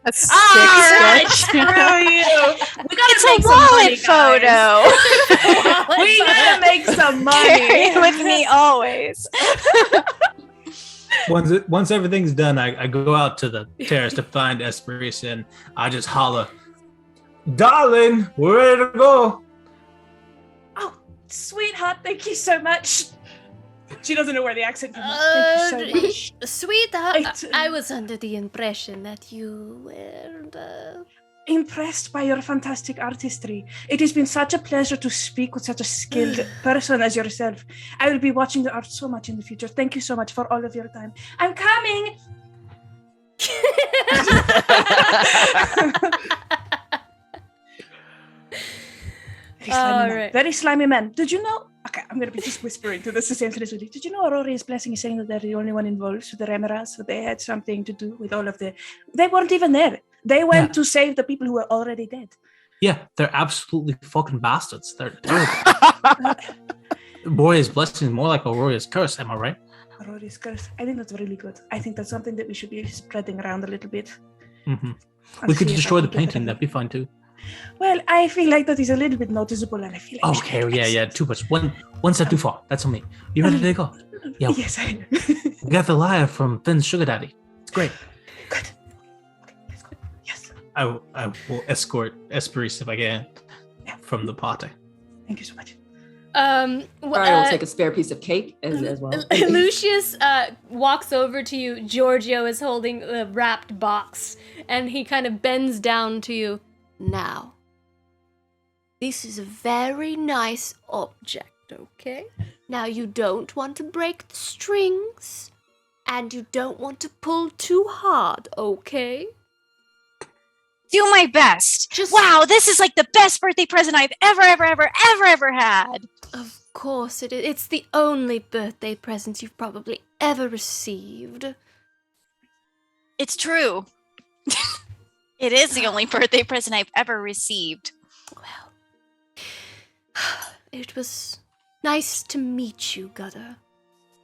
That's right, screw you. We gotta it's make a wallet photo. We gotta make some money. Carry it with me always. Once everything's done, I go out to the terrace to find Esperise and I just holler, "Darling, we're ready to go." Oh, sweetheart, thank you so much. She doesn't know where the accent comes from. Thank you so much. Sweetheart, I was under the impression that you were impressed by your fantastic artistry. It has been such a pleasure to speak with such a skilled person as yourself. I will be watching the art so much in the future. Thank you so much for all of your time. I'm coming. Very slimy man. Did you know? Okay, I'm gonna be just whispering to the Samson. Did you know Aurora's blessing is saying that they're the only one involved with the Remeras? So they had something to do with all of the. They weren't even there. They went to save the people who were already dead. Yeah, they're absolutely fucking bastards. They're terrible. Aurora's blessing is more like Aurora's curse. Am I right? Aurora's curse. I think that's really good. I think that's something that we should be spreading around a little bit. Mm-hmm. We could destroy the painting. That'd be fine too. Well, I feel like that is a little bit noticeable, and I feel like yeah, too much. One step too far. That's on me. You ready to go? Yeah. Yes, I am. We got the liar from Finn's sugar daddy. It's great. Good. Okay, let's go. Yes. I will escort Esperise if I can from the party. Thank you so much. I will take a spare piece of cake as well. Lucius walks over to you. Giorgio is holding a wrapped box, and he kind of bends down to you. Now, this is a very nice object, okay? Now, you don't want to break the strings, and you don't want to pull too hard, okay? Do my best. Wow, this is like the best birthday present I've ever had. Of course it is. It's the only birthday present you've probably ever received. It's true. It is the only birthday present I've ever received. Well, it was nice to meet you, Gutter.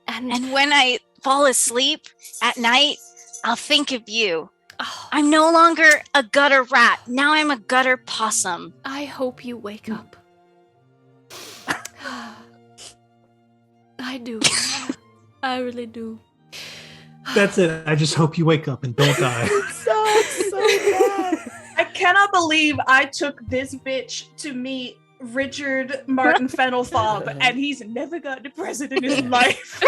And when I fall asleep at night, I'll think of you. Oh. I'm no longer a gutter rat. Now I'm a gutter possum. I hope you wake up. I do. I really do. That's it. I just hope you wake up and don't die. so bad. I cannot believe I took this bitch to meet Richard Martin Fennelfob, and he's never gotten a present in his life.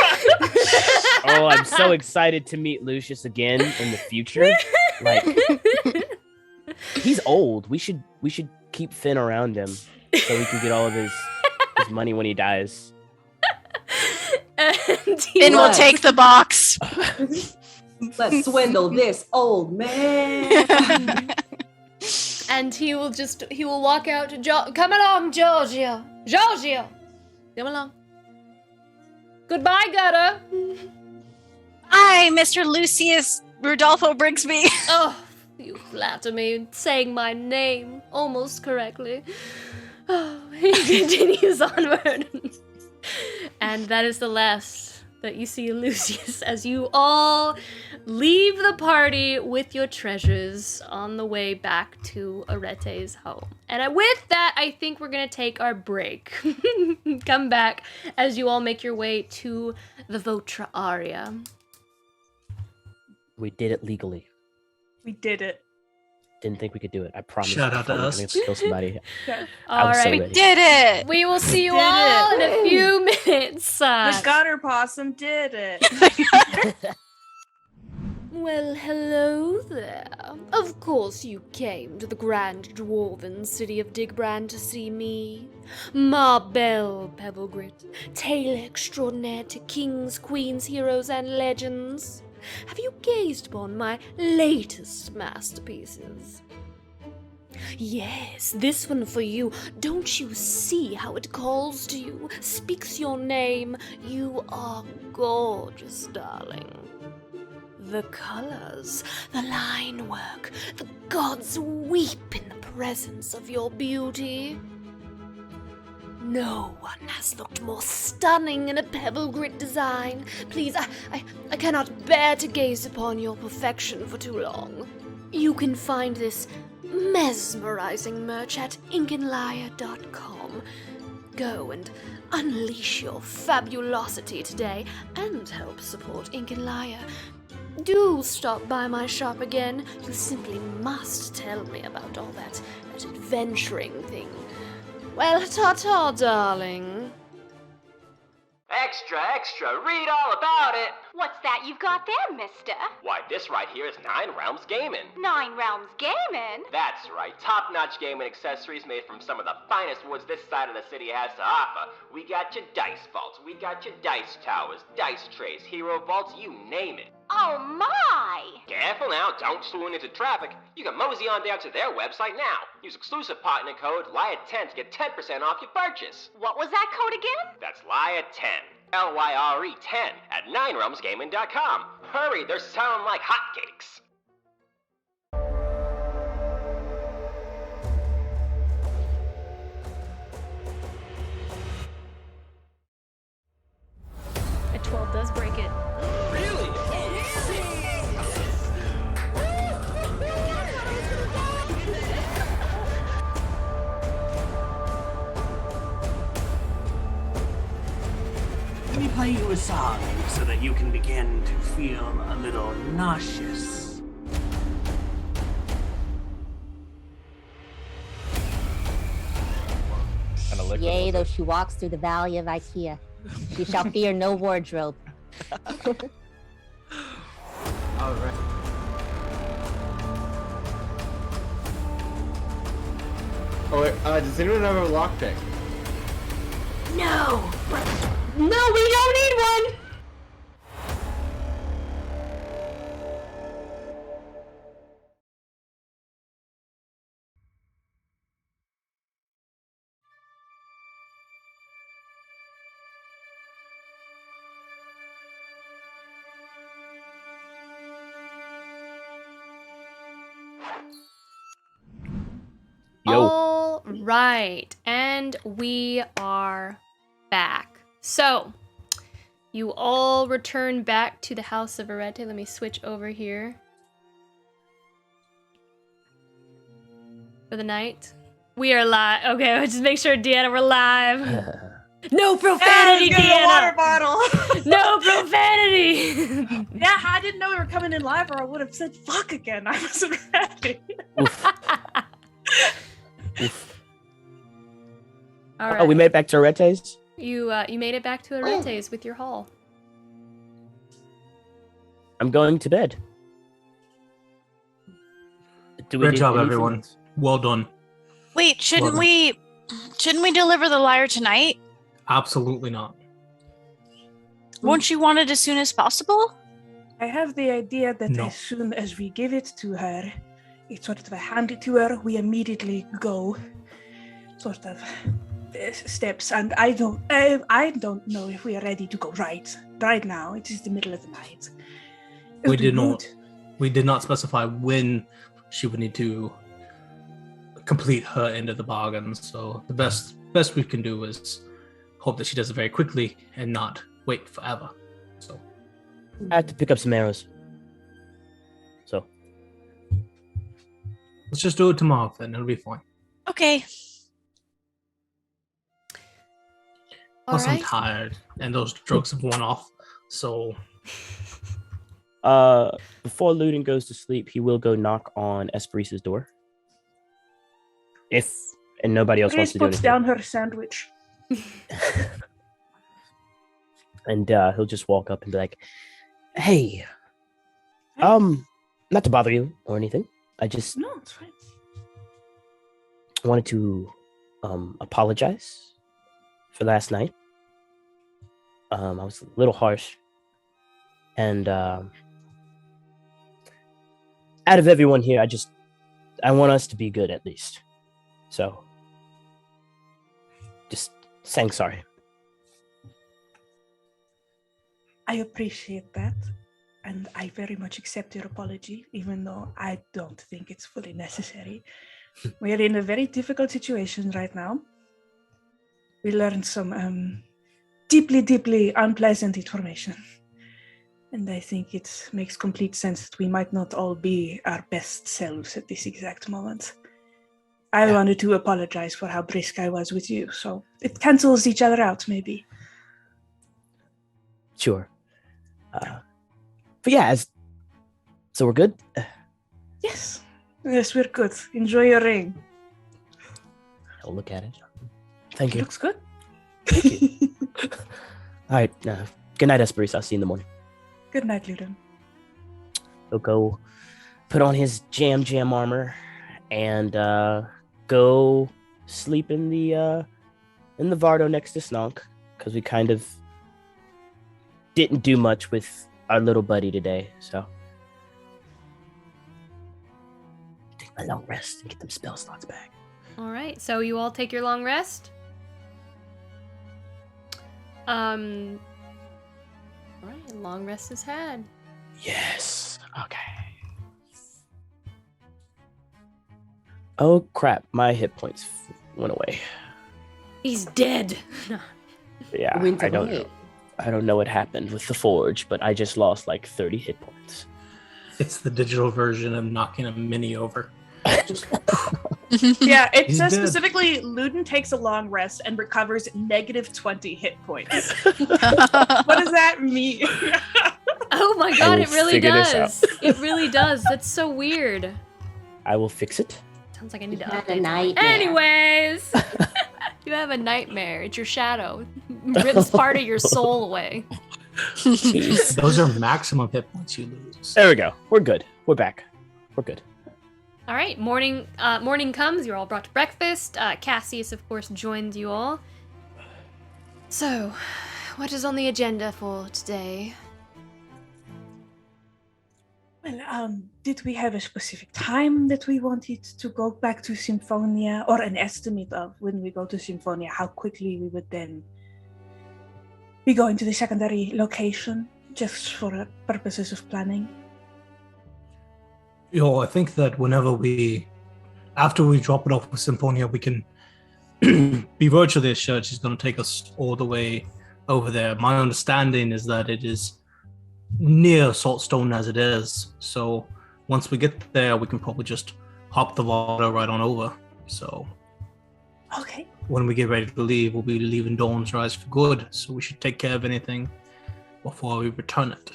Oh, I'm so excited to meet Lucius again in the future. Like, he's old. We should keep Finn around him so we can get all of his money when he dies. Finn will take the box. Let's swindle this old man. And he will walk out to come along, Giorgio. Giorgio! Come along. Goodbye, Gutter. Hi, Mr. Lucius Rudolfo Brigsby. Oh, you flatter me saying my name almost correctly. Oh, he continues onward. And that is the last that you see Lucius as you all leave the party with your treasures on the way back to Arete's home. And with that, I think we're going to take our break. Come back as you all make your way to the Votra Aria. We did it legally. We did it. Didn't think we could do it. I promise. Shout out to us. I'm gonna kill somebody. All right, We did it. we will see you all in a few minutes. The Gutter Possum did it. Well, hello there. Of course you came to the grand dwarven city of Digbrand to see me. Marbell Pebblegrit, tale extraordinaire to kings, queens, heroes, and legends. Have you gazed upon my latest masterpieces? Yes, this one for you. Don't you see how it calls to you, speaks your name? You are gorgeous, darling. The colors, the line work, the gods weep in the presence of your beauty. No one has looked more stunning in a pebble grit design. Please, I cannot bear to gaze upon your perfection for too long. You can find this mesmerizing merch at inkinliar.com. Go and unleash your fabulosity today and help support Ink and Liar. Do stop by my shop again. You simply must tell me about all that adventuring thing. Well, ta-ta, darling. Extra, extra, read all about it! What's that you've got there, mister? Why, this right here is 9 Realms Gaming. 9 Realms Gaming? That's right, top-notch gaming accessories made from some of the finest woods this side of the city has to offer. We got your dice vaults, we got your dice towers, dice trays, hero vaults, you name it. Oh my! Careful now, don't swoon into traffic. You can mosey on down to their website now. Use exclusive partner code LIAR10 to get 10% off your purchase. What was that code again? That's LIAR10. LYRE 10 at 9realmsgaming.com. Hurry, they're selling like hotcakes. A 12 does break it. Really? Let me play you a song so that you can begin to feel a little nauseous. Yea, though she walks through the valley of Ikea, she shall fear no wardrobe. All right. Oh, wait, does anyone have a lockpick? No! No, we don't need one! Yo. All right, and we are back. So, you all return back to the House of Arete. Let me switch over here for the night. We are live. Okay, just make sure, Deanna, we're live. No profanity, Deanna! Water bottle. No profanity! Yeah, I didn't know we were coming in live, or I would have said fuck again. I wasn't ready. All right. Oh, we made it back to Arete's? You made it back to Arete's with your haul. I'm going to bed. Great job, everyone. Well done. Wait, shouldn't we deliver the lyre tonight? Absolutely not. Won't you want it as soon as possible? I have the idea that as soon as we give it to her, It's sort of a hand it to her. We immediately go sort of steps, and I don't know if we are ready to go right now. It is the middle of the night. We did not specify when she would need to complete her end of the bargain. So the best we can do is hope that she does it very quickly and not wait forever. So I have to pick up some arrows. So let's just do it tomorrow then. It'll be fine. Okay. Plus, I'm tired, and those drugs have worn off. So, before Ludin goes to sleep, he will go knock on Esperisa's door. And nobody else wants to do anything. Puts down her sandwich. And he'll just walk up and be like, "Hey, not to bother you or anything. I just no, it's fine. Wanted to apologize for last night. I was a little harsh, and out of everyone here, I want us to be good at least. So, just saying sorry." I appreciate that, and I very much accept your apology, even though I don't think it's fully necessary. We're in a very difficult situation right now. We learned some deeply, deeply unpleasant information. And I think it makes complete sense that we might not all be our best selves at this exact moment. I wanted to apologize for how brisk I was with you, so it cancels each other out, maybe. Sure. But yeah, so we're good? Yes, we're good. Enjoy your ring. I'll look at it. Thank you. Looks good. Thank you. All right. Good night, Esperisa. I'll see you in the morning. Good night, Ludin. He'll go put on his jam armor and go sleep in the Vardo next to Snonk, because we kind of didn't do much with our little buddy today, so take my long rest and get them spell slots back. All right, so you all take your long rest. All right, long rest is had. Yes. Okay. Oh crap! My hit points went away. He's dead. Yeah, I don't know what happened with the forge, but I just lost like 30 hit points. It's the digital version of knocking a mini over. Yeah, it He's says dead. specifically, Ludin takes a long rest and recovers -20 hit points. What does that mean? Oh my god, it really figure this does. It really does. That's so weird. I will fix it. Sounds like I need to had a update. nightmare. Anyways, you have a nightmare. It's your shadow. Rips part of your soul away. Those are maximum hit points you lose. There we go. We're good. We're back. We're good. All right, morning comes. You're all brought to breakfast. Cassius, of course, joins you all. So, what is on the agenda for today? Well, did we have a specific time that we wanted to go back to Symphonia, or an estimate of when we go to Symphonia, how quickly we would then be going to the secondary location, just for purposes of planning? I think that after we drop it off with Symphonia, we can be virtually assured she's going to take us all the way over there. My understanding is that it is near Saltstone as it is, so once we get there, we can probably just hop the water right on over. So, okay. When we get ready to leave, we'll be leaving Dawn's Rise for good, so we should take care of anything before we return it.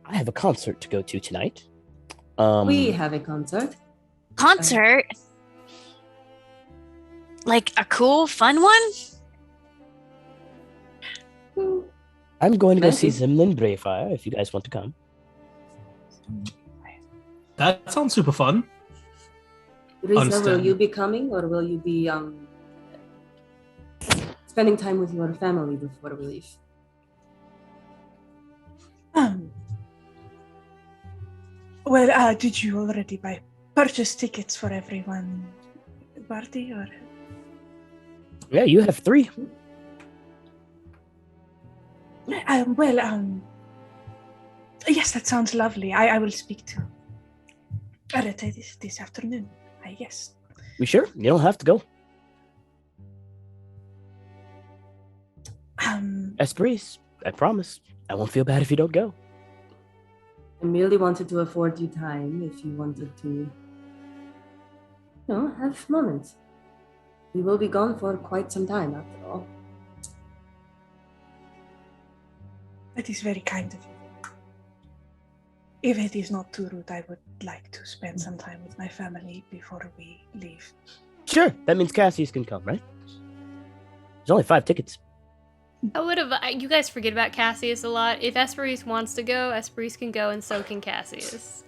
I have a concert to go to tonight. We have a concert. Concert? Like a cool, fun one? I'm going to go see Zimlin Brayfire if you guys want to come. That sounds super fun. Risa, will you be coming, or will you be spending time with your family before we leave? Well, did you already purchase tickets for everyone, Marty? Or Yeah, you have 3. Yes, that sounds lovely. I will speak to Arete this afternoon, I guess. We sure? You don't have to go. Esprit, I promise. I won't feel bad if you don't go. I merely wanted to afford you time if you wanted to, have moments. We will be gone for quite some time, after all. That is very kind of you. If it is not too rude, I would like to spend some time with my family before we leave. Sure, that means Cassius can come, right? There's only 5 tickets. I would have. You guys forget about Cassius a lot. If Esprit wants to go, Esprit can go, and so can Cassius.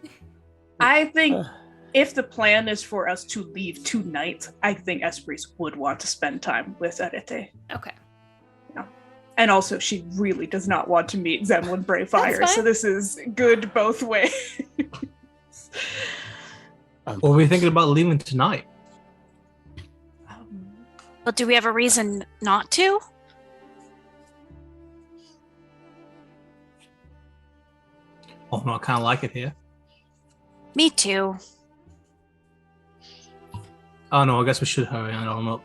I think if the plan is for us to leave tonight, I think Esprit would want to spend time with Arete. Okay. Yeah. And also, she really does not want to meet Zemlin Brayfire, so this is good both ways. What were we thinking about leaving tonight? Well, do we have a reason not to? Oh no, I kind of like it here. Me too. Oh no, I guess we should hurry on up.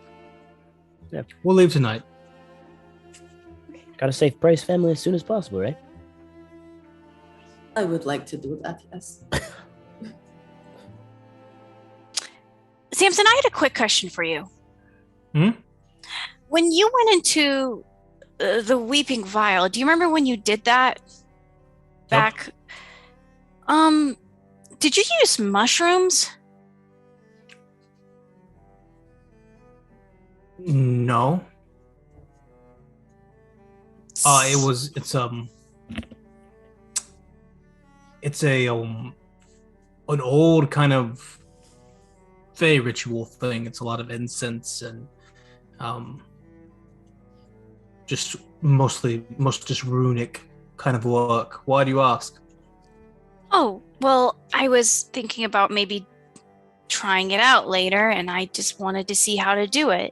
Yeah. We'll leave tonight. Gotta save Bryce's family as soon as possible, right? I would like to do that, yes. Samson, I had a quick question for you. When you went into the Weeping Vial, do you remember when you did that? Back... did you use mushrooms? No. It's an old kind of Fey ritual thing. It's a lot of incense and just most just runic kind of work. Why do you ask? Oh, well, I was thinking about maybe trying it out later, and I just wanted to see how to do it.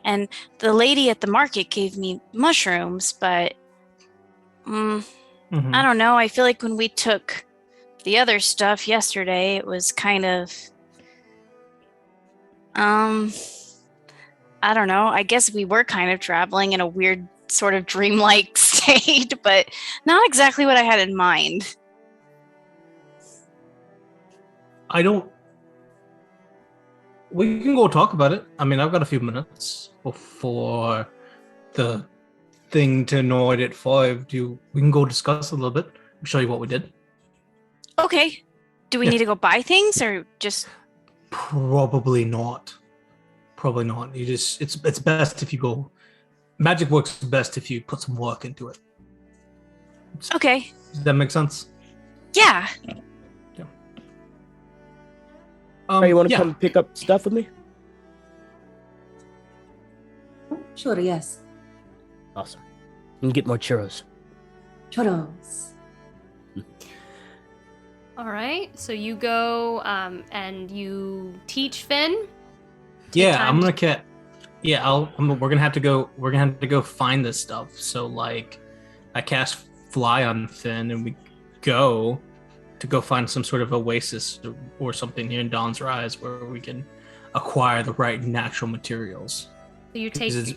And the lady at the market gave me mushrooms, but I don't know. I feel like when we took the other stuff yesterday, it was kind of I don't know. I guess we were kind of traveling in a weird sort of dreamlike state, but not exactly what I had in mind. We can go talk about it. I mean, I've got a few minutes before the thing to Nord at 5. We can go discuss a little bit. I'll show you what we did. Okay. Do we need to go buy things or just... Probably not. It's best if you go. Magic works best if you put some work into it. Okay. Does that make sense? Yeah. You want to come pick up stuff with me? Sure, yes. Awesome. You can get more churros. Churros. All right. So you go and you teach Finn. Yeah, I'm gonna get. Yeah, we're gonna have to go. We're gonna have to go find this stuff. So like, I cast Fly on Finn, and we go find some sort of oasis or something here in Dawn's Rise where we can acquire the right natural materials. So you take. So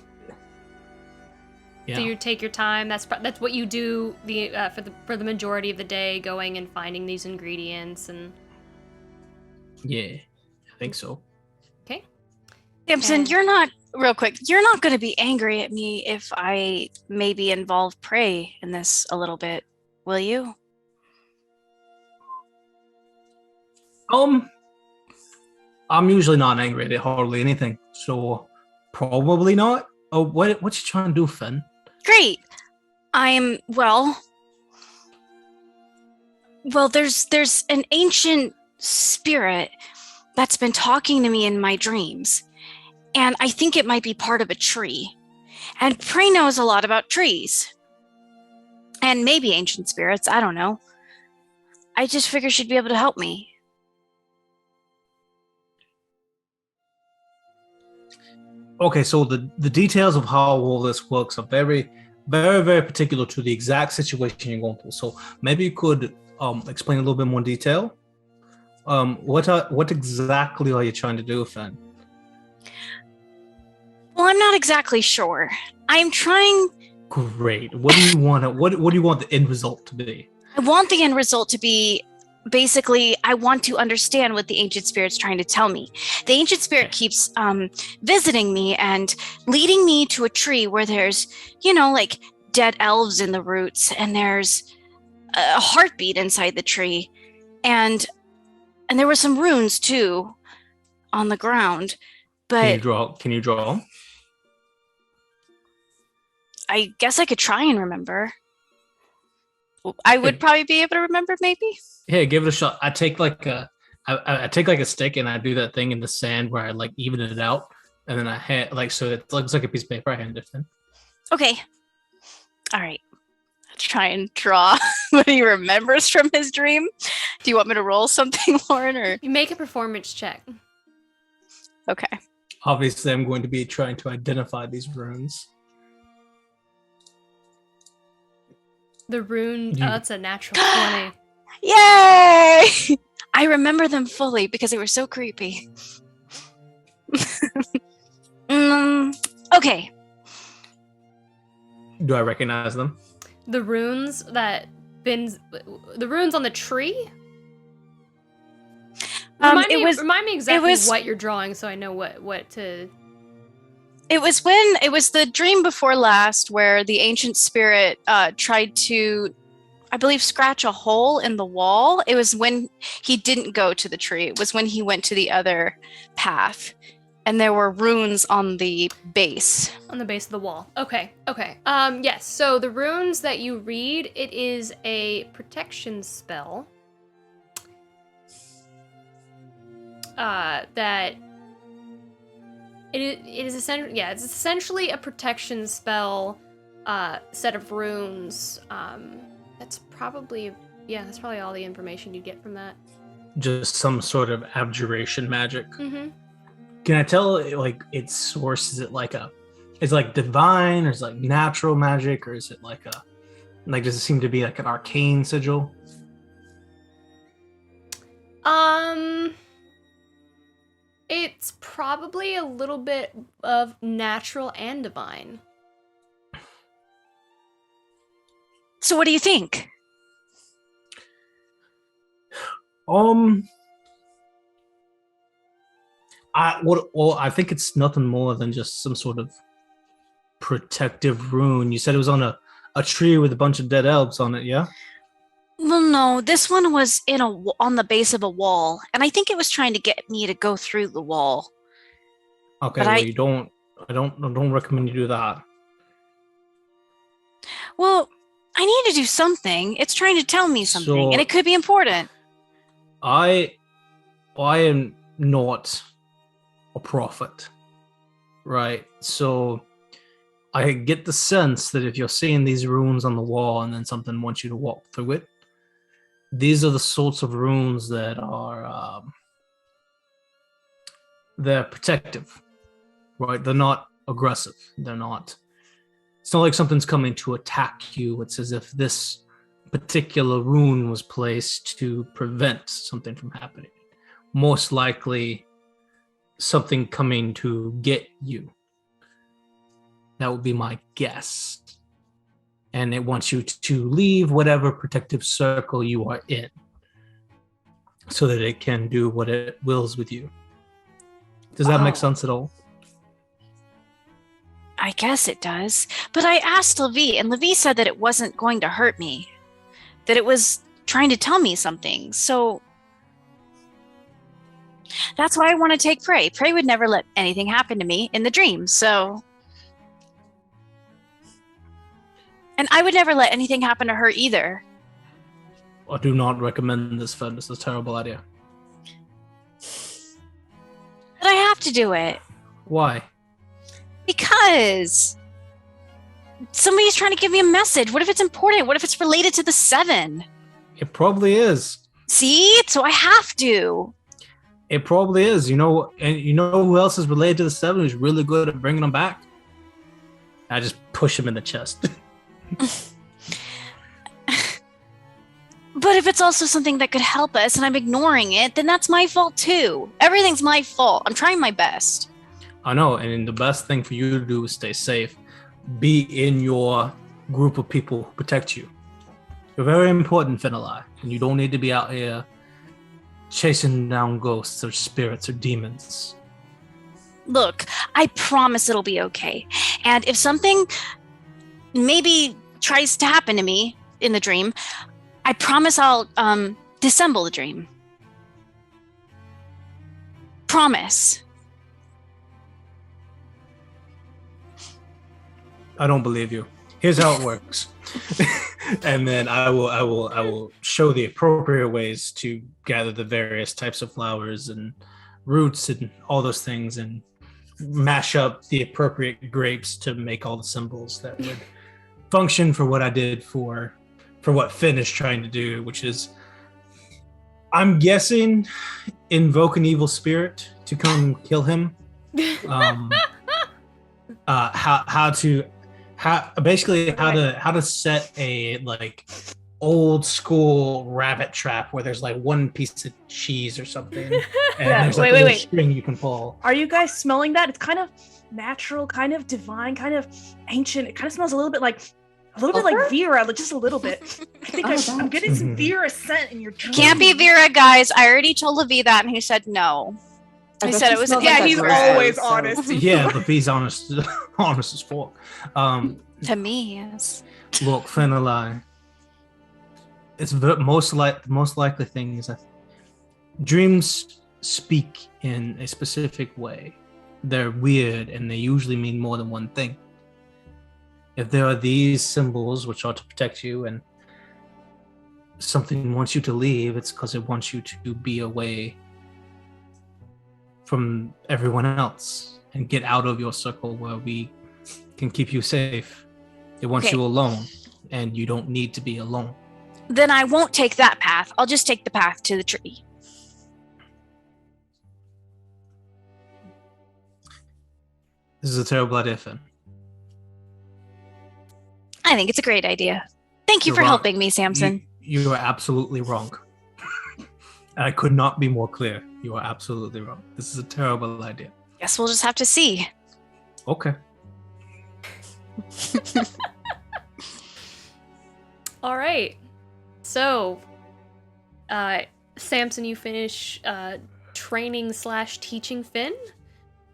you take your time. That's what you do for the majority of the day, going and finding these ingredients and. Yeah, I think so. Okay. Samson, you're not going to be angry at me if I maybe involve Prey in this a little bit, will you? I'm usually not angry at hardly anything, so probably not. Oh, what you trying to do, Finn? Great. Well, there's an ancient spirit that's been talking to me in my dreams, and I think it might be part of a tree. And Prey knows a lot about trees. And maybe ancient spirits, I don't know. I just figured she'd be able to help me. Okay, so the details of how all this works are very, very, very particular to the exact situation you're going through. So maybe you could explain a little bit more detail. What exactly are you trying to do, Finn? Well, I'm not exactly sure. I'm trying. Great. What do you want? What do you want the end result to be? I want the end result to be. Basically, I want to understand what the ancient spirit's trying to tell me. The ancient spirit keeps visiting me and leading me to a tree where there's, like dead elves in the roots, and there's a heartbeat inside the tree, and there were some runes too on the ground. But Can you draw? I guess I could try and remember. I would probably be able to remember, maybe. Hey, give it a shot. I take I take a stick and I do that thing in the sand where I even it out, and then I hand so it looks like a piece of paper. I hand it in. Okay. All right. Let's try and draw what he remembers from his dream. Do you want me to roll something, Lauren, or you make a performance check? Okay. Obviously, I'm going to be trying to identify these runes. The rune. Oh, that's a natural 20. Yay! I remember them fully because they were so creepy. Okay. Do I recognize them? The runes the runes on the tree? Remind me exactly what you're drawing so I know what to... It was the dream before last where the ancient spirit tried to, I believe, scratch a hole in the wall. It was when he didn't go to the tree. It was when he went to the other path. And there were runes on the base. On the base of the wall. Okay. Yes, so the runes that you read, it is a protection spell. That... It is essentially, it's essentially a protection spell set of runes. That's probably all the information you get from that. Just some sort of abjuration magic. Mm-hmm. Can I tell its source? Is it divine, or is it natural magic, or is it does it seem to be an arcane sigil? It's probably a little bit of natural and divine. So what do you think? I think it's nothing more than just some sort of protective rune. You said it was on a tree with a bunch of dead elves on it, yeah? Well, no, this one was on the base of a wall, and I think it was trying to get me to go through the wall. Okay, but I don't recommend you do that. Well, I need to do something. It's trying to tell me something, and it could be important. I am not a prophet, right? So I get the sense that if you're seeing these runes on the wall and then something wants you to walk through it, these are the sorts of runes that are they're protective, right? They're not aggressive. It's not like something's coming to attack you. It's as if this particular rune was placed to prevent something from happening. Most likely something coming to get you. That would be my guess. And it wants you to leave whatever protective circle you are in so that it can do what it wills with you. Does that make sense at all? I guess it does. But I asked Levi, and Levi said that it wasn't going to hurt me. That it was trying to tell me something. So that's why I want to take Prey. Prey would never let anything happen to me in the dream, so... And I would never let anything happen to her either. I do not recommend this, Fed. This is a terrible idea. But I have to do it. Why? Because somebody's trying to give me a message. What if it's important? What if it's related to the 7? It probably is. See? So I have to. It probably is, you know, and you know who else is related to the seven who's really good at bringing them back? I just push him in the chest. But if it's also something that could help us and I'm ignoring it, then that's my fault too. Everything's my fault. I'm trying my best. I know, and the best thing for you to do is stay safe. Be in your group of people who protect you. You're very important, Finali, and you don't need to be out here chasing down ghosts or spirits or demons. Look, I promise it'll be okay. And if something maybe tries to happen to me in the dream, I promise I'll dissemble the dream. Promise. I don't believe you. Here's how it works. And then I will show the appropriate ways to gather the various types of flowers and roots and all those things and mash up the appropriate grapes to make all the symbols that would function for what I did for what Finn is trying to do, which is, I'm guessing, invoke an evil spirit to come kill him. How to set a like old school rabbit trap where there's like one piece of cheese or something, and there's like a string you can pull. Are you guys smelling that? It's kind of natural, kind of divine, kind of ancient. It kind of smells a little bit like Vera, just a little bit. I think I'm getting some Vera scent in your drink. Can't be Vera, guys. I already told Levi that, and he said no. He said it was. Yeah, he's always honest. Yeah, but he's honest, honest as fuck. To me, yes. Look, Finali. It's the most likely thing is that dreams speak in a specific way. They're weird, and they usually mean more than one thing. If there are these symbols which are to protect you and something wants you to leave, it's because it wants you to be away from everyone else and get out of your circle where we can keep you safe. It wants you alone, and you don't need to be alone. Then I won't take that path. I'll just take the path to the tree. This is a terrible idea, Finn. I think it's a great idea. Thank you You're for wrong. helping me, Samson. You are absolutely wrong. I could not be more clear. You are absolutely wrong. This is a terrible idea. Guess we'll just have to see. Okay. All right. So, Samson, you finish training/teaching Finn.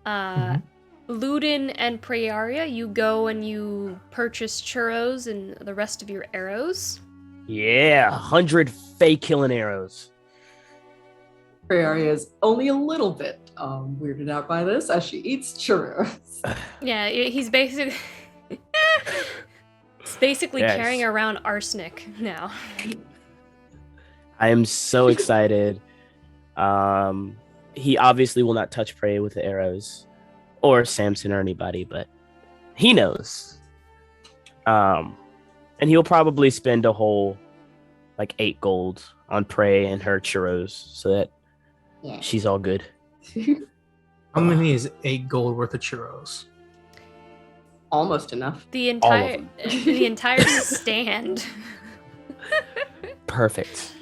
Ludin and Prayaria, you go and you purchase churros and the rest of your arrows. Yeah, 100 fake killing arrows. Prayaria is only a little bit weirded out by this as she eats churros. Yeah, he's basically carrying around arsenic now. I am so excited. He obviously will not touch prey with the arrows, or Samson or anybody, but he knows. And he'll probably spend a whole 8 gold on prey and her churros so that she's all good. How many is 8 gold worth of churros? Almost enough. The entire stand. Perfect.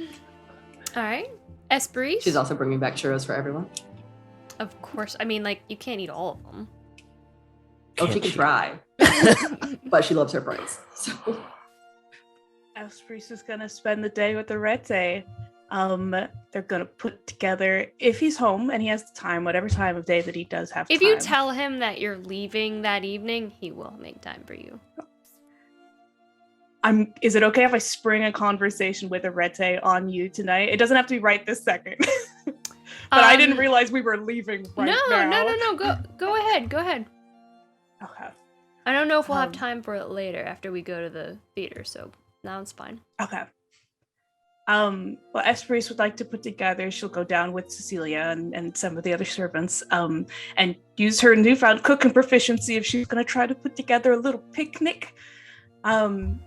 All right. Esprit. She's also bringing back churros for everyone. Of course. I mean, you can't eat all of them. Oh, she can try. But she loves her brains. So. Esprit is gonna spend the day with the Rete. They're gonna put together, if he's home and he has time, whatever time of day that he does have time. If you tell him that you're leaving that evening, he will make time for you. Is it okay if I spring a conversation with a Rete on you tonight? It doesn't have to be right this second. But I didn't realize we were leaving right now. No. Go ahead. Okay. I don't know if we'll have time for it later after we go to the theater, so now it's fine. Okay. Well, Esprit would like to put together, she'll go down with Cecilia and some of the other servants, and use her newfound cooking proficiency if she's going to try to put together a little picnic, and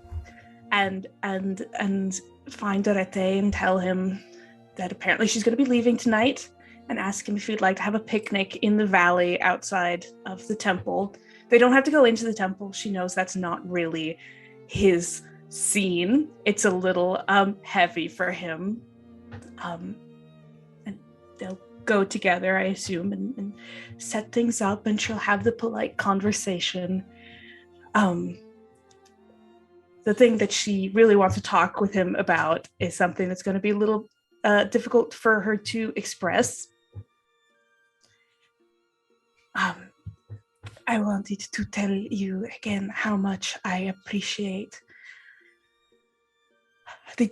find Arete and tell him that apparently she's going to be leaving tonight, and ask him if he'd like to have a picnic in the valley outside of the temple. They don't have to go into the temple. She knows that's not really his scene. It's a little heavy for him. And they'll go together, I assume, and set things up, and she'll have the polite conversation. The thing that she really wants to talk with him about is something that's going to be a little difficult for her to express. I wanted to tell you again how much I appreciate the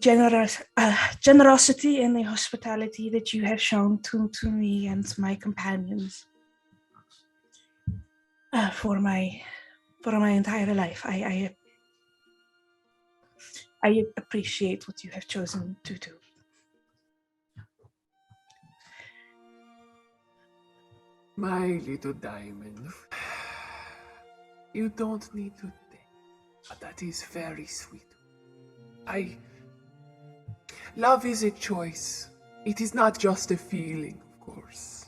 generosity and the hospitality that you have shown to me and my companions for my entire life. I appreciate what you have chosen to do. My little diamond, you don't need to think, but that is very sweet. Love is a choice. It is not just a feeling, of course.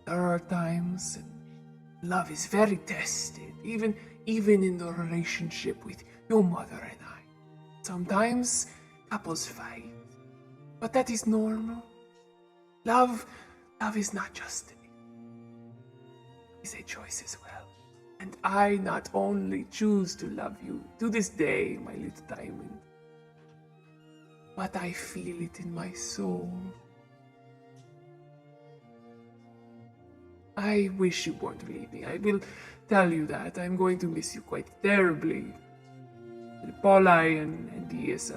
There are times love is very tested, even in the relationship with your mother and I. Sometimes couples fight, but that is normal. Love is not just a it's a choice as well. And I not only choose to love you to this day, my little diamond, but I feel it in my soul. I wish you weren't leaving. I will tell you that. I'm going to miss you quite terribly. Paulai and Diaz,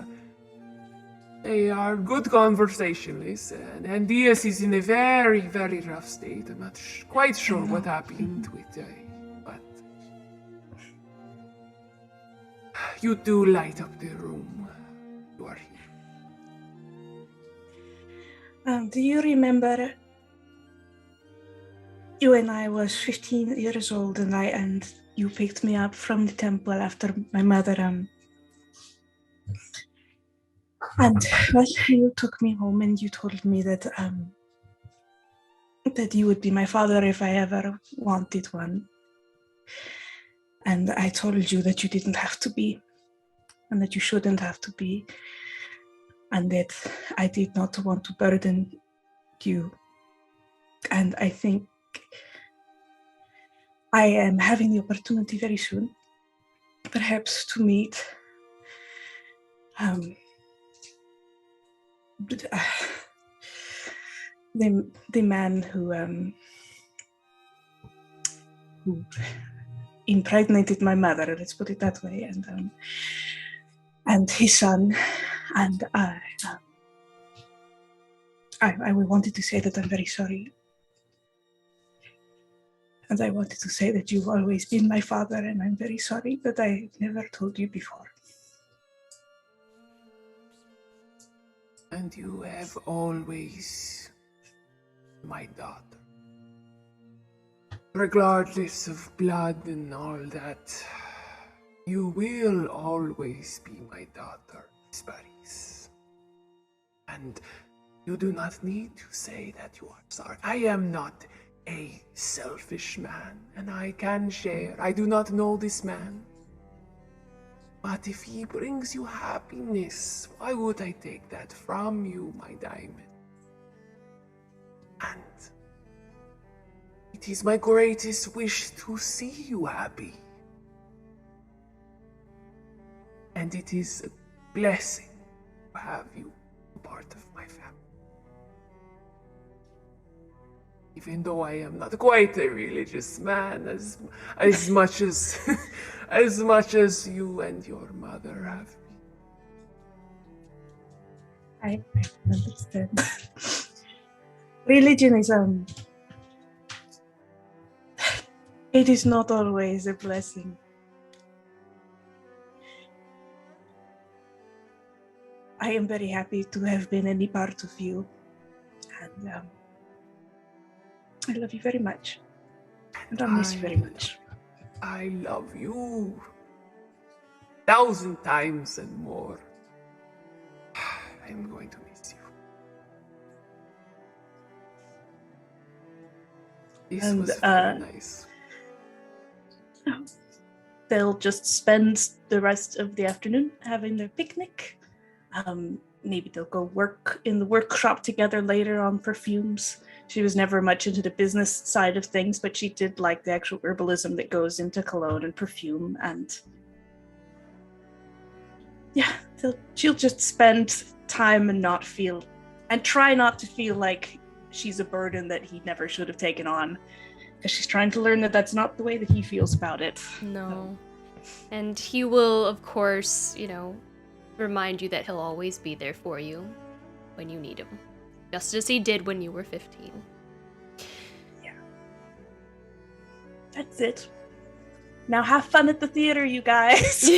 they are good conversationalists, and Diaz is in a very, very rough state. I'm not quite sure what happened with but you do light up the room. You are here. Do you remember you and I was 15 years old, and you picked me up from the temple after my mother and well, you took me home and you told me that you would be my father if I ever wanted one. And I told you that you didn't have to be, and that you shouldn't have to be, and that I did not want to burden you. And I think I am having the opportunity very soon, perhaps, to meet the man who impregnated my mother, let's put it that way, and his son. And I wanted to say that I'm very sorry. And I wanted to say that you've always been my father, and I'm very sorry that I never told you before. And you have always my daughter. Regardless of blood and all that, you will always be my daughter, Miss Paris. And you do not need to say that you are sorry. I am not a selfish man, and I can share. I do not know this man. But if he brings you happiness, why would I take that from you, my diamond? And it is my greatest wish to see you happy. And it is a blessing to have you a part of my family. Even though I am not quite a religious man, as much as as much as you and your mother have I been. understand. Religion is it is not always a blessing. I am very happy to have been any part of you, and I love you very much, and I miss you very much. I love you 1,000 times and more. I'm going to miss you. This And, was very nice. They'll just spend the rest of the afternoon having their picnic. Maybe they'll go work in the workshop together later on perfumes. She was never much into the business side of things, but she did like the actual herbalism that goes into cologne and perfume. And yeah, she'll just spend time and try not to feel like she's a burden that he never should have taken on. Because she's trying to learn that that's not the way that he feels about it. No. And he will, of course, remind you that he'll always be there for you when you need him. Just as he did when you were 15. Yeah. That's it. Now have fun at the theater, you guys.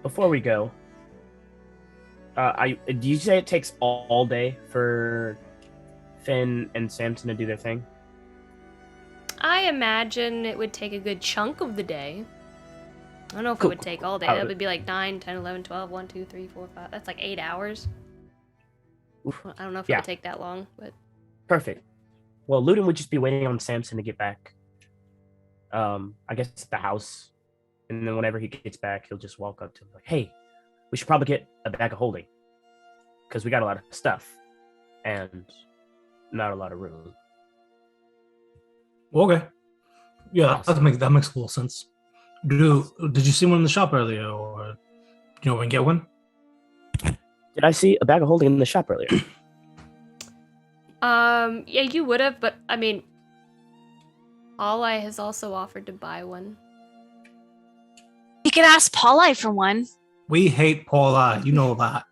Before we go, do you say it takes all day for Finn and Samson to do their thing? I imagine it would take a good chunk of the day. I don't know if it would take all day. That would be like 9, 10, 11, 12, 1, 2, 3, 4, 5. That's like 8 hours. Oof. I don't know if it would take that long, but... Perfect. Well, Ludin would just be waiting on Samson to get back. I guess at the house. And then whenever he gets back, he'll just walk up to him like, hey, we should probably get a bag of holding. Because we got a lot of stuff. And not a lot of room. Okay. Yeah, that makes a little sense. Did you see one in the shop earlier, or we can get one? Did I see a bag of holding in the shop earlier? Yeah, you would have, but I mean, Pauli has also offered to buy one. You could ask Pauli for one. We hate Pauli, you know that.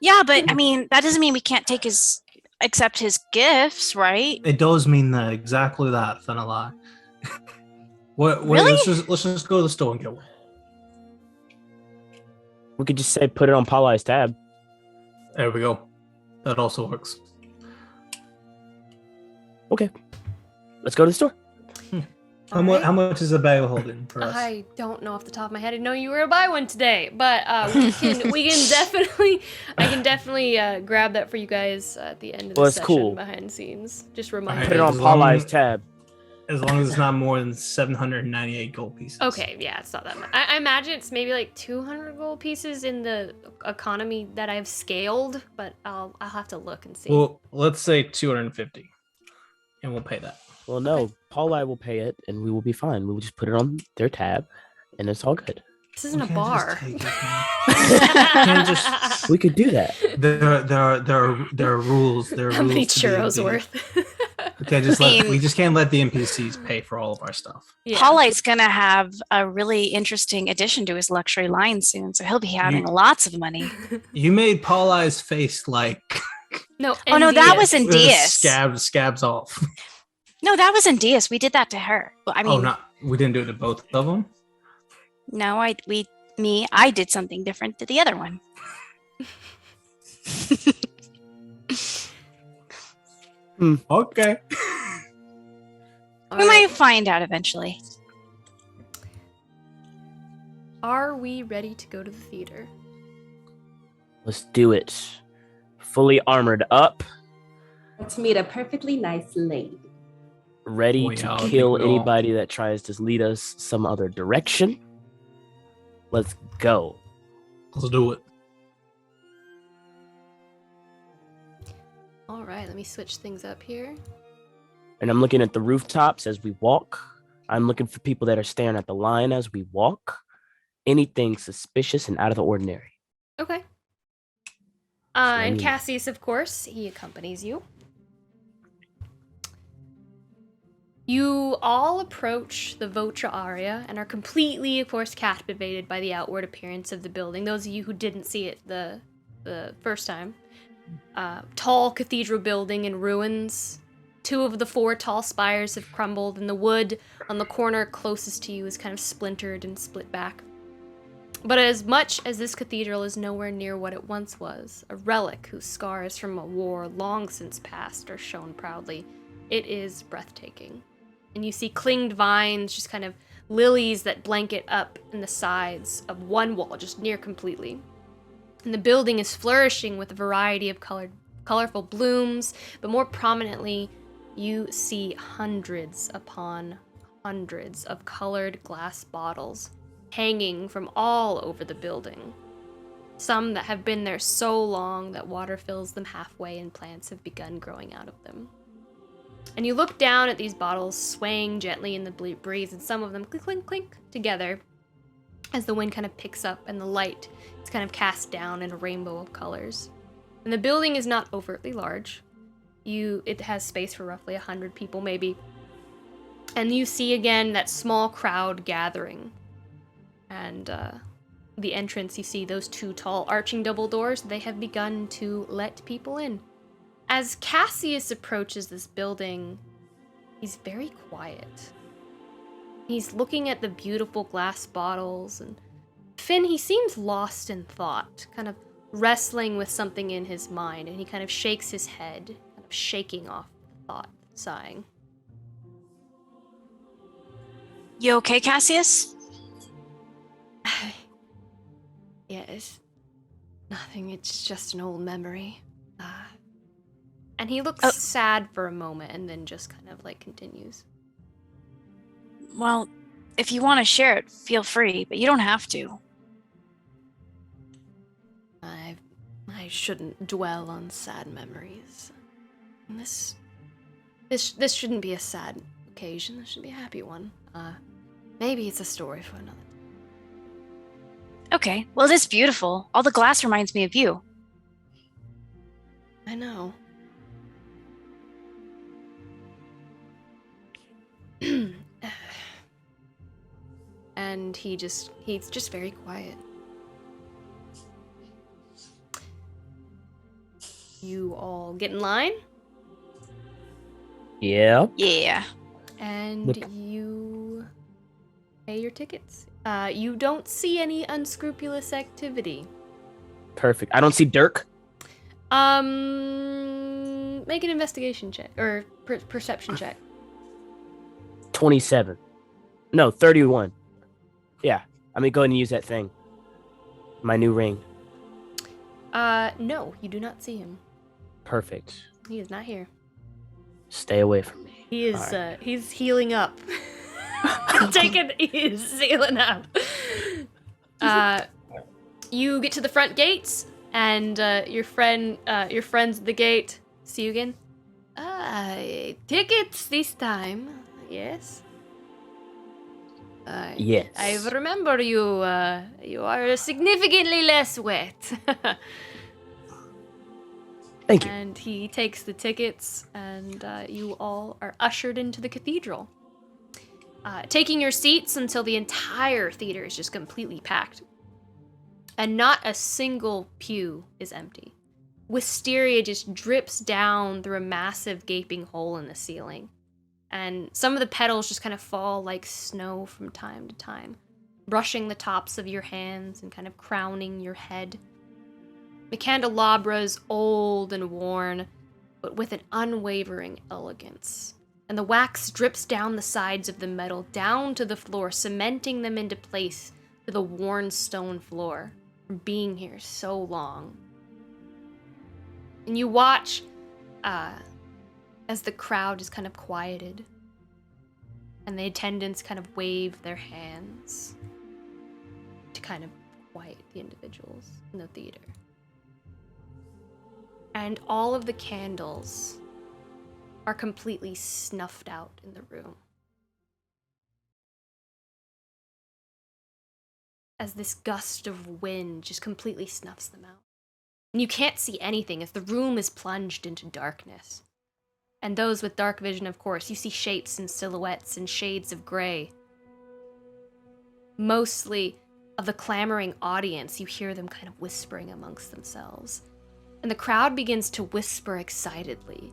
Yeah, but I mean, that doesn't mean we can't accept his gifts, right? It does mean that, exactly that, Fenelai. Really? Let's just go to the store and get one. We could just say put it on Pauli's tab. There we go. That also works. Okay. Let's go to the store. How much is a bag of holding for us? I don't know off the top of my head. I didn't know you were gonna buy one today, but I can definitely grab that for you guys at the end of the session cool. behind the scenes. Just remind me. Put it on Pauli's tab. As long as it's not more than 798 gold pieces. Okay, yeah, it's not that much. I imagine it's maybe like 200 gold pieces in the economy that I've scaled, but I'll have to look and see. Well, let's say 250, and we'll pay that. Well, no, Pauli will pay it, and we will be fine. We will just put it on their tab, and it's all good. This isn't a bar. We could do that. There are rules. There are How many rules to churros worth? Okay, we just can't let the NPCs pay for all of our stuff. Yeah. Pauli's gonna have a really interesting addition to his luxury line soon, so he'll be having lots of money. You made Pauli's face like no. Oh no, that was in Diaz. Scabs off. No, that was in Diaz. We did that to her. Well, I mean, we didn't do it to both of them. No, I did something different to the other one. Okay. We might find out eventually. Are we ready to go to the theater? Let's do it. Fully armored up. Let's meet a perfectly nice lady. Ready to kill anybody that tries to lead us some other direction. Let's go. Let's do it. All right, let me switch things up here. And I'm looking at the rooftops as we walk. I'm looking for people that are staring at the line as we walk. Anything suspicious and out of the ordinary. Okay. And Cassius, of course, he accompanies you. You all approach the Votra area and are completely, of course, captivated by the outward appearance of the building. Those of you who didn't see it the first time. Tall cathedral building in ruins. 2 of the 4 tall spires have crumbled, and the wood on the corner closest to you is kind of splintered and split back. But as much as this cathedral is nowhere near what it once was, a relic whose scars from a war long since past are shown proudly, it is breathtaking. And you see clinged vines, just kind of lilies that blanket up in the sides of one wall, just near completely. And the building is flourishing with a variety of colorful blooms, but more prominently, you see hundreds upon hundreds of colored glass bottles hanging from all over the building. Some that have been there so long that water fills them halfway and plants have begun growing out of them. And you look down at these bottles swaying gently in the breeze, and some of them clink, clink, clink together as the wind kind of picks up and the light is kind of cast down in a rainbow of colors. And the building is not overtly large. It has space for roughly 100 people maybe. And you see again that small crowd gathering. And the entrance, you see those two tall arching double doors. They have begun to let people in. As Cassius approaches this building, he's very quiet. He's looking at the beautiful glass bottles, and Finn, he seems lost in thought, kind of wrestling with something in his mind, and he kind of shakes his head, kind of shaking off the thought, sighing. You okay, Cassius? Yes. Nothing, it's just an old memory. And he looks sad for a moment and then just kind of like continues. Well, if you want to share it, feel free, but you don't have to. I shouldn't dwell on sad memories. This shouldn't be a sad occasion. This should be a happy one. Maybe it's a story for another. Okay, well, it is beautiful. All the glass reminds me of you. I know. And he's just very quiet. You all get in line? Yeah. Yeah. And you pay your tickets. You don't see any unscrupulous activity. Perfect. I don't see Dirk. Make an investigation check or perception check. 27. No, 31. Yeah. I'm gonna go ahead and use that thing. My new ring. No, you do not see him. Perfect. He is not here. Stay away from me. He is, he's healing up. He is healing up. You get to the front gates, and your friends at the gate see you again. Tickets this time, yes? Yes. I remember you. You are significantly less wet. Thank you. And he takes the tickets, and you all are ushered into the cathedral. Taking your seats until the entire theater is just completely packed. And not a single pew is empty. Wisteria just drips down through a massive gaping hole in the ceiling. And some of the petals just kind of fall like snow from time to time, brushing the tops of your hands and kind of crowning your head. The candelabra's old and worn, but with an unwavering elegance. And the wax drips down the sides of the metal, down to the floor, cementing them into place to the worn stone floor from being here so long. And you watch as the crowd is kind of quieted, and the attendants kind of wave their hands to kind of quiet the individuals in the theater. And all of the candles are completely snuffed out in the room. As this gust of wind just completely snuffs them out. And you can't see anything as the room is plunged into darkness. And those with dark vision, of course, you see shapes and silhouettes and shades of gray. Mostly of the clamoring audience, you hear them kind of whispering amongst themselves. And the crowd begins to whisper excitedly.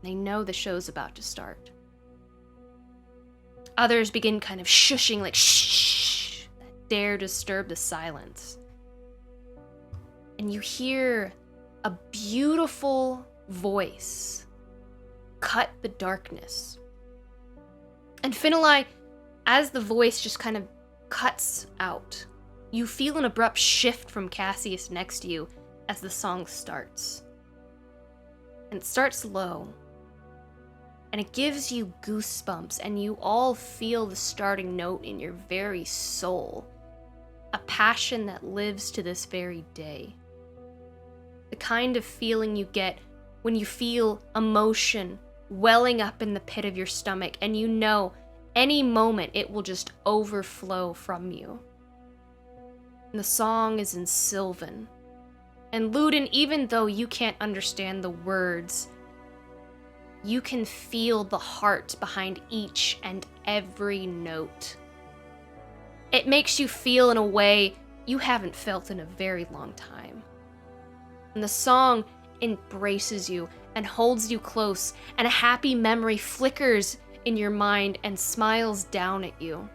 They know the show's about to start. Others begin kind of shushing, like shh, that dare disturb the silence. And you hear a beautiful voice cut the darkness. And Finali, as the voice just kind of cuts out, you feel an abrupt shift from Cassius next to you as the song starts. And it starts low. And it gives you goosebumps, and you all feel the starting note in your very soul. A passion that lives to this very day. The kind of feeling you get when you feel emotion welling up in the pit of your stomach, and you know any moment it will just overflow from you. And the song is in Sylvan. And Luden, even though you can't understand the words, you can feel the heart behind each and every note. It makes you feel in a way you haven't felt in a very long time. And the song embraces you and holds you close, and a happy memory flickers in your mind and smiles down at you.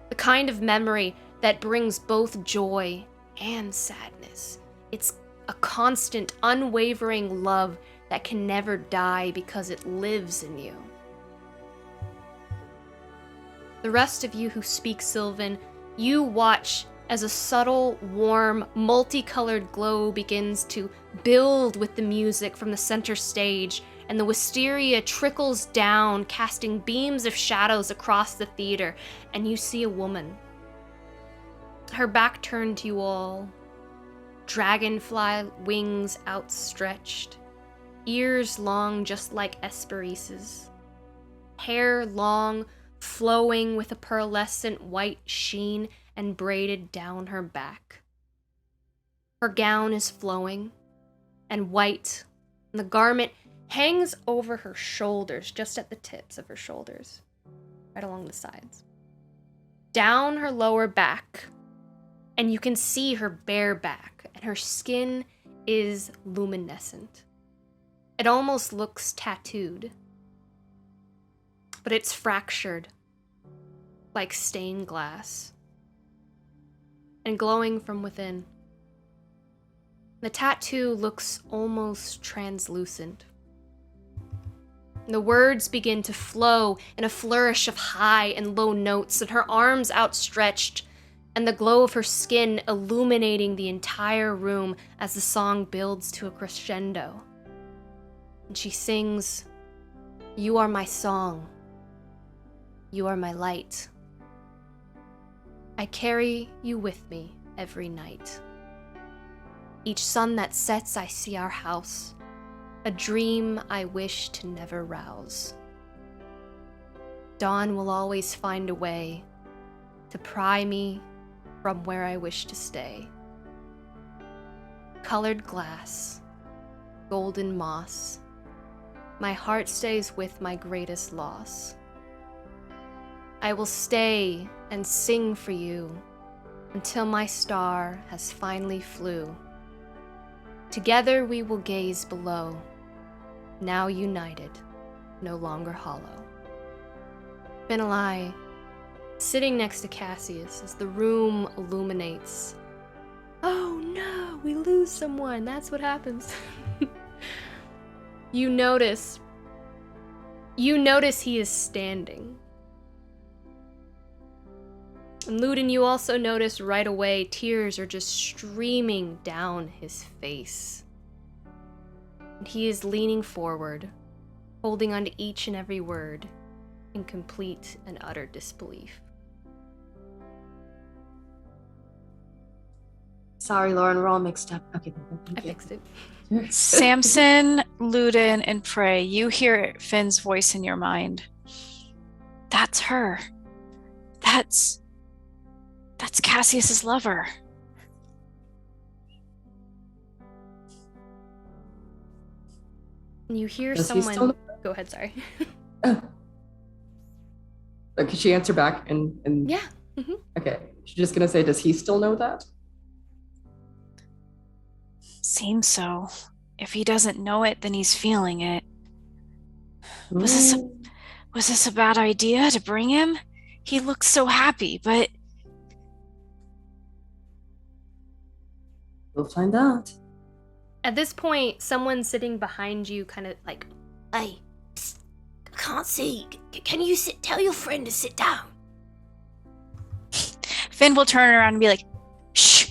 The kind of memory that brings both joy and sadness. It's a constant, unwavering love that can never die because it lives in you. The rest of you who speak Sylvan, you watch as a subtle, warm, multicolored glow begins to build with the music from the center stage, and the wisteria trickles down, casting beams of shadows across the theater, and you see a woman. Her back turned to you all, dragonfly wings outstretched, ears long just like Esperice's, hair long, flowing with a pearlescent white sheen and braided down her back. Her gown is flowing and white, and the garment hangs over her shoulders, just at the tips of her shoulders, right along the sides. Down her lower back, and you can see her bare back, and her skin is luminescent. It almost looks tattooed, but it's fractured, like stained glass, and glowing from within. The tattoo looks almost translucent. The words begin to flow in a flourish of high and low notes, and her arms outstretched, and the glow of her skin illuminating the entire room as the song builds to a crescendo. And she sings, "You are my song. You are my light. I carry you with me every night. Each sun that sets, I see our house, a dream I wish to never rouse. Dawn will always find a way to pry me from where I wish to stay. Colored glass, golden moss, my heart stays with my greatest loss. I will stay and sing for you until my star has finally flew. Together we will gaze below, now united, no longer hollow." Finelai, sitting next to Cassius as the room illuminates. Oh no, we lose someone, that's what happens. You notice he is standing. And Luden, you also notice right away tears are just streaming down his face. And he is leaning forward, holding onto each and every word in complete and utter disbelief. Sorry, Lauren, we're all mixed up. Okay, I fixed it. Samson, Luden, and Prey, you hear Finn's voice in your mind. That's her. That's Cassius's lover. And you hear Does he someone... still- Go ahead, sorry. Could she answer back and Yeah. Mm-hmm. Okay. She's just gonna say, does he still know that? Seems so. If he doesn't know it, then he's feeling it. Was this a bad idea to bring him? He looks so happy, but... We'll find out. At this point, someone sitting behind you kind of like, Hey, psst, I can't see. Can you tell your friend to sit down? Finn will turn around and be like, shh.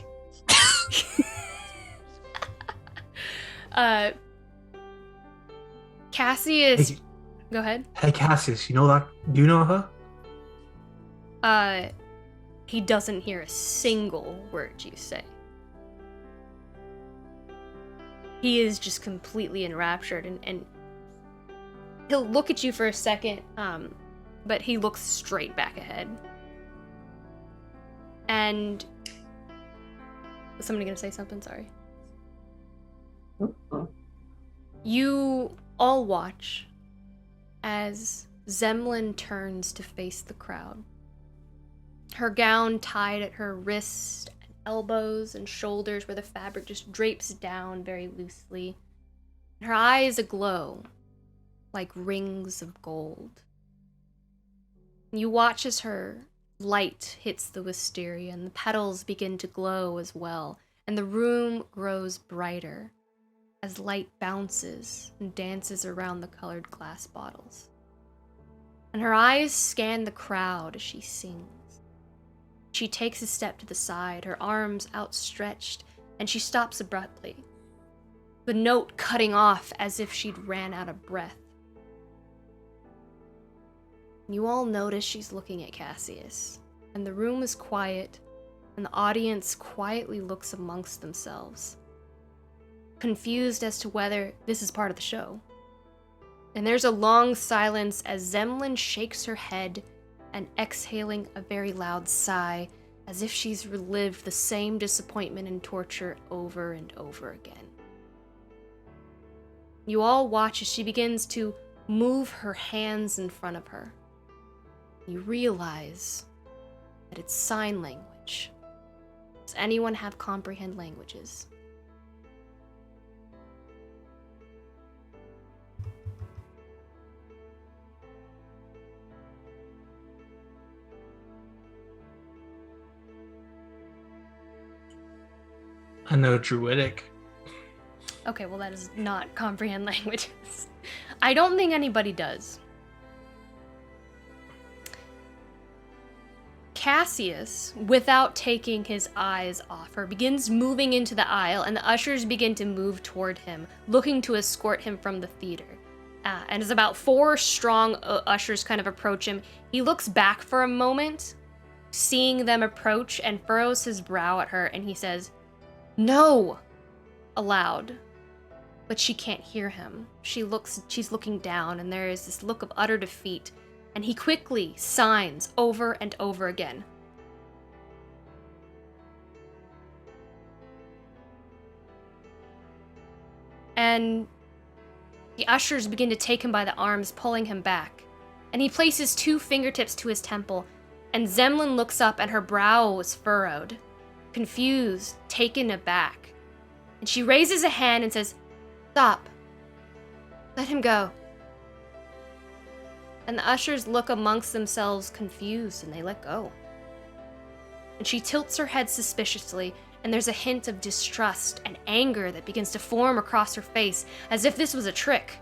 Cassius, Hey, go ahead. hey Cassius, you know that? Do you know her? He doesn't hear a single word you say. He is just completely enraptured, and he'll look at you for a second, but he looks straight back ahead. And was somebody gonna say something? Sorry. You all watch as Zemlin turns to face the crowd. Her gown tied at her wrists, and elbows, and shoulders where the fabric just drapes down very loosely. Her eyes aglow like rings of gold. You watch as her light hits the wisteria and the petals begin to glow as well, and the room grows brighter as light bounces and dances around the colored glass bottles. And her eyes scan the crowd as she sings. She takes a step to the side, her arms outstretched, and she stops abruptly, the note cutting off as if she'd ran out of breath. You all notice she's looking at Cassius, and the room is quiet, and the audience quietly looks amongst themselves, confused as to whether this is part of the show. And there's a long silence as Zemlin shakes her head and exhaling a very loud sigh, as if she's relived the same disappointment and torture over and over again. You all watch as she begins to move her hands in front of her. You realize that it's sign language. Does anyone have comprehend languages? I know Druidic. Okay, well that is not comprehend languages. I don't think anybody does. Cassius, without taking his eyes off her, begins moving into the aisle, and the ushers begin to move toward him, looking to escort him from the theater. And as about 4 strong ushers kind of approach him, he looks back for a moment, seeing them approach, and furrows his brow at her, and he says, "No!" aloud. But she can't hear him. She's looking down, and there is this look of utter defeat, and he quickly signs over and over again. And the ushers begin to take him by the arms, pulling him back. And he places 2 fingertips to his temple, and Zemlin looks up and her brow was furrowed, confused, taken aback. And she raises a hand and says, "Stop. Let him go." And the ushers look amongst themselves confused, and they let go. And she tilts her head suspiciously, and there's a hint of distrust and anger that begins to form across her face, as if this was a trick.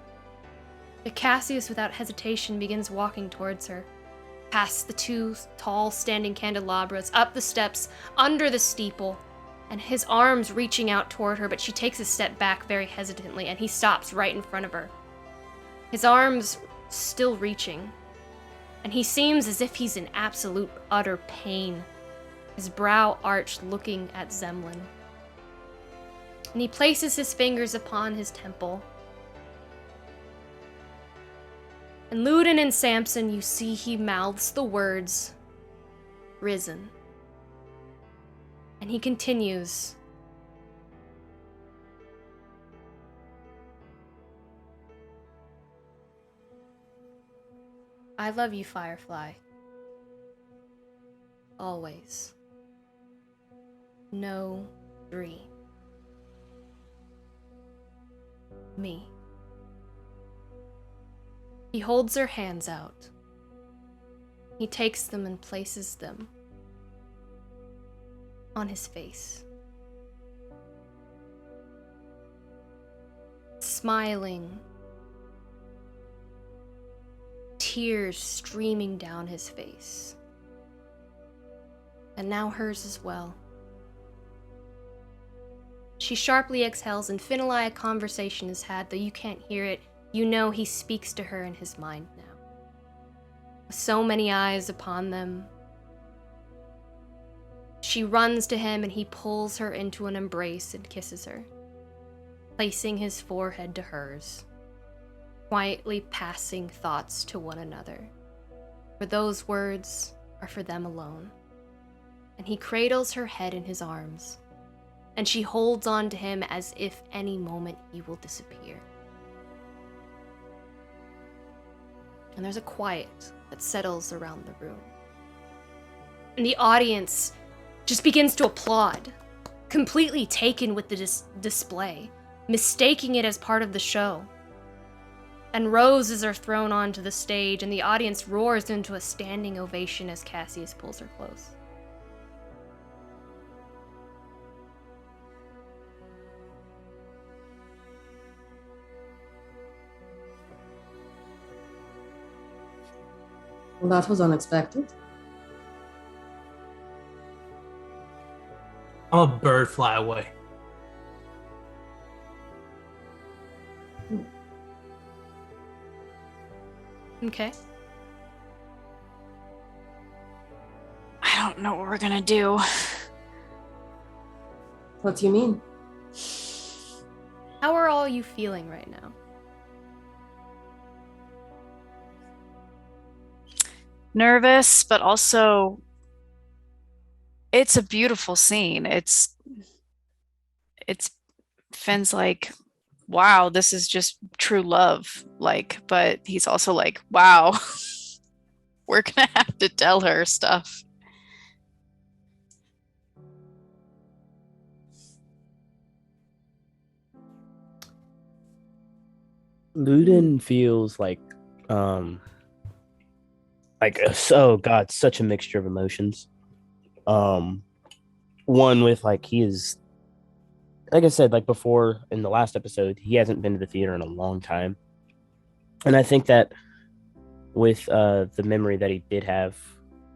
But Cassius, without hesitation, begins walking towards her, past the 2 tall standing candelabras, up the steps, under the steeple, and his arms reaching out toward her, but she takes a step back very hesitantly, and he stops right in front of her. His arms still reaching, and he seems as if he's in absolute, utter pain, his brow arched looking at Zemlin. And he places his fingers upon his temple. And Ludin and Samson, you see he mouths the words, "Risen." And he continues, "I love you, Firefly. Always. No dream. Me." He holds her hands out. He takes them and places them on his face. Smiling, tears streaming down his face. And now hers as well. She sharply exhales, and Finlay, a conversation is had, though you can't hear it. You know he speaks to her in his mind now. With so many eyes upon them. She runs to him, and he pulls her into an embrace and kisses her, placing his forehead to hers, quietly passing thoughts to one another. For those words are for them alone. And he cradles her head in his arms, and she holds on to him as if any moment he will disappear. And there's a quiet that settles around the room. And the audience just begins to applaud, completely taken with the display, mistaking it as part of the show. And roses are thrown onto the stage, and the audience roars into a standing ovation as Cassius pulls her close. Well, that was unexpected. I'm a bird fly away. Okay. I don't know what we're gonna do. What do you mean? How are all you feeling right now? Nervous, but also it's a beautiful scene. It's Finn's like, wow, this is just true love. Like, but he's also like, wow, we're gonna have to tell her stuff. Luden feels like oh god, such a mixture of emotions. One with like he is, like I said, like before in the last episode, he hasn't been to the theater in a long time. And I think that with the memory that he did have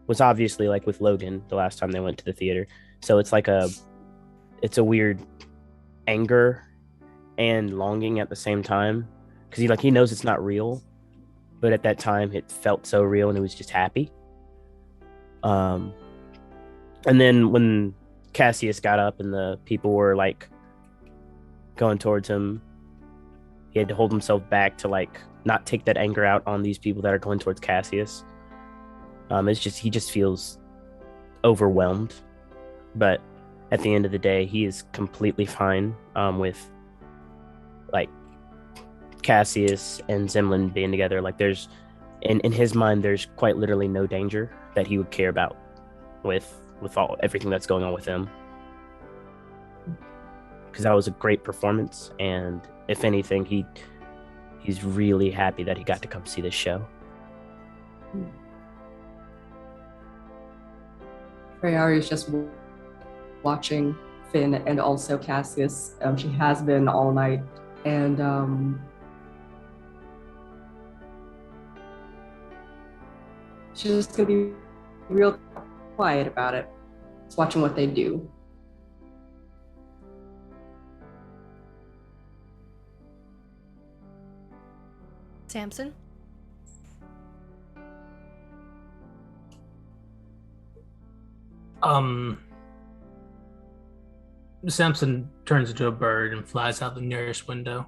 was obviously like with Logan the last time they went to the theater. So it's like it's a weird anger and longing at the same time, because he knows it's not real, but at that time it felt so real and he was just happy. And then when Cassius got up and the people were like going towards him, he had to hold himself back to like not take that anger out on these people that are going towards Cassius. He just feels overwhelmed, but at the end of the day, he is completely fine with like Cassius and Zemlin being together. Like there's in his mind, there's quite literally no danger that he would care about with everything that's going on with him, because that was a great performance, and if anything, he's really happy that he got to come see this show. Freyari is just watching Finn and also Cassius. She has been all night, and she's just gonna be real quiet about it. Just watching what they do. Samson? Samson turns into a bird and flies out the nearest window.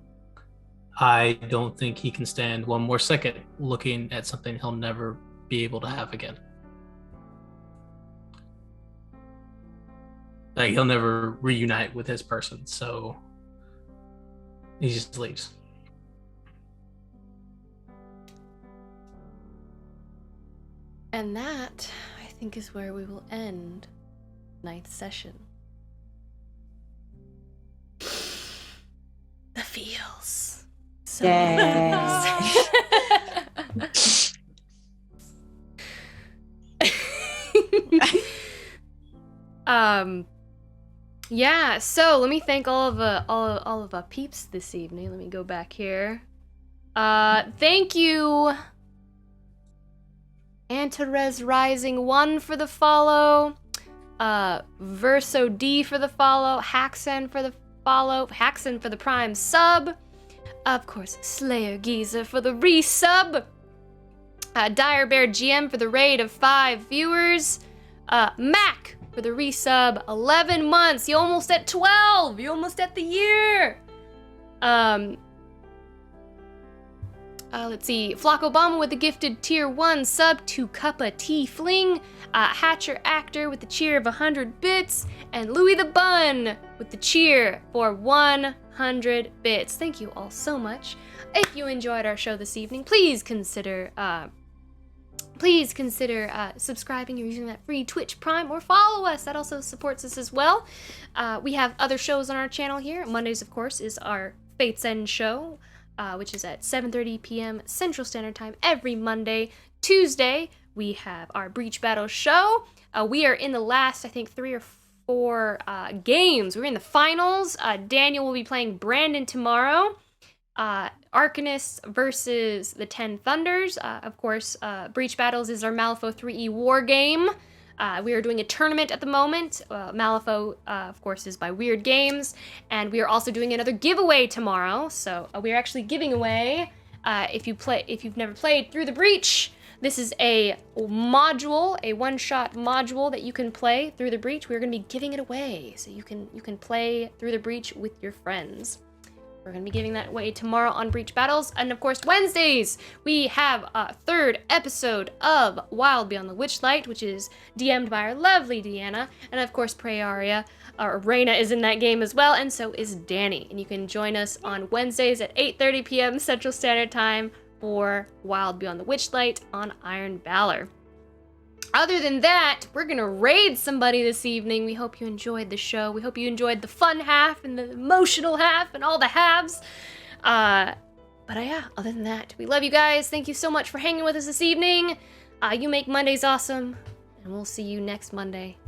I don't think he can stand one more second looking at something he'll never be able to have again. Like, he'll never reunite with his person, so he just leaves. And that, I think, is where we will end ninth session. The feels. So Yes. Yeah, so let me thank all of our peeps this evening. Let me go back here. Thank you, Antares Rising 1 for the follow. Verso D for the follow, Haxen for the follow, Haxen for the prime sub. Of course, Slayer Geezer for the resub. Dire Bear GM for the raid of 5 viewers. Mac for the resub, 11 months. You almost at 12. You almost at the year. Let's see. Flock Obama with the gifted tier 1 sub to Cuppa T Fling. Hatcher Actor with the cheer of 100 bits. And Louis the Bun with the cheer for 100 bits. Thank you all so much. If you enjoyed our show this evening, please consider subscribing or using that free Twitch Prime, or follow us. That also supports us as well. We have other shows on our channel here. Mondays, of course, is our Fate's End show, which is at 7:30 p.m. Central Standard Time every Monday. Tuesday, we have our Breach Battle show. We are in the last, I think, 3 or 4 games. We're in the finals. Daniel will be playing Brandon tomorrow. Arcanists versus the 10 Thunders. Of course, Breach Battles is our Malifaux 3E war game. We are doing a tournament at the moment. Malifaux, of course, is by Weird Games. And we are also doing another giveaway tomorrow. So we are actually giving away, if you've never played Through the Breach, this is a module, a one-shot module that you can play Through the Breach. We're going to be giving it away, so you can play Through the Breach with your friends. We're going to be giving that away tomorrow on Breach Battles. And of course, Wednesdays, we have a 3rd episode of Wild Beyond the Witchlight, which is DM'd by our lovely Deanna. And of course, Prayaria, or Reyna, is in that game as well, and so is Danny. And you can join us on Wednesdays at 8:30 p.m. Central Standard Time for Wild Beyond the Witchlight on Iron Valor. Other than that, we're gonna raid somebody this evening. We hope you enjoyed the show. We hope you enjoyed the fun half and the emotional half and all the halves. But yeah, other than that, we love you guys. Thank you so much for hanging with us this evening. You make Mondays awesome, and we'll see you next Monday.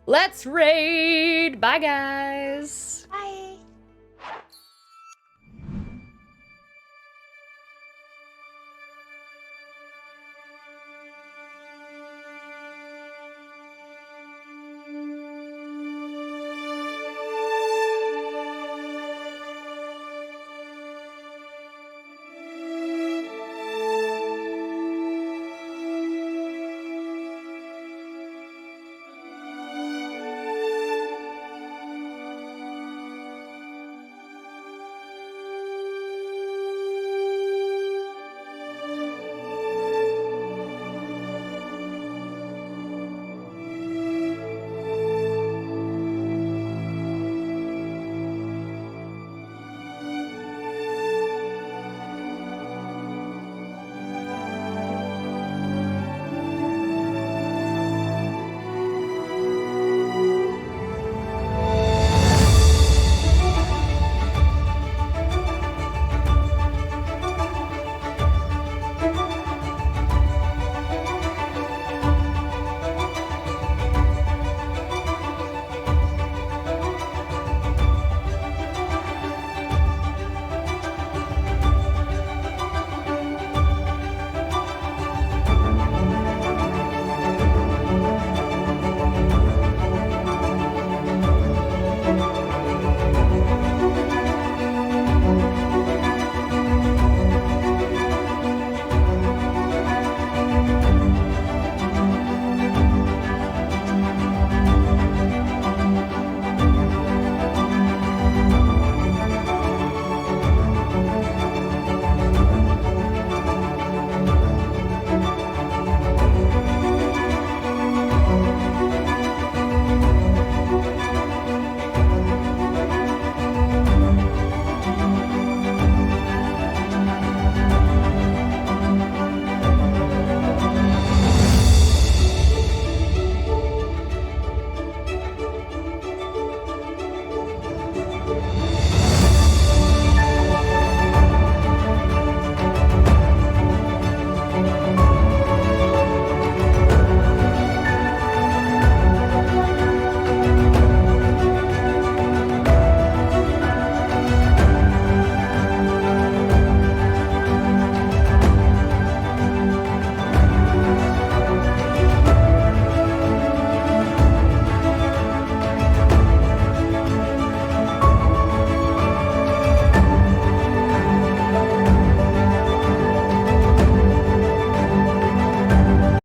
Let's raid! Bye, guys!